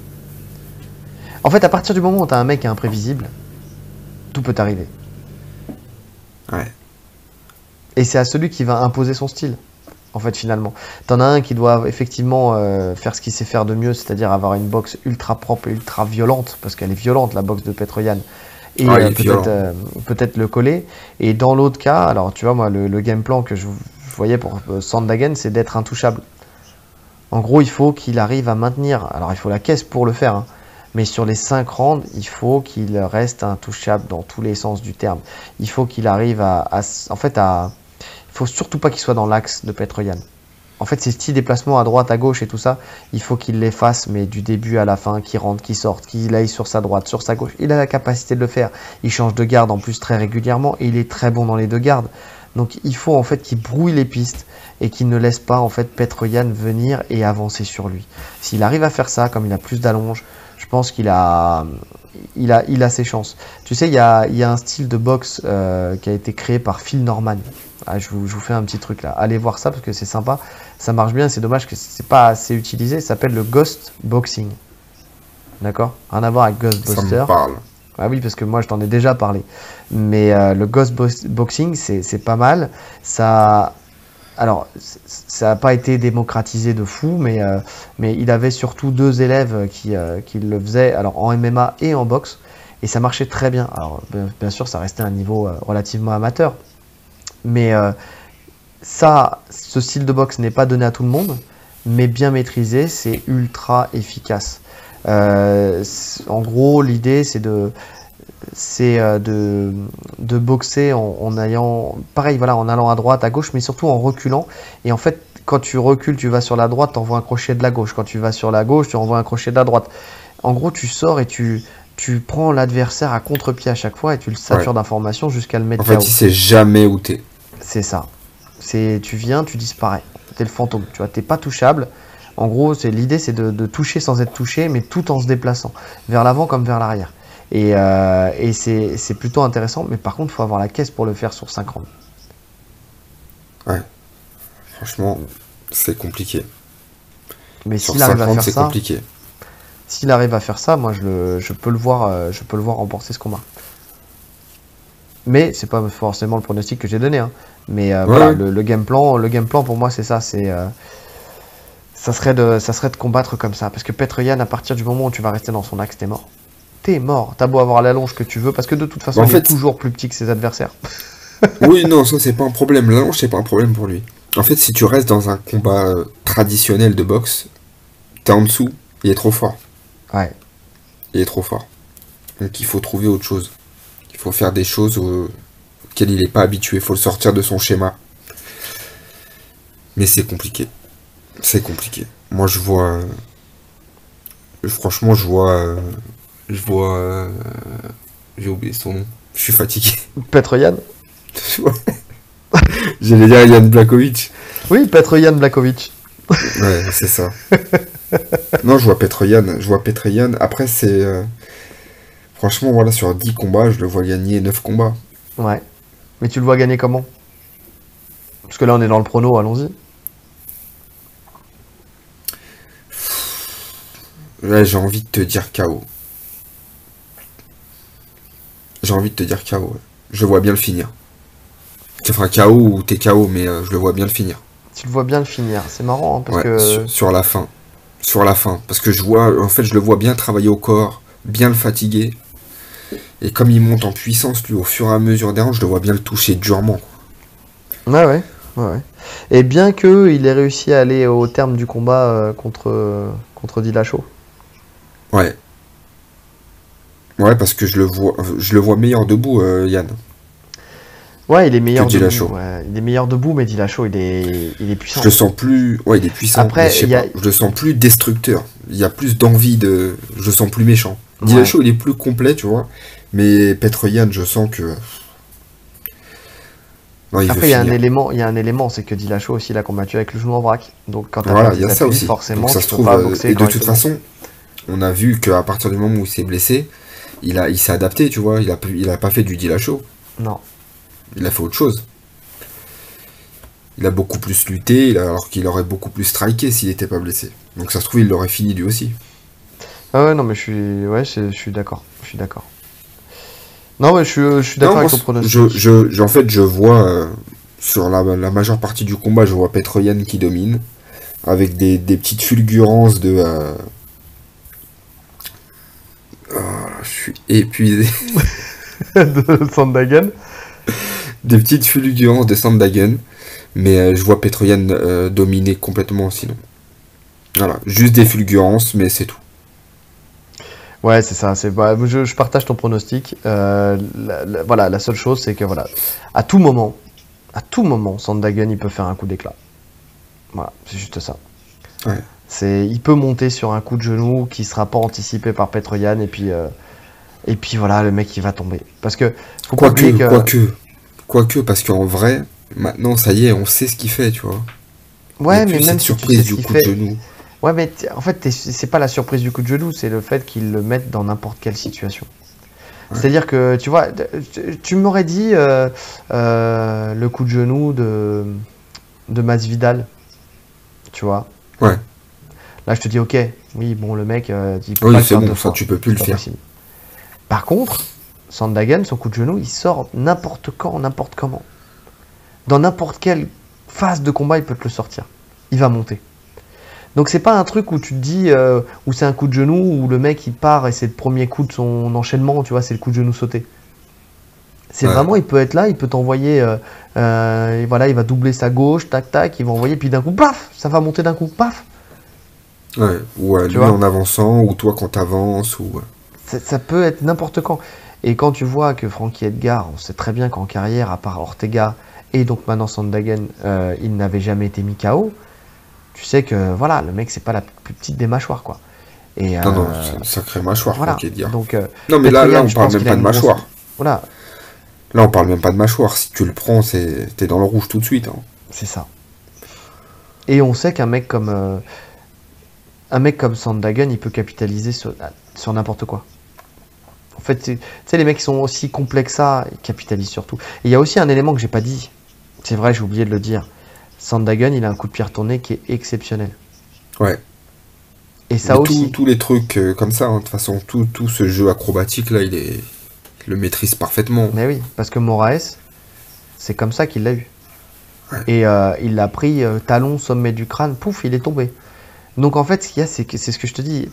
En fait, à partir du moment où t'as un mec qui est imprévisible, tout peut arriver. Ouais. Et c'est à celui qui va imposer son style, en fait, finalement. T'en as un qui doit effectivement faire ce qu'il sait faire de mieux, c'est-à-dire avoir une boxe ultra propre et ultra violente, parce qu'elle est violente, la boxe de Petroyan. Et Ah, il est violent. peut-être le coller. Et dans l'autre cas, alors tu vois, moi, le game plan que je voyais pour Sandhagen, c'est d'être intouchable. En gros, il faut qu'il arrive à maintenir. Alors, il faut la caisse pour le faire, hein, mais sur les 5 rounds, il faut qu'il reste intouchable dans tous les sens du terme. Il faut qu'il arrive en fait, il faut surtout pas qu'il soit dans l'axe de Petroyan. En fait, ces petits déplacements à droite, à gauche et tout ça, il faut qu'il les fasse, mais du début à la fin, qu'il rentre, qu'il sorte, qu'il aille sur sa droite, sur sa gauche. Il a la capacité de le faire. Il change de garde en plus très régulièrement et il est très bon dans les deux gardes. Donc il faut en fait qu'il brouille les pistes et qu'il ne laisse pas en fait Petr-Yan venir et avancer sur lui. S'il arrive à faire ça, comme il a plus d'allonge, je pense qu'il a ses chances. Tu sais, il y a un style de boxe qui a été créé par Phil Norman. Ah, je vous fais un petit truc là. Allez voir ça parce que c'est sympa. Ça marche bien. C'est dommage que c'est pas assez utilisé. Ça s'appelle le Ghost Boxing. D'accord? Rien à voir avec Ghostbuster. Ça me parle. Ah oui, parce que moi je t'en ai déjà parlé. Mais le Ghost Boxing, c'est pas mal. Alors, ça n'a pas été démocratisé de fou, mais il avait surtout 2 élèves qui le faisaient, alors en MMA et en boxe, et ça marchait très bien. Alors, bien sûr, ça restait un niveau relativement amateur, mais ce style de boxe n'est pas donné à tout le monde, mais bien maîtrisé, c'est ultra efficace. En gros, l'idée, c'est de boxer en allant, pareil, voilà, en allant à droite, à gauche, mais surtout en reculant. Et en fait, quand tu recules, tu vas sur la droite, tu envoies un crochet de la gauche. Quand tu vas sur la gauche, tu envoies un crochet de la droite. En gros, tu sors et tu prends l'adversaire à contre-pied à chaque fois et tu le satures d'informations jusqu'à le mettre En fait, KO. il sait jamais où t'es. C'est ça. Tu viens, tu disparais. T'es le fantôme, tu vois, t'es pas touchable. En gros, l'idée, c'est de toucher sans être touché, mais tout en se déplaçant, vers l'avant comme vers l'arrière. Et c'est plutôt intéressant, mais par contre, il faut avoir la caisse pour le faire sur 5 rounds. Ouais. Franchement, c'est compliqué. Mais Sur s'il arrive à 50, faire c'est ça, compliqué. s'il arrive à faire ça, moi je peux le voir remporter ce combat. Mais c'est pas forcément le pronostic que j'ai donné, hein. Mais voilà, le game plan pour moi c'est ça, ça serait de combattre comme ça, parce que Petr-Yan, à partir du moment où tu vas rester dans son axe, t'es mort. T'es mort. T'as beau avoir l'allonge que tu veux, parce que de toute façon, il est toujours plus petit que ses adversaires. Oui, non, ça c'est pas un problème. L'allonge, c'est pas un problème pour lui. En fait, si tu restes dans un combat traditionnel de boxe, t'es en dessous, il est trop fort. Ouais. Il est trop fort. Donc il faut trouver autre chose. Il faut faire des choses auxquelles il n'est pas habitué. Il faut le sortir de son schéma. Mais c'est compliqué. C'est compliqué. Moi, je vois... Franchement, je vois... J'ai oublié son nom. Je suis fatigué. Petr-Yan. J'allais dire Jan Blachowicz. Oui, Petr-Yan Blachowicz. Ouais, c'est ça. Non, je vois Petr-Yan. Après, c'est... Franchement, voilà, sur 10 combats, je le vois gagner 9 combats. Ouais. Mais tu le vois gagner comment? Parce que là, on est dans le prono, allons-y. Là, j'ai envie de te dire KO. J'ai envie de te dire KO. Ouais. Je vois bien le finir. Enfin, KO ou t'es KO, mais je le vois bien le finir. Tu le vois bien le finir. C'est marrant, hein, parce ouais, que... Sur la fin. Sur la fin. Parce que je le vois bien travailler au corps, bien le fatiguer. Et comme il monte en puissance, lui, au fur et à mesure des rounds, je le vois bien le toucher durement. Ouais. Et bien qu'il ait réussi à aller au terme du combat contre Dillashaw. Ouais. Ouais, parce que je le vois meilleur debout, Yann. Ouais, il est meilleur que debout. Dillashaw. Ouais. Il est meilleur debout, mais Dillashaw, il est puissant. Je le sens plus... Ouais, il est puissant. Après, je le sens plus destructeur. Il y a plus d'envie de... Je le sens plus méchant. Dillashaw, il est plus complet, tu vois. Mais Petr-Yan, je sens que... Non, après, il y a un élément, c'est que Dillashaw aussi, il a combattu avec le genou en vrac. Donc quand t'as voilà, il y a ça aussi. Forcément, donc, ça tu se peux trouve, pas boxer et de toute façon, on a vu qu'à partir du moment où il s'est blessé, il s'est adapté, tu vois. Il a pas fait du Dillashaw. Non. Il a fait autre chose. Il a beaucoup plus lutté, alors qu'il aurait beaucoup plus striké s'il n'était pas blessé. Donc ça se trouve, il l'aurait fini lui aussi. Ah ouais, non, mais je suis d'accord. Non, mais je suis d'accord avec ton pronostic. En fait, je vois, sur la majeure partie du combat, je vois Petr-Yan qui domine, avec des petites fulgurances de... je suis épuisé. De Sandhagen. Des petites fulgurances de Sandhagen, mais je vois Petr-Yan dominer complètement sinon. Voilà, juste des fulgurances, mais c'est tout. Ouais, c'est ça. Je partage ton pronostic. Voilà, la seule chose, c'est que voilà, à tout moment, Sandhagen, il peut faire un coup d'éclat. Voilà, c'est juste ça. Ouais. Il peut monter sur un coup de genou qui sera pas anticipé par Petr Yan et puis voilà, le mec il va tomber. Parce que faut pas oublier que Quoique, parce qu'en vrai, maintenant, ça y est, on sait ce qu'il fait, tu vois. Il n'y a ouais, mais plus même cette si tu sais surprise ce du qu'il coup de fait, genou. ouais, mais en fait c'est pas la surprise du coup de genou, c'est le fait qu'il le mette dans n'importe quelle situation. Ouais. C'est-à-dire que tu vois, tu m'aurais dit le coup de genou de Masvidal, tu vois. Ouais. Là je te dis ok, oui bon le mec il peut Oui, pas le c'est faire bon, deux ça fois, tu peux plus c'est le pas faire. possible. Par contre, Sandhagen, son coup de genou, il sort n'importe quand, n'importe comment. Dans n'importe quelle phase de combat, il peut te le sortir. Il va monter. Donc c'est pas un truc où tu te dis, où c'est un coup de genou, où le mec il part et c'est le premier coup de son enchaînement, tu vois, c'est le coup de genou sauté. C'est Ouais. vraiment, il peut être là, il peut t'envoyer, et voilà, il va doubler sa gauche, tac tac, il va envoyer, puis d'un coup, paf, ça va monter d'un coup, paf, Ouais. Ou tu lui vois. en avançant, ou toi quand t'avances, ou. Ça peut être n'importe quand. Et quand tu vois que Frankie Edgar, on sait très bien qu'en carrière, à part Ortega et donc maintenant Sandhagen, il n'avait jamais été mis KO, tu sais que voilà, le mec, c'est pas la plus petite des mâchoires, quoi. Et Non, non, c'est une sacrée mâchoire, voilà. Franck Edgar. Donc, Non, mais Petr là, Yan, on je parle pense même qu'il a pas de une grosse. mâchoire. Voilà, Là, on parle même pas de mâchoire. Si tu le prends, t'es dans le rouge tout de suite, hein. c'est ça. Et on sait qu'un mec comme Sandhagen, il peut capitaliser sur n'importe quoi. En fait, tu sais, les mecs qui sont aussi complexes que ça, ils capitalisent sur tout. Et il y a aussi un élément que j'ai pas dit. C'est vrai, j'ai oublié de le dire. Sandhagen, il a un coup de pied retourné qui est exceptionnel. Ouais. Et ça Mais aussi. tous les trucs comme ça, hein, de toute façon, tout ce jeu acrobatique là, il le maîtrise parfaitement. Mais oui, parce que Moraes, c'est comme ça qu'il l'a eu. Ouais. Et il l'a pris talon, sommet du crâne, pouf, il est tombé. Donc en fait, ce qu'il y a, c'est ce que je te dis,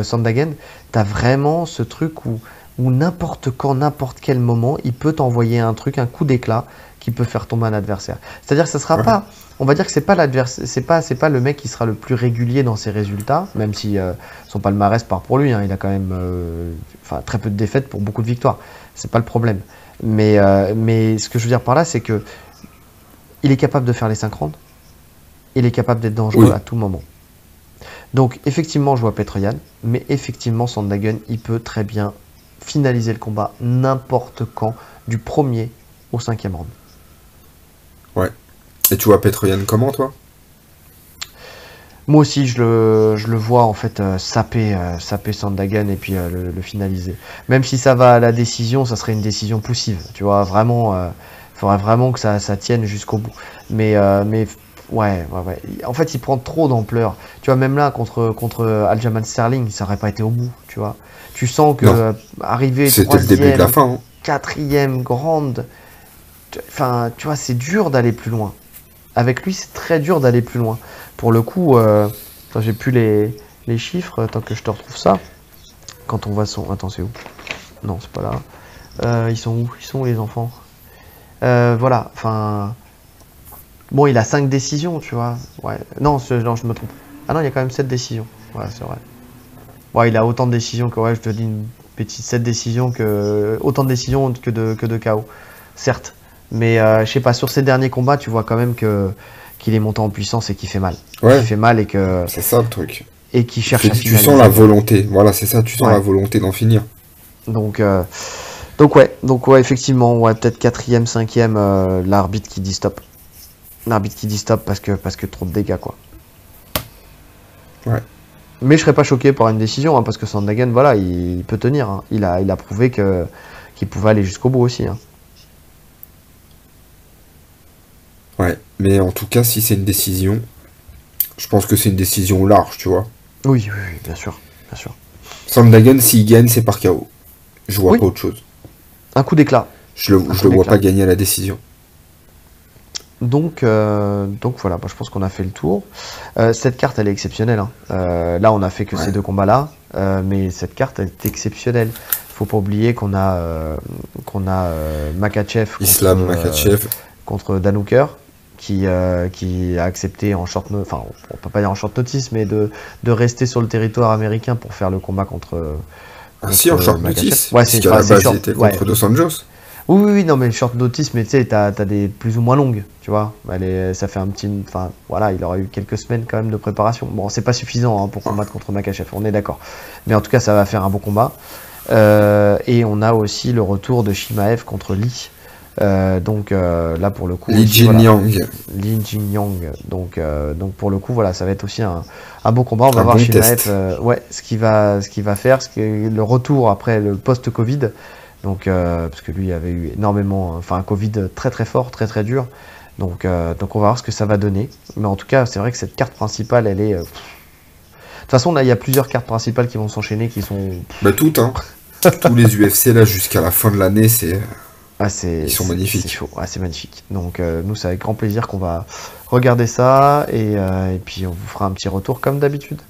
Sandhagen, t'as vraiment ce truc où n'importe quand, n'importe quel moment, il peut t'envoyer un truc, un coup d'éclat qui peut faire tomber un adversaire. C'est-à-dire que ça sera Ouais. pas, on va dire que c'est pas l'adversaire, c'est pas le mec qui sera le plus régulier dans ses résultats, même si son palmarès part pour lui, hein, il a quand même très peu de défaites pour beaucoup de victoires. C'est pas le problème. Mais ce que je veux dire par là, c'est que il est capable de faire les 5 rounds, il est capable d'être dangereux Oui. à tout moment. Donc effectivement, je vois Petr Yan, mais effectivement, Sandhagen, il peut très bien finaliser le combat n'importe quand, du premier au 5e round. Ouais. Et tu vois Petr Yan comment, toi? Moi aussi, je le vois en fait saper Sandhagen et puis le finaliser. Même si ça va à la décision, ça serait une décision poussive. Tu vois, vraiment, faudrait vraiment que ça tienne jusqu'au bout. Mais ouais. En fait, il prend trop d'ampleur. Tu vois, même là, contre Aljamain Sterling, ça aurait pas été au bout, tu vois. Tu sens que Non. arrivé C'était le début de la 3e, fin, hein. 4e grande, enfin, tu vois, c'est dur d'aller plus loin. Avec lui, c'est très dur d'aller plus loin. Pour le coup, attends, j'ai plus les chiffres, tant que je te retrouve ça. Quand on voit son... Attends, c'est où? Non, c'est pas là. Ils sont où? Ils sont où les enfants? Voilà, enfin... Bon, il a 5 décisions, tu vois. Ouais. Non, non, je me trompe. Ah non, il y a quand même 7 décisions. Ouais, c'est vrai. Ouais, il a autant de décisions que... Ouais, je te dis une petite 7 décisions que... Autant de décisions que de KO. Certes. Mais je sais pas, sur ces derniers combats, tu vois quand même qu'il est monté en puissance et qu'il fait mal. Ouais. Qu'il fait mal et C'est ça le truc. qu'il cherche à Tu finaliser. sens la volonté. Voilà, c'est ça, tu sens Ouais. la volonté d'en finir. Donc ouais, effectivement, ouais, peut-être 4e, 5e, l'arbitre qui dit stop. L'arbitre qui dit stop parce que trop de dégâts, quoi. Ouais. Mais je serais pas choqué par une décision, hein, parce que Sandhagen, voilà, il peut tenir. Hein. Il a prouvé qu'il pouvait aller jusqu'au bout aussi. Hein. Ouais. Mais en tout cas, si c'est une décision, je pense que c'est une décision large, tu vois. Oui, bien sûr, bien sûr. Sandhagen, s'il gagne, c'est par KO. Je vois Oui. pas autre chose. Un coup d'éclat. Je le vois pas gagner à la décision. Donc voilà, je pense qu'on a fait le tour. Cette carte, elle est exceptionnelle. Hein. Là, on a fait que ces deux combats-là, mais cette carte, elle est exceptionnelle. Faut pas oublier qu'on a Makhachev Islam Makhachev contre Dan Hooker, qui a accepté en short notice, enfin, on peut pas dire en short notice, mais de rester sur le territoire américain pour faire le combat contre. Ah si, en short Makhachev. notice. Ouais, parce qu'à la base, il était contre Dos Anjos. Oui, non, mais le short notice, mais tu sais, t'as des plus ou moins longues, tu vois. Ça fait un petit. Enfin, voilà, il aura eu quelques semaines quand même de préparation. Bon, c'est pas suffisant hein, pour combattre contre Makhachev, on est d'accord. Mais en tout cas, ça va faire un bon combat. Et on a aussi le retour de Chimaev contre Lee. Là, pour le coup. Li Jingliang. Li Jingliang. Donc, pour le coup, voilà, ça va être aussi un bon combat. On va voir bon Chimaev, ce qu'il va faire, le retour après le post-Covid. Donc, parce que lui avait eu énormément, un Covid très très fort, très très dur. Donc, on va voir ce que ça va donner. Mais en tout cas, c'est vrai que cette carte principale, elle est. De toute façon, là, il y a plusieurs cartes principales qui vont s'enchaîner, qui sont. Bah toutes, hein. Tous les UFC là jusqu'à la fin de l'année, ils sont magnifiques. C'est chaud, c'est magnifique. Donc, nous, c'est avec grand plaisir qu'on va regarder ça et puis on vous fera un petit retour comme d'habitude.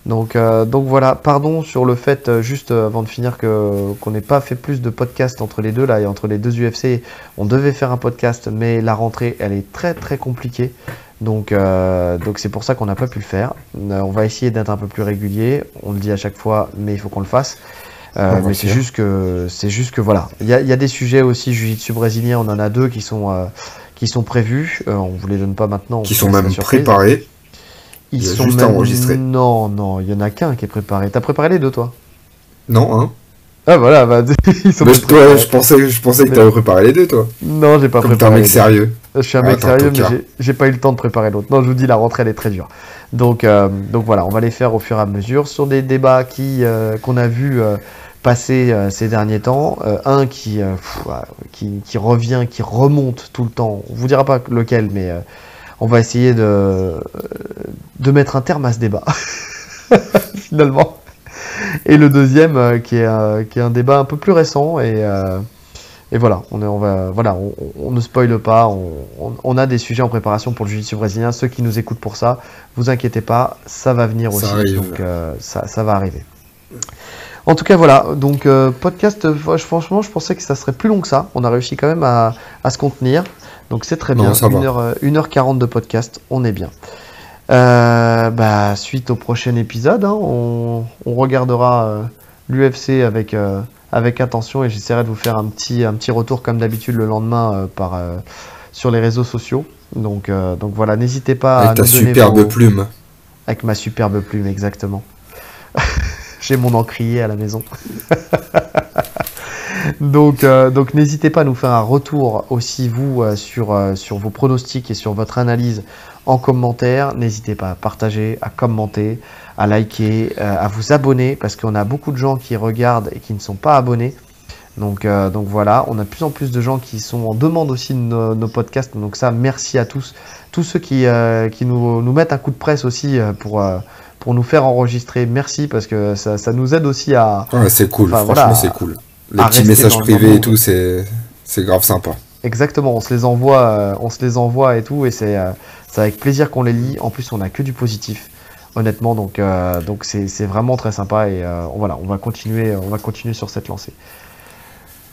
Donc voilà, pardon sur le fait, juste avant de finir, qu'on n'ait pas fait plus de podcasts entre les deux, là, et entre les deux UFC. On devait faire un podcast, mais la rentrée, elle est très très compliquée. Donc c'est pour ça qu'on n'a pas pu le faire. On va essayer d'être un peu plus régulier, on le dit à chaque fois, mais il faut qu'on le fasse. Mais c'est juste que voilà. Il y a des sujets aussi, jiu-jitsu brésilien, on en a 2 qui sont prévus. On vous les donne pas maintenant. Qui sont même préparés. Ils sont juste même... enregistrés. Non, il y en a qu'un qui est préparé. T'as préparé les 2, toi? Non, hein. Ah voilà, ils sont toi, je pensais que t'avais préparé les 2, toi. Non, j'ai pas préparé. T'es un mec sérieux. Je suis un mec sérieux, mais j'ai pas eu le temps de préparer l'autre. Non, je vous dis, la rentrée, elle est très dure. Donc voilà, on va les faire au fur et à mesure sur des débats qu'on a vu passer ces derniers temps. Un qui revient, qui remonte tout le temps. On vous dira pas lequel, mais on va essayer de mettre un terme à ce débat, finalement. Et le deuxième, qui est un débat un peu plus récent, et voilà, on ne spoile pas, on a des sujets en préparation pour le jiu-jitsu brésilien. Ceux qui nous écoutent pour ça, vous inquiétez pas, ça va venir aussi, donc ça va arriver. En tout cas, voilà, donc podcast, franchement, je pensais que ça serait plus long que ça. On a réussi quand même à se contenir. Donc c'est très bien, 1h40 de podcast, on est bien. Suite au prochain épisode, hein, on regardera l'UFC avec attention et j'essaierai de vous faire un petit retour comme d'habitude le lendemain sur les réseaux sociaux. Donc voilà, n'hésitez pas à nous donner superbe plume. Avec ma superbe plume, exactement. J'ai mon encrier à la maison. Donc n'hésitez pas à nous faire un retour aussi vous sur vos pronostics et sur votre analyse en commentaire. N'hésitez pas à partager, à commenter, à liker, à vous abonner parce qu'on a beaucoup de gens qui regardent et qui ne sont pas abonnés. Donc voilà, on a de plus en plus de gens qui sont en demande aussi de nos podcasts. Donc ça, merci à tous ceux qui nous mettent un coup de presse aussi pour nous faire enregistrer. Merci parce que ça nous aide aussi à... Ouais, c'est cool, franchement c'est cool. Les petits messages privés et tout, c'est grave sympa. Exactement, on se les envoie et tout, et c'est avec plaisir qu'on les lit. En plus, on n'a que du positif, honnêtement, donc c'est vraiment très sympa et voilà, on va continuer sur cette lancée.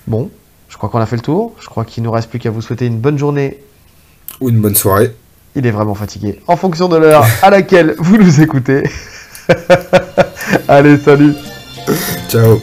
Bon, je crois qu'on a fait le tour. Je crois qu'il ne nous reste plus qu'à vous souhaiter une bonne journée ou une bonne soirée. Il est vraiment fatigué, en fonction de l'heure à laquelle vous nous écoutez. Allez, salut. Ciao.